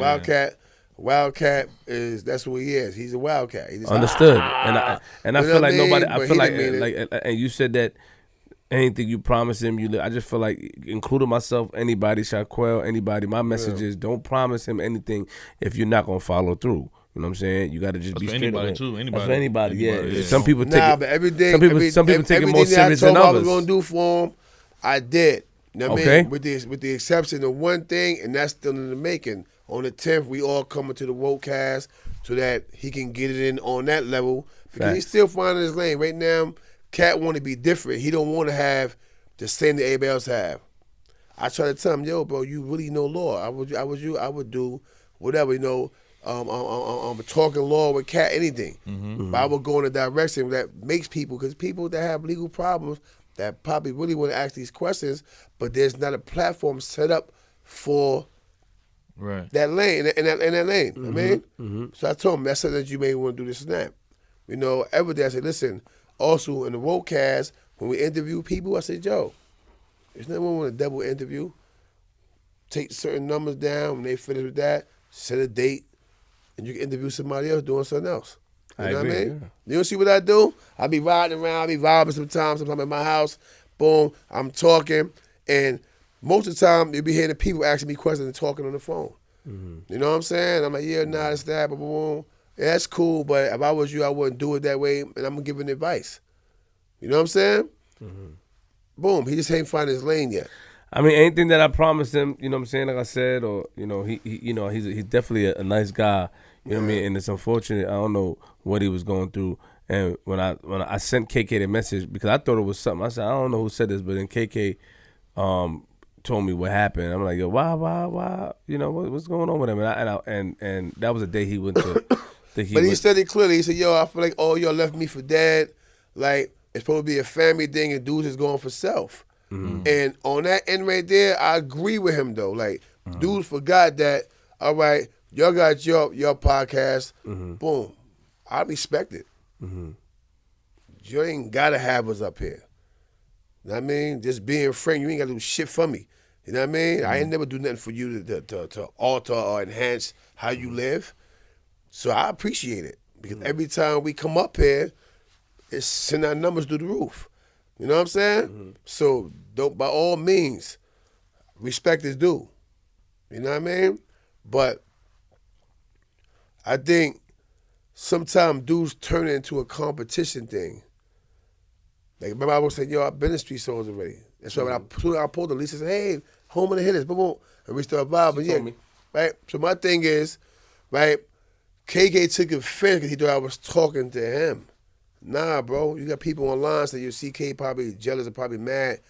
Wildcat that's who he is. He's a Wildcat. He just understood, and I feel like nobody. I feel like and you said that. Anything you promise him, I just feel like, including myself, anybody, Shaquille, anybody, my message is don't promise him anything if you're not going to follow through. You know what I'm saying? You got to just be straight. Anybody too. That's for anybody, yeah. Some people take but everything, some people take it more serious than others. I was going to do for him, I did. You know what I mean? With the exception of one thing, and that's still in the making. On the 10th, we all coming to the Wokecast so that he can get it in on that level. Because he's still finding his lane. Right now, Cat want to be different. He don't want to have the same that everybody else have. I try to tell him, yo, bro, you really know law. I would do whatever, talking law with Cat, anything. But I would go in a direction that makes people, because people that have legal problems that probably really want to ask these questions, but there's not a platform set up for that lane, in that lane. I mean? So I told him, that's something that you may want to do this and that. Every day I said, listen, also, in the Wokecast, when we interview people, I said, yo, there's nothing wrong with a double interview. Take certain numbers down. When they finish with that, set a date, and you can interview somebody else doing something else. You know what I mean? Yeah. You don't see what I do? I be riding around, I be vibing sometimes at my house. Boom, I'm talking. And most of the time, you'll be hearing people asking me questions and talking on the phone. You know what I'm saying? I'm like, yeah, nah, it's that, boom, boom. Yeah, that's cool, but if I was you, I wouldn't do it that way, and I'm giving advice. You know what I'm saying? Boom, he just ain't find his lane yet. I mean, anything that I promised him, you know what I'm saying, like I said, or he's definitely a nice guy. You know what I mean? And it's unfortunate. I don't know what he was going through. And when I sent KK the message, because I thought it was something, I said, I don't know who said this, but then KK told me what happened. I'm like, yo, why? You know, what's going on with him? And that was the day he went to. But he said it clearly. He said, yo, I feel like all y'all left me for dead. Like, it's supposed to be a family thing, and dudes is going for self. Mm-hmm. And on that end right there, I agree with him, though. Like, dudes forgot that, all right, y'all got your podcast. Mm-hmm. Boom. I respect it. Mm-hmm. You ain't got to have us up here. You know what I mean? Just being friend, you ain't got to do shit for me. You know what I mean? Mm-hmm. I ain't never do nothing for you to alter or enhance how you live. So I appreciate it. Because every time we come up here, it's send our numbers through the roof. You know what I'm saying? Mm-hmm. So by all means, respect is due. You know what I mean? But I think sometimes dudes turn it into a competition thing. Like, remember I was saying, yo, I've been in street songs already. That's why when I pulled the list, I said, hey, home of the hitters, boom, boom. And we start vibing. Yeah, right? So my thing is, right, KK took offense because he thought I was talking to him. Nah, bro. You got people online saying your CK probably jealous or probably mad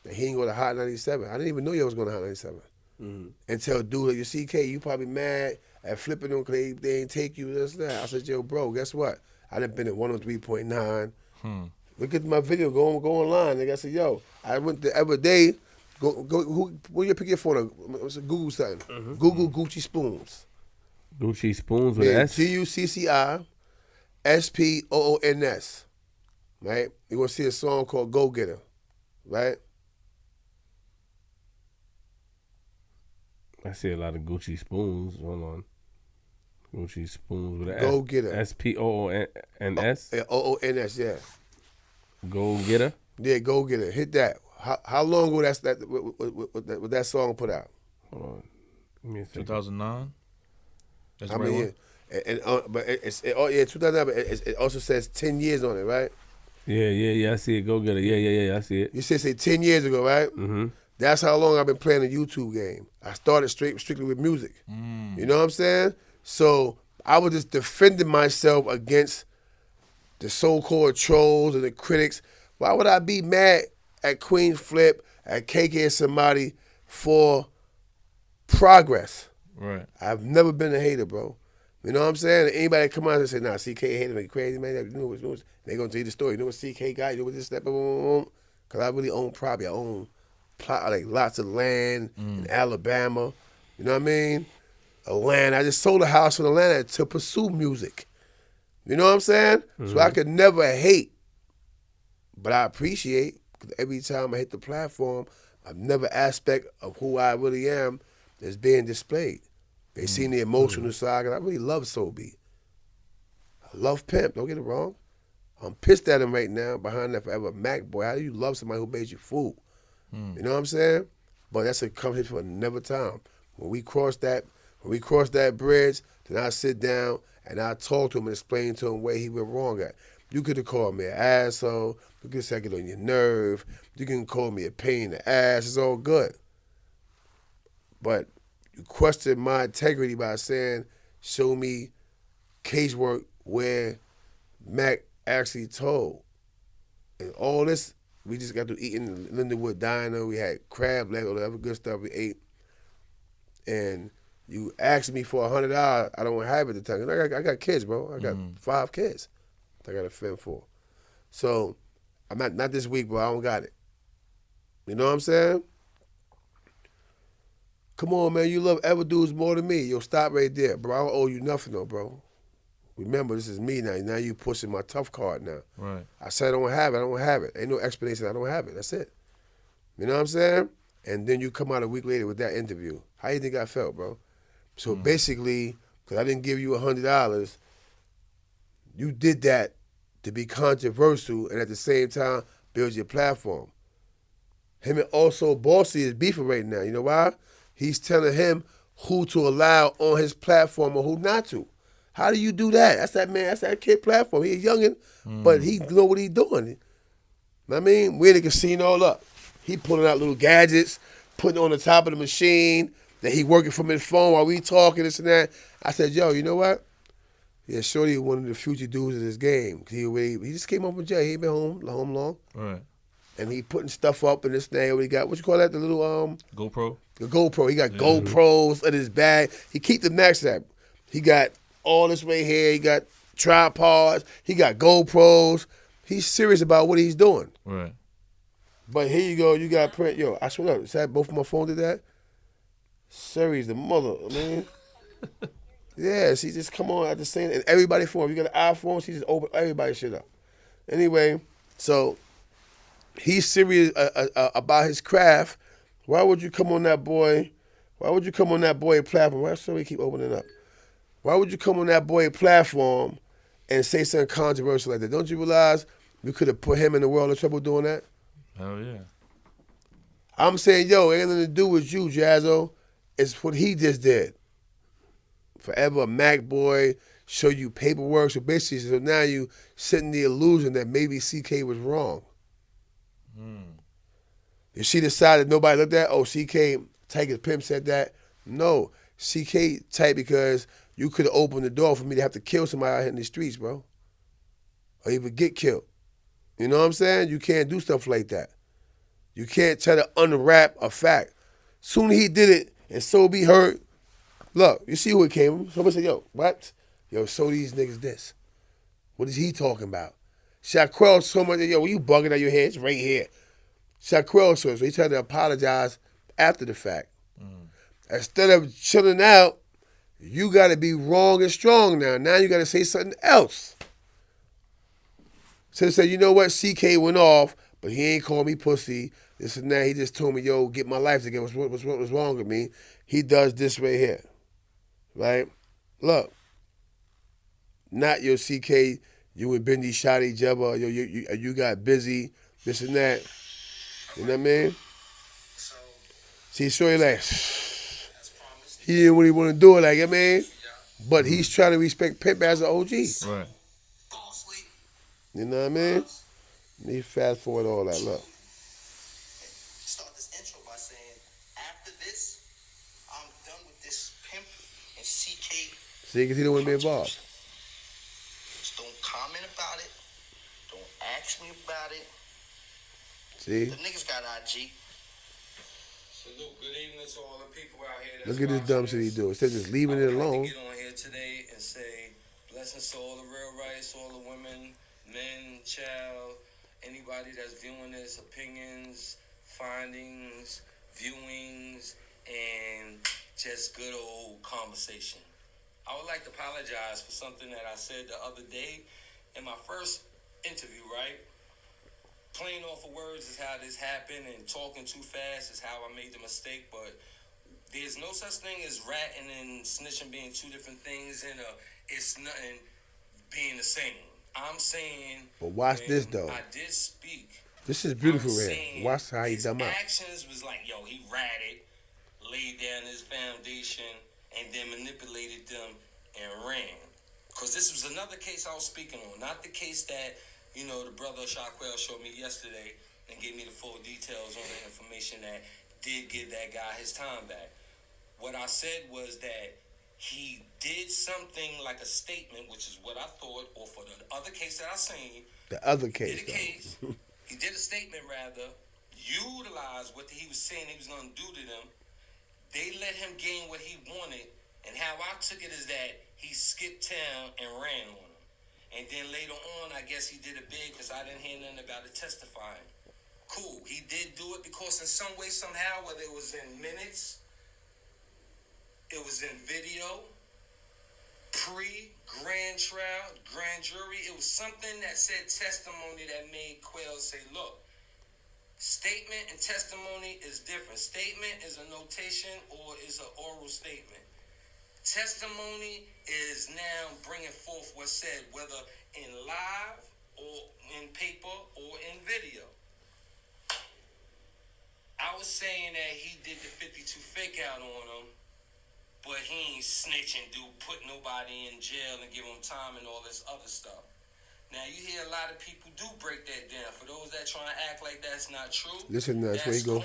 that he ain't go to Hot 97. I didn't even know you was going to Hot 97. Mm-hmm. Until dude, like, your CK, you probably mad at flipping them because they ain't take you this, that. I said, yo, bro, guess what? I done been at 103.9. Look at my video. Go online. Nigga, I said, yo, I went the other day. Where you pick your phone up? Google something. Mm-hmm. Google Gucci Spoons. Gucci Spoons with an S? GUCCI-SPOONS. Right? You're going to see a song called Go Getter. Right? I see a lot of Gucci Spoons. Hold on. Gucci Spoons with an S. Go Getter. SPOONS? OONS, yeah. Go Getter? Yeah, Go Getter. Hit that. How long ago was that song put out? Hold on. Give me a second. 2009? That's I mean, but it's 2009, but it also says 10 years on it, right? Yeah, I see it. Go Getter. Yeah, I see it. You say 10 years ago, right? Mm-hmm. That's how long I've been playing the YouTube game. I started strictly with music. You know what I'm saying? So I was just defending myself against the so-called trolls and the critics. Why would I be mad at Queen Flip, at KK and somebody for progress? Right. I've never been a hater, bro. You know what I'm saying? Anybody come out and say, nah, CK hater me crazy, man. They're going to tell you the story. You know what CK got? You know what this, that, boom. Because I really own property. I own like lots of land in Alabama. You know what I mean? Atlanta. I just sold a house in Atlanta to pursue music. You know what I'm saying? Mm-hmm. So I could never hate. But I appreciate, because every time I hit the platform, another aspect of who I really am is being displayed. They seen the emotional side, and I really love Soul B. I love Pimp, don't get it wrong. I'm pissed at him right now behind that forever Mac boy. How do you love somebody who made you fool? You know what I'm saying? But that's a conversation for another time. When we cross that bridge, then I sit down and I talk to him and explain to him where he went wrong at. You could have called me an asshole. You could say I get on your nerve. You can call me a pain in the ass. It's all good. But you question my integrity by saying, show me casework where Mac actually told. And all this, we just got to eating Lindenwood Diner. We had crab legs, all the other good stuff we ate. And you asked me for $100. I don't have it at the time. I got kids, bro. I got 5 kids I got to fend for. So I'm not this week, bro. I don't got it. You know what I'm saying? Come on, man. You love other dudes more than me. Yo, stop right there, bro. I don't owe you nothing, though, bro. Remember, this is me now. Now you pushing my tough card now. Right. I said I don't have it. I don't have it. Ain't no explanation. I don't have it. That's it. You know what I'm saying? And then you come out a week later with that interview. How you think I felt, bro? So basically, because I didn't give you $100, you did that to be controversial and at the same time build your platform. Him and also Bossy is beefing right now. You know why? He's telling him who to allow on his platform or who not to. How do you do that? That's that man. That's that kid platform. He a youngin', but he know what he doing. You know what I mean? We're in the casino up. He pulling out little gadgets, putting it on the top of the machine. That he working from his phone while we talking this and that. I said, yo, you know what? Yeah, Shorty one of the future dudes of this game. He just came up from jail. He ain't been home long. Right. And he putting stuff up in this thing. What he got? What you call that? The little GoPro. The GoPro. He got GoPros in his bag. He keep the max app. He got all this way here. He got tripods. He got GoPros. He's serious about what he's doing. Right. But here you go. You got print. Yo, I swear up. Is that both of my phones did that? Siri's the mother, man. Yeah, she just come on at the same. And everybody phone. You got an iPhone. She just open everybody's shit up. Anyway, so he's serious about his craft. Why would you come on that boy? Why would you come on that boy platform? Why should we keep opening up? Why would you come on that boy platform and say something controversial like that? Don't you realize we could have put him in the world of trouble doing that? Oh yeah. I'm saying, yo, it ain't nothing to do with you, Jazzo. It's what he just did. Forever a Mac boy, show you paperwork. So basically, so now you setting the illusion that maybe CK was wrong. If she decided nobody looked at, oh, CK, Tiger's pimp said that. No, CK tight because you could have opened the door for me to have to kill somebody out here in the streets, bro. Or even get killed. You know what I'm saying? You can't do stuff like that. You can't try to unwrap a fact. Soon he did it, and so be hurt. Look, you see who it came from? Somebody said, yo, what? Yo, so these niggas this. What is he talking about? Shaquille so much, yo, you bugging out your head? It's right here. Shaquille so he tried to apologize after the fact. Instead of chilling out, you got to be wrong and strong now. Now you got to say something else. So they said, you know what? CK went off, but he ain't called me pussy. This and that. He just told me, yo, get my life together. What's wrong with me? He does this right here. Right? Look. Not your CK, you and Benji shot each other. Yo, you got busy. This and that. You know what I mean? See, Shorty like, he didn't really want to do it, like, I mean, but he's trying to respect Pimp as an OG. Right. You know what I mean? Let me fast forward all that. Look. Start this intro by saying, after this, I'm done with this Pimp and CK. See, because he don't want to be involved. Just don't comment about it. Don't ask me about it. See? The niggas got IG. Salute, good evening to all the people out here. Look at this dumb shit he do. Instead of just leaving it alone. I would like to get on here today and say blessings to all the real rights, all the women, men, child, anybody that's viewing this, opinions, findings, viewings, and just good old conversation. I would like to apologize for something that I said the other day in my first interview, right? Playing off of words is how this happened, and talking too fast is how I made the mistake, but there's no such thing as ratting and snitching being two different things, and it's nothing being the same. I'm saying... But watch this, though. I did speak. This is beautiful, man. Watch how he dumb out. His actions was like, yo, he ratted, laid down his foundation, and then manipulated them and ran. Because this was another case I was speaking on, not the case that... You know, the brother Shaquille showed me yesterday and gave me the full details on the information that did give that guy his time back. What I said was that he did something like a statement, which is what I thought, or for the other case that I seen. The other case, He did a statement, rather, utilized what he was saying he was going to do to them. They let him gain what he wanted, and how I took it is that he skipped town and ran on them. And then later on, I guess he did a bid because I didn't hear nothing about it testifying. Cool. He did do it because in some way, somehow, whether it was in minutes, it was in video, pre-grand trial, grand jury, it was something that said testimony that made Quail say, look, statement and testimony is different. Statement is a notation or is an oral statement. Testimony is now bringing forth what's said, whether in live or in paper or in video. I was saying that he did the 52 fake out on him, but he ain't snitching, put nobody in jail and give him time and all this other stuff. Now, you hear a lot of people do break that down. For those that try to act like that's not true, listen, that's where he go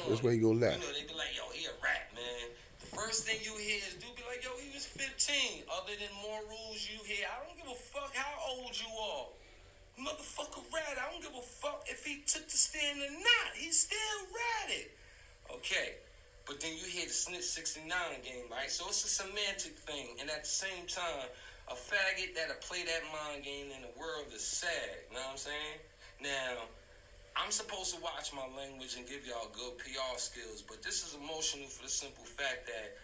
left. You know, they be like, yo, he a rat, man. The first thing you hear is dude be like, yo, he was 15. Other than more rules you hear, I don't give a motherfucker ratted. I don't give a fuck if he took the stand or not. He still ratted. Okay. But then you hear the Snitch 69 game, right? So it's a semantic thing. And at the same time, a faggot that'll play that mind game in the world is sad. You know what I'm saying? Now, I'm supposed to watch my language and give y'all good PR skills, but this is emotional for the simple fact that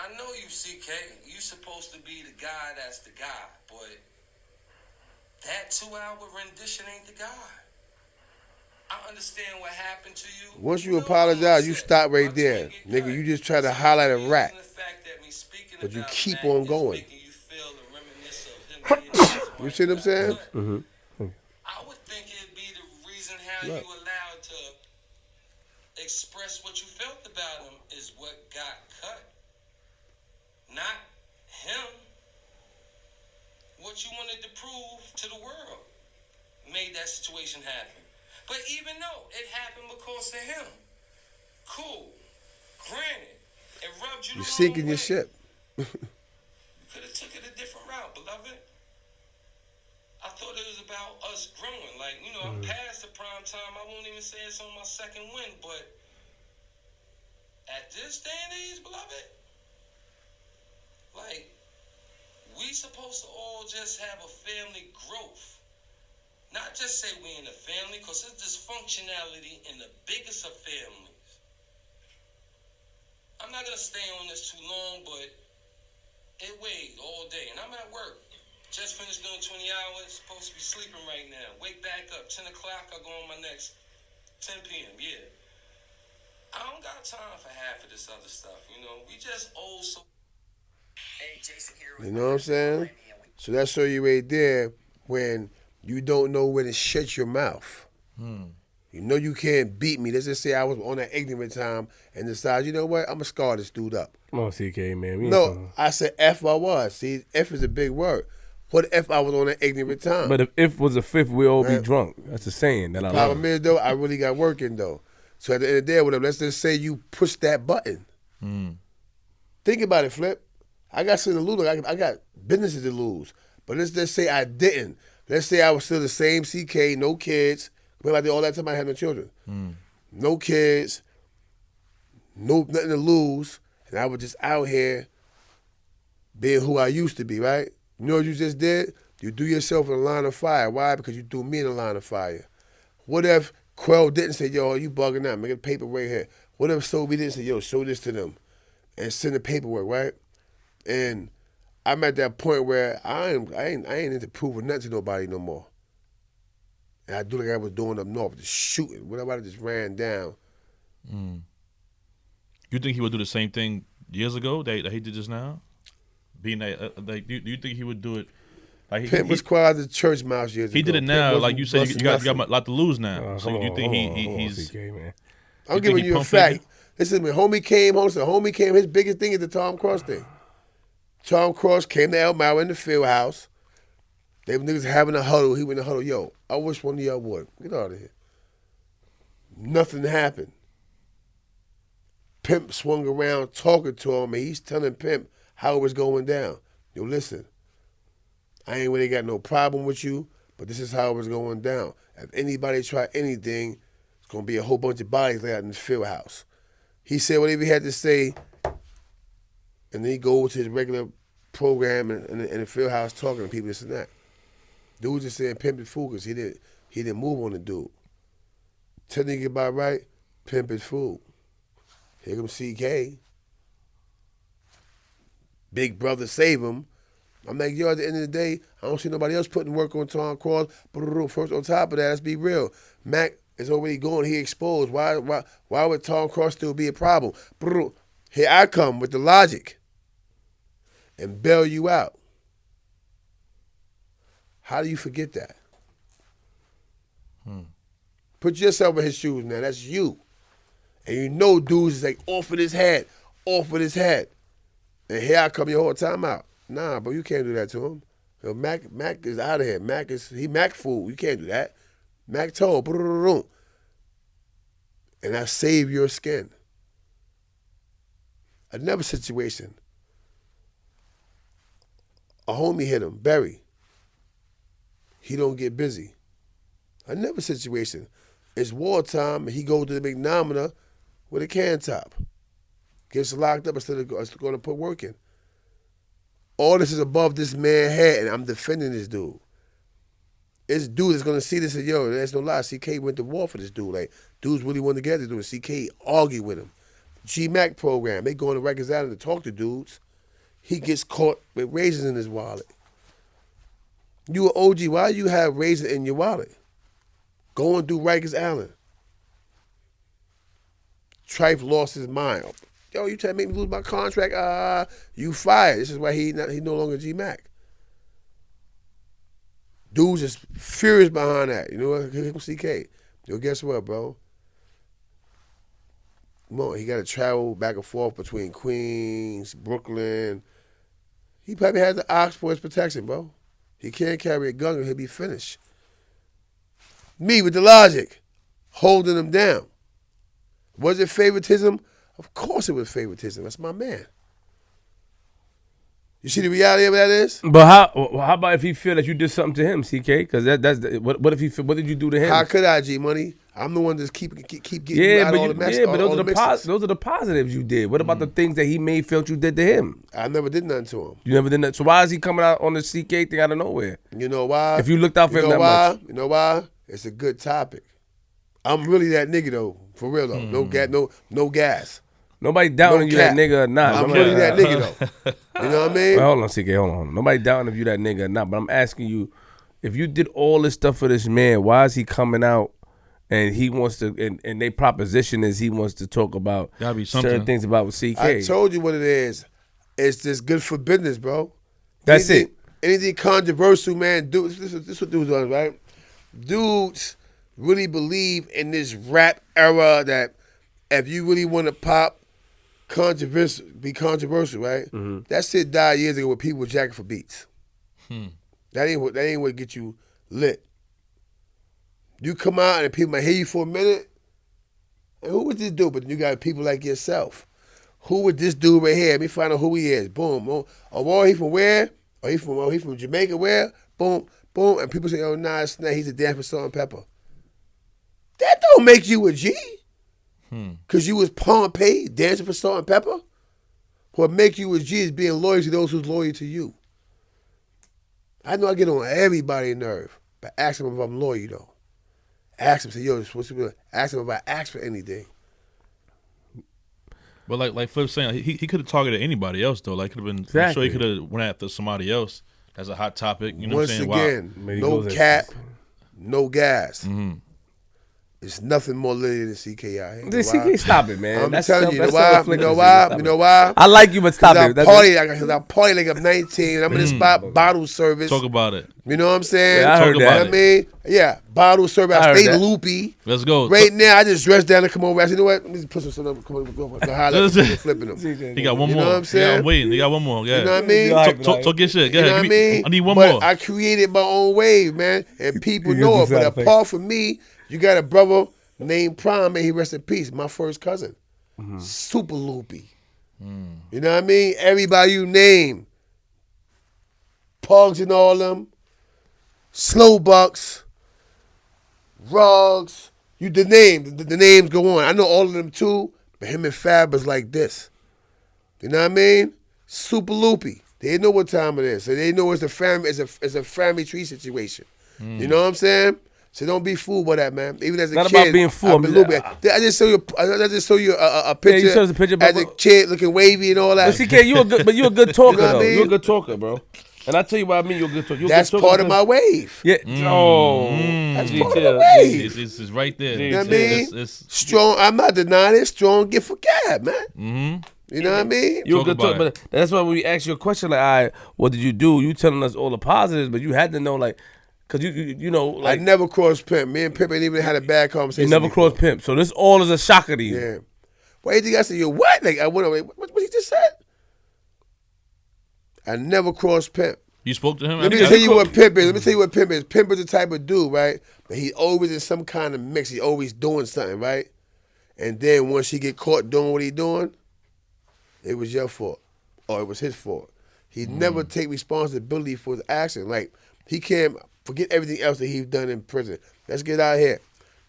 I know you, CK. You supposed to be the guy that's the guy, but that 2-hour rendition ain't the guy. I understand what happened to you. Once you apologize, you stop right there. Nigga, you just try to highlight a rat. But you keep on going. You see what I'm saying? Mm-hmm. I would think it'd be the reason how you allowed to express what you felt about him is what got cut. Not him. What you wanted to prove to the world made that situation happen. But even though it happened because of him, cool. Granted, it rubbed you the wrong way. You're sinking your ship. You could have took it a different route, beloved. I thought it was about us growing. Like, you know, I'm past the prime time. I won't even say it's on my second win, but at this day and age, beloved, like, we supposed to all just have a family growth. Not just say we in a family, because there's dysfunctionality in the biggest of families. I'm not going to stay on this too long, but it weighed all day, and I'm at work. Just finished doing 20 hours, supposed to be sleeping right now. Wake back up, 10 o'clock, I'll go on my next 10 p.m., yeah. I don't got time for half of this other stuff, you know? We just old so... Hey, Jason here. You know what I'm saying? So that show you right there when you don't know when to shut your mouth. You know you can't beat me. Let's just say I was on that ignorant time and decide, you know what, I'm going to scar this dude up. Come on, CK, man. We ain't No, talking. I said F I was. See, F is a big word. What if I was on that ignorant time? But if was a fifth, we'll all be Man. drunk. That's a saying that I love. Problem is, though, I really got working, though. So at the end of the day, whatever, let's just say you push that button. Think about it, Flip. I got something to lose. I got businesses to lose. But let's just say I didn't. Let's say I was still the same CK, no kids. Well, I did all that time I had no children. No kids, nothing to lose. And I was just out here being who I used to be, right? You know what you just did? You threw yourself in a line of fire. Why? Because you threw me in a line of fire. What if Quell didn't say, yo, you bugging out, make a paper right here? What if Sobe didn't say, yo, show this to them and send the paperwork, right? And I'm at that point where I ain't into proving nothing to nobody no more. And I do like I was doing up north, just shooting. Whatever, I just ran down. You think he would do the same thing years ago that he did just now? Being that, like, do you think he would do it? Like Pimp was quiet as a church mouse years ago. He did it now, like you said. You got a lot to lose now. Oh, So come you on, think hold on, he's? CK, man. I'm You think giving he you a pump fact. faking? Listen, when homie came home, his biggest thing is the Tom Cross thing. Tom Cross came to Elmira in the field house. They niggas having a huddle. He went in the huddle. Yo, I wish one of y'all would. Get out of here. Nothing happened. Pimp swung around talking to him, and he's telling Pimp how it was going down. Yo, listen, I ain't really got no problem with you, but this is how it was going down. If anybody try anything, it's going to be a whole bunch of bodies laid out in the field house. He said whatever he had to say, and then he goes to his regular program in the field house talking to people, this and that. Dude just saying Pimp is fool because he didn't move on the dude. Tell nigga about right, Pimp is fool. Here comes CK. Big brother save him. I'm like, yo, at the end of the day, I don't see nobody else putting work on Tom Cross. First, on top of that, let's be real. Mac is already going. He exposed. Why would Tom Cross still be a problem? Here I come with the logic and bail you out. How do you forget that? Put yourself in his shoes now. That's you. And you know dudes is like off with his head. And here I come your whole time out. Nah, bro, you can't do that to him. Yo, Mac is out of here. Mac fool. You can't do that. Mac told, and I save your skin. Another situation. A homie hit him, Barry. he don't get busy. Another situation. It's wartime, and he goes to the McNamara with a can top. Gets locked up instead of going to put work in. All this is above this man's head, and I'm defending this dude. This dude is going to see this and, yo, there's no lie. CK went to war for this dude. Like, dudes really want to get this dude. CK argue with him. G Mack program, they go on to Rikers Island to talk to dudes. He gets caught with raisins in his wallet. You an OG, why you have raisins in your wallet? Go and do Rikers Island. Trife lost his mind. Yo, you trying to make me lose my contract? You fired. This is why he no longer G Mack. Dudes is furious behind that. You know what? Here comes CK. Yo, guess what, bro? Come on, he got to travel back and forth between Queens, Brooklyn. He probably has the ox for his protection, bro. He can't carry a gun or he'll be finished. Me with the logic, holding him down. Was it favoritism? Of course it was favoritism. That's my man. You see the reality of that is? But how about if he feel that you did something to him, CK? Because what if he feel, what did you do to him? How could I, G Money? I'm the one that's keep getting you out of all the mess. Yeah, but those are the positives you did. What about the things that he felt you did to him? I never did nothing to him. You never did that. So why is he coming out on the CK thing out of nowhere? You know why? If you looked out for him that much. You know why? It's a good topic. I'm really that nigga though, for real though. No gas. Nobody doubting you that nigga or not. I'm really that nigga though. You know what I mean? Well, hold on, CK, hold on. Nobody doubting if you that nigga or not, but I'm asking you, if you did all this stuff for this man, why is he coming out and he wants to, and their proposition is he wants to talk about certain things about CK? I told you what it is. It's just good for business, bro. That's it. Anything controversial, man, this is what dudes are, right? Dudes really believe in this rap era that if you really want to pop, be controversial, right? Mm-hmm. That shit died years ago with people jacking for beats. That ain't what get you lit. You come out and people might hear you for a minute. And who would this dude? But you got people like yourself. Who would this dude right here? Let me find out who he is. Boom. Oh, he from where? Oh, he from Jamaica. Where? Boom, boom. And people say, oh, nah, it's not. He's a dance for salt and pepper. That don't make you a G. Because you was Pompeii dancing for salt and pepper? What make you a G is being loyal to those who's loyal to you. I know I get on everybody's nerve, but ask them if I'm loyal, though. Ask them, say, yo, what's the ask them if I ask for anything. But like Flip's saying, he could have targeted anybody else, though. Like, could have been, exactly. I'm sure he could have went after somebody else. That's a hot topic. You know what I'm saying? Once again, no cap, no gas. Mm-hmm. It's nothing more litty than CK out here. CK, stop it, man. I'm telling you, you know why? I like you, but stop it. I party like I'm 19. I'm in the spot, bottle service. Talk about it. You know what I'm saying? Yeah, I heard that. I mean, yeah, bottle service. I stay loopy. Let's go. Right now, I just dressed down and come over. I said, you know what? Let me just put some up. Come on, go highlight. Flipping them. He got one more. You know what I'm saying? Yeah, I'm waiting. He got one more. Yeah. You know what I mean? Talk your shit. Go ahead. You know what I mean? I need one more. I created my own wave, man, and people know it. But apart from me, you got a brother named Prime, may he rest in peace, my first cousin. Super loopy. You know what I mean? Everybody you name. Pugs and all them. Slow Bucks. Rugs. You the name. The names go on. I know all of them too, but him and Fab is like this. You know what I mean? Super loopy. They know what time it is. So they know it's a family tree situation. You know what I'm saying? So don't be fooled by that, man. Even as a not kid, about being fooled. I just show you a picture. Yeah, you showed us a picture as a kid looking wavy and all that. But CK, you a good talker, You know what though. I mean? You a good talker, bro. And I tell you what I mean. You're a good talker. That's part of my wave. Yeah. That's part of the wave. It's right there. You know what I mean? It's strong. I'm not denying it. Strong gift for gab, man. You know what I mean? You're a good talker. But that's why when we ask you a question like, all right, what did you do? You telling us all the positives, but you had to know, like, because you know, like, I never crossed Pimp. Me and Pimp ain't even had a bad conversation. You never crossed Pimp. So this all is a shocker to you. Yeah. Why you think I said, yo, what? Like, I went away. What he just said? I never crossed Pimp. You spoke to him? Let me tell you what Pimp is. Pimp is the type of dude, right? But he always in some kind of mix. He always doing something, right? And then once he get caught doing what he doing, it was your fault. Or it was his fault. He never take responsibility for his action. Like, he can't Forget everything else that he's done in prison. Let's get out of here.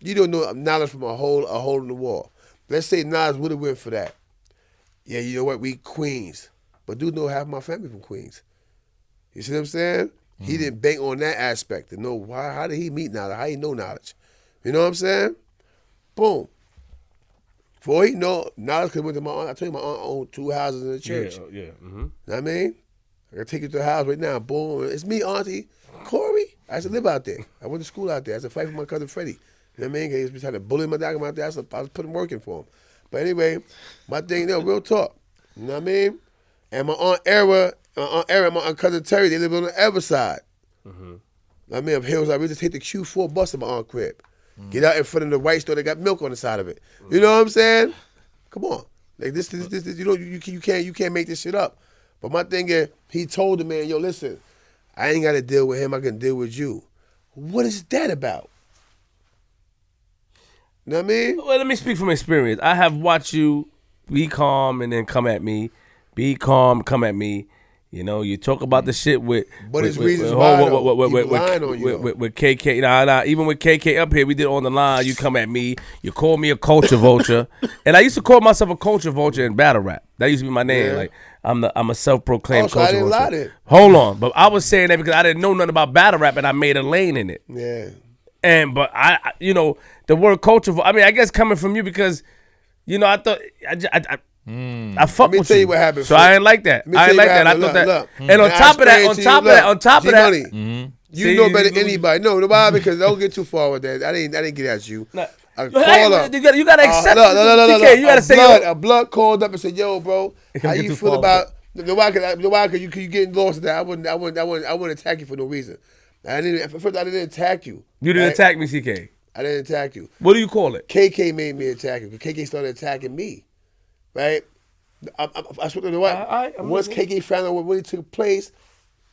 You don't know knowledge from a hole in the wall. Let's say Nas would have went for that. Yeah, you know what? We Queens. But dude know half my family from Queens. You see what I'm saying? He didn't bank on that aspect to know why. How did he meet knowledge? How he know knowledge? You know what I'm saying? Boom. Before he know, knowledge could went to my aunt. I told you my aunt owned 2 houses in the church. Yeah. Mm-hmm. Know what I mean? I can take you to the house right now. Boom. It's me, Auntie. Corey. I used to live out there. I went to school out there. I used to fight for my cousin Freddie. You know what I mean? He was trying to bully my dog out there. I was putting work in for him. But anyway, my thing, real talk. You know what I mean? And my Aunt Era, and my Aunt Cousin Terry, they live on the other side. Mm-hmm. I mean, up hills, I used to take the Q4 bus to my aunt crib. Get out in front of the white store, they got milk on the side of it. You know what I'm saying? Come on. Like this you know, you can't make this shit up. But my thing is, he told the man, yo, listen, I ain't got to deal with him, I can deal with you. What is that about? You know what I mean? Well, let me speak from experience. I have watched you be calm and then come at me. Be calm, come at me. You know, you talk about the shit with. But it's reasons why with KK. Nah. Even with KK up here, we did on the line. You come at me. You call me a culture vulture, and I used to call myself a culture vulture in battle rap. That used to be my name. Yeah. Like I'm a self-proclaimed so culture I didn't vulture. lie then. Hold on, but I was saying that because I didn't know nothing about battle rap, and I made a lane in it. Yeah. But I you know, the word culture. I mean, I guess coming from you because, you know, I thought I fuck with you. Let me tell you what happened. So I ain't like that. I ain't like that. I thought that. And on top of that, you know better than anybody. No, why? Because don't get too far with that. I didn't get at you. A caller. You gotta accept it. No. You gotta say a blood called up and said, "Yo, bro, how you feel about?" Why could you getting lost at that? I wouldn't attack you for no reason. I didn't attack you. You didn't attack me, CK. I didn't attack you. What do you call it? KK made me attack you. KK started attacking me. Right? I swear to what? Once KK found out what really took place,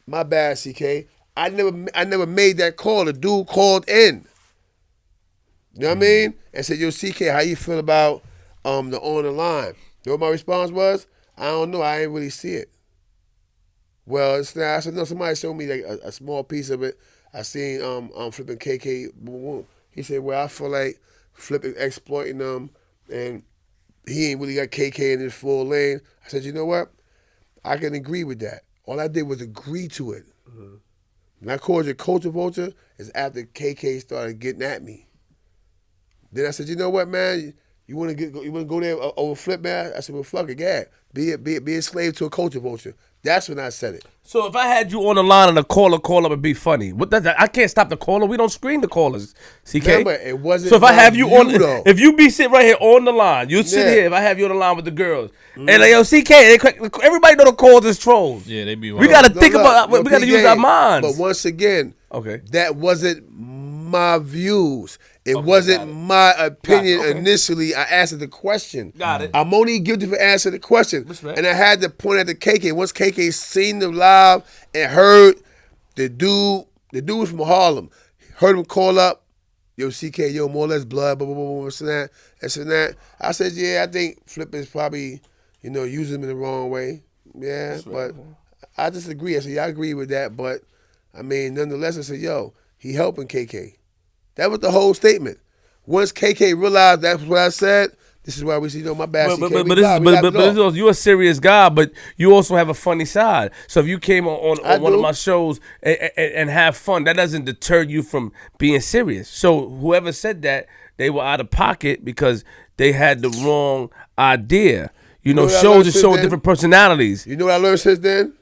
my bad, CK. I never made that call. The dude called in. You know what I mean? And said, yo, CK, how you feel about the on the line? You know what my response was? I don't know. I ain't really see it. Well, I said, no, somebody showed me like a small piece of it. I seen flipping KK. Boom, boom. He said, well, I feel like flipping exploiting them and he ain't really got KK in his full lane. I said, you know what? I can agree with that. All I did was agree to it. Mm-hmm. When I called you culture vulture, is after KK started getting at me. Then I said, you know what, man? You want to go there over flip, man? I said, well, fuck it, yeah. Be a slave to a culture vulture. That's when I said it. So if I had you on the line and a caller call up and be funny, I can't stop the caller. We don't screen the callers, CK. Remember, it wasn't. So if I have you on, though. if you be sitting right here on the line, you sit here. If I have you on the line with the girls, and like, yo, CK, everybody know the calls is trolls. Yeah, they be. We gotta think about. We gotta use our minds. But once again, okay, that wasn't my views. It wasn't my opinion initially. I answered the question. Got it. I'm only guilty for answering the question. Respect. And I had to point at the KK. Once KK seen them live and heard the dude was from Harlem, heard him call up, yo, CK, yo, more or less blood, blah, blah, blah, blah, this and that. I said, yeah, I think Flip is probably, using him in the wrong way. Yeah, but I disagree. I said, yeah, I agree with that. But, I mean, nonetheless, I said, yo, he helping KK. That was the whole statement. Once KK realized that's what I said, this is why we see, my bad. But you're a serious guy, but you also have a funny side. So if you came on one of my shows and have fun, that doesn't deter you from being serious. So whoever said that, they were out of pocket because they had the wrong idea. Shows just show different personalities. You know what I learned since then?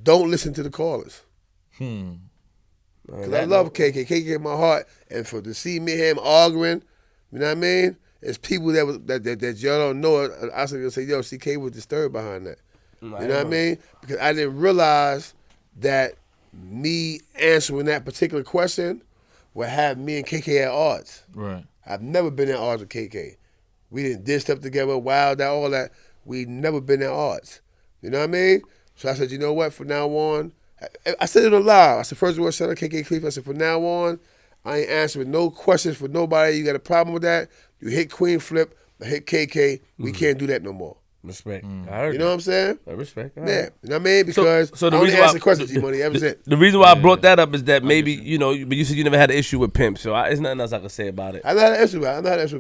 Don't listen to the callers. Because I love KK. KK in my heart. And to see me and him arguing, you know what I mean? It's people that y'all don't know. I was going to say, yo, CK was disturbed behind that. You know what I mean? Because I didn't realize that me answering that particular question would have me and KK at odds. Right. I've never been at odds with KK. We didn't did stuff together, wild out, all that. We never been at odds. You know what I mean? So I said, you know what? From now on, I said it aloud. I said, first of all, shout out KK Cleveland. I said, from now on, I ain't answering no questions for nobody. You got a problem with that? You hit Queen Flip, I hit KK. We can't do that no more. Respect. I heard You know what I'm saying? Respect. Yeah. You know what I mean? Because so the I only reason why ask the question, G-Money. That was it. The reason why I brought that up is that maybe, you know, but you said you never had an issue with pimp, so it's nothing else I can say about it. I know how to answer with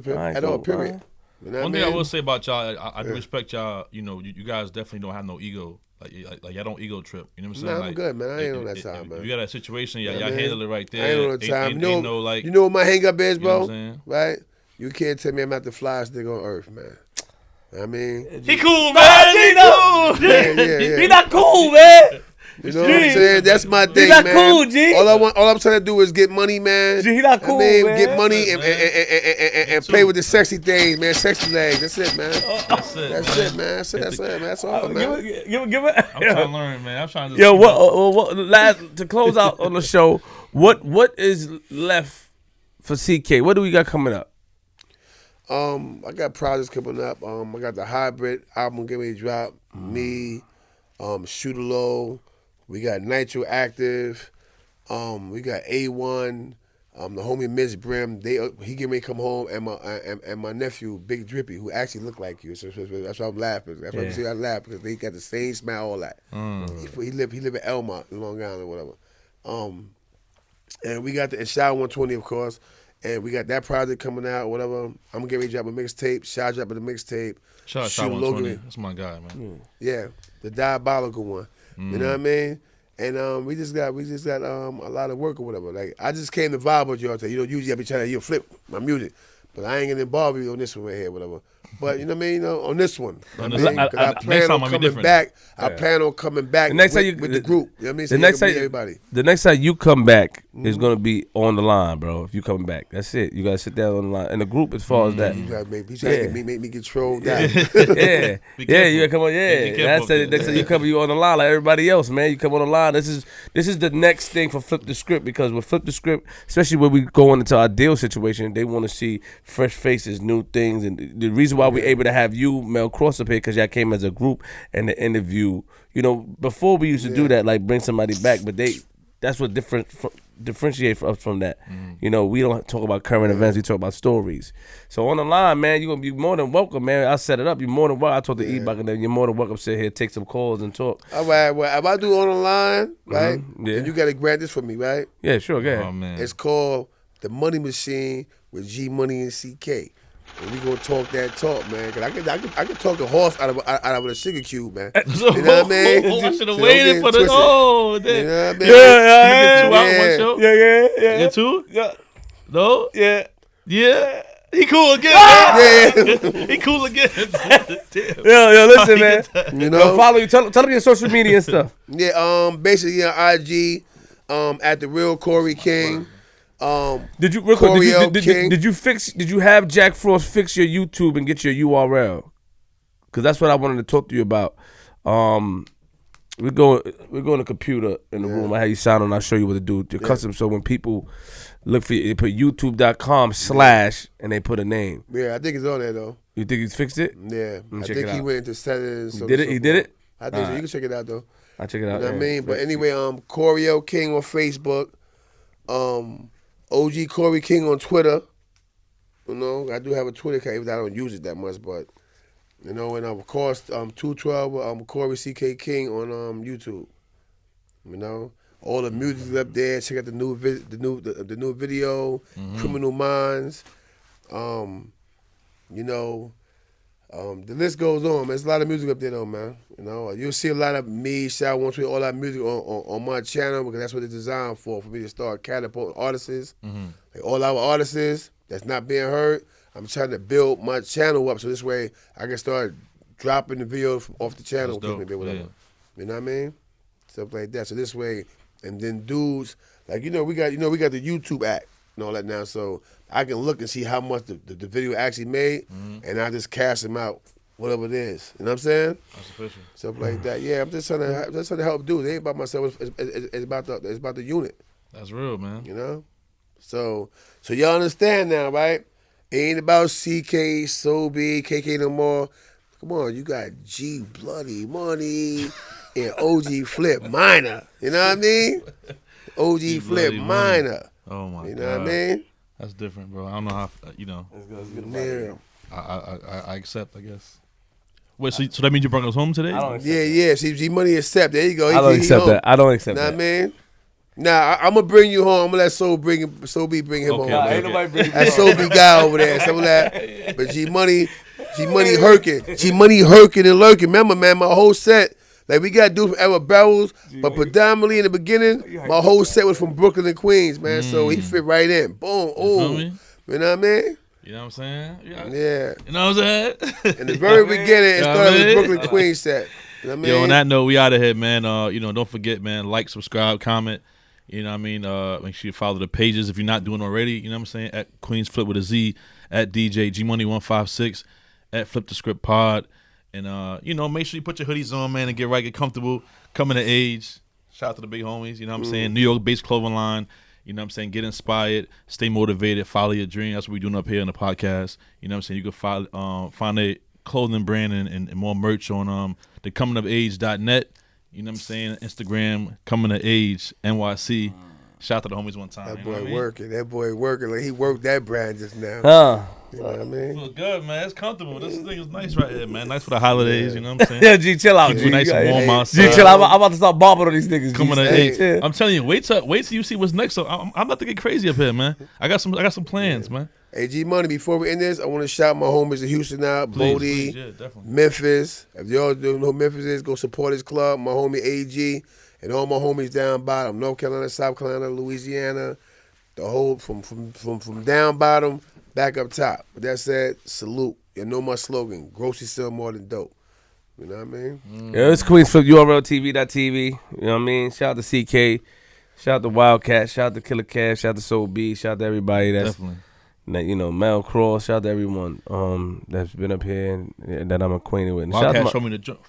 him All right, at all, cool. period. You know One what thing I mean? will say about y'all, I do respect y'all. You know, you guys definitely don't have no ego. Like y'all don't ego trip. You know what I'm saying? Nah, I'm good, man. I ain't on that time, man. You got that situation, y'all man. handle it right there. I ain't on the time. Like, you know what my hang up is, you know bro? what I'm saying? Right? You can't tell me I'm not the flyest nigga on earth, man. I mean, He cool, man. He cool. yeah. He not cool, man. You know what I'm saying? That's my thing, not man. cool, G. All I'm trying to do is get money, man. G, he not cool, I mean, man. get money That's and it, play with the sexy things, man. Sexy legs. That's it, man. That's it. That's it, man. That's it, man. That's all, man. Give it. I'm trying to learn, man. I'm trying to. Yo, what last to close out on the show? What is left for CK? What do we got coming up? I got projects coming up. I got the Hybrid album getting ready to drop. Me, Shooter Low. We got Nitro Active. We got A1. The homie Miss Brim. He getting ready to come home, and my nephew Big Drippy, who actually look like you. So that's why I'm laughing. That's why I'm saying I laugh, because they got the same smile, all that. He live in Elmont, in Long Island, or whatever. And we got the Shot 120, of course. And we got that project coming out, whatever. I'm gonna get ready to drop a mixtape. Shot dropping a mixtape. Shout out Shoot 120. That's my guy, man. Yeah, the diabolical one. You know what I mean? And we just got a lot of work or whatever. Like, I just came to vibe with y'all today. You know, usually I be trying to flip my music, but I ain't gonna involve you on this one right here, whatever. But you know what I mean? You know, on this one, I plan on coming back. I plan on coming back with the group. You know what I mean? So everybody. The next time you come back is gonna be on the line, bro. If you come back, that's it. You gotta sit down on the line. And the group, as far as that, You gotta make me get trolled down. yeah, you gotta come on. Yeah, that's the next time you come, you on the line like everybody else, man. You come on the line. This is the next thing for Flip the Script, because with Flip the Script, especially when we go into our deal situation, they want to see fresh faces, new things, and the reason why we're able to have you, Mel Cross, up here, because y'all came as a group and the interview. You know, before we used to do that, like bring somebody back, but that's what differentiate us from that. You know, we don't talk about current events, we talk about stories. So on the line, man, you're gonna be more than welcome, man. I set it up. You're more than welcome. I told the E-Buck, and then you're more than welcome to sit here, take some calls and talk. All right, well, if I do on the line, right, Yeah. and you gotta grant this for me, right? Yeah, sure, go ahead. Oh, man. It's called The Money Machine with G Money and CK. And we gonna talk that talk, man. Cause I can talk the horse out of a sugar cube, man. You know what I mean? I should have So waited for the. You know what I mean? Yeah. 2 out one show. Yeah. Get 2? Yeah. No. Yeah. He cool again. Yeah. He cool again. Damn. Yo, listen, man. You Yo, know? follow you. Tell them your social media and stuff. Yeah, basically on IG, at the real Corey King. Did you real quick, Choreo did you have Jack Frost fix your YouTube and get your URL? Because that's what I wanted to talk to you about. We're going to computer in the room. I have you sign on. I'll show you what to do. Your custom. So when people look for you, they put youtube.com/ and they put a name. Yeah, I think it's on there though. You think he's fixed it? Yeah, I check think it he out. went into settings. He did it? He did it? I think so. You can check it out though. I'll check it out. You know what I mean? But anyway, Choreo King on Facebook. OG Corey King on Twitter. You know, I do have a Twitter account, even though I don't use it that much, but you know, and of course, 212 Corey CK King on YouTube. You know, all the music is up there. Check out the new video, Criminal Minds. You know, the list goes on, man. There's a lot of music up there, though, man. You know, you'll see a lot of me, Shao 120, all that music on my channel, because that's what it's designed for me to start catapulting artists. Like all our artists that's not being heard, I'm trying to build my channel up so this way I can start dropping the video off the channel. That's dope. Yeah. You know what I mean? Stuff like that. So this way, and then dudes, like, we got the YouTube act and all that now, so I can look and see how much the video actually made, and I just cash them out, whatever it is. You know what I'm saying? That's official. Stuff like that. Yeah, I'm just trying to help dudes. It ain't about myself. It's about the unit. That's real, man. You know? So y'all understand now, right? It ain't about CK, Sobe, KK no more. Come on, you got G Bloody Money and OG Flip Minor. You know what I mean? OG Flip Minor. Oh my God. You know what I mean? That's different, bro. I don't know how. You know. Yeah. I accept, I guess. Wait, so that means you brought us home today? I don't accept Yeah. See, G-Money accept. There you go. I don't accept that. I don't accept Know that. what I mean? Nah, I'm gonna bring you home. I'm gonna let Soul B bring him home. Nah, Man. ain't nobody bringing me That home. Soul B guy over there. Some of that. But G-Money herking. G-Money herking and lurking. Remember, man, my whole set, like we got dudes from Ever Barrels, but predominantly in the beginning, my whole set was from Brooklyn and Queens, man. So he fit right in. Boom. Oh, you know what I mean? You know what I'm saying? Yeah. You know what I'm saying? In the very beginning, it started with Brooklyn Queens set. You know what I mean? Yo, on that note, we out of here, man. Don't forget, man, like, subscribe, comment. You know what I mean? Make sure you follow the pages if you're not doing already. You know what I'm saying? At Queens Flip with a Z, at DJ G-Money156, at Flip the Script Pod. And, make sure you put your hoodies on, man, and get comfortable. Coming of age. Shout out to the big homies. You know what I'm saying? New York-based clothing line. You know what I'm saying? Get inspired. Stay motivated. Follow your dream. That's what we're doing up here on the podcast. You know what I'm saying? You can find a clothing brand and more merch on thecomingofage.net. You know what I'm saying? Instagram, Coming of Age, NYC. Shout out to the homies one time. That boy working. That boy working. Like he worked that brand just now. You know what I mean? Feel good, man. It's comfortable. This thing is nice right here, man. Nice for the holidays. You know what I'm saying? Yeah, G, chill out, G. Nice and warm outside. G, chill out. I'm about to start bobbing on these niggas. Coming G. of age. Yeah. I'm telling you, wait till you see what's next. So I'm about to get crazy up here, man. I got some plans, man. Hey, G-Money, before we end this, I want to shout my homies in Houston out, Bodie, definitely. Memphis. If y'all don't know who Memphis is, go support his club. My homie AG and all my homies down bottom, North Carolina, South Carolina, Louisiana, the whole from down bottom back up top. With that said, salute. You know my slogan: groceries sell more than dope. You know what I mean? Yeah, it's Queens Flip, URLTV.tv. You know what I mean? Shout out to CK. Shout out to Wildcat. Shout out to Killer Cash. Shout out to Soul B. Shout out to everybody that's Definitely. Mel Cross. Shout out to everyone that's been up here and that I'm acquainted with. And Wildcat showed me the jump.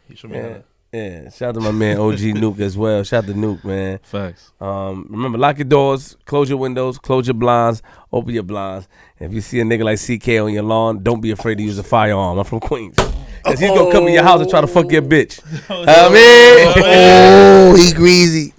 He showed me that. Yeah, shout out to my man OG Nuke as well. Shout out to Nuke, man. Facts. Remember, lock your doors, close your windows, close your blinds, open your blinds. And if you see a nigga like CK on your lawn, don't be afraid to use a firearm. I'm from Queens. Because he's going to come in your house and try to fuck your bitch. I mean, he greasy.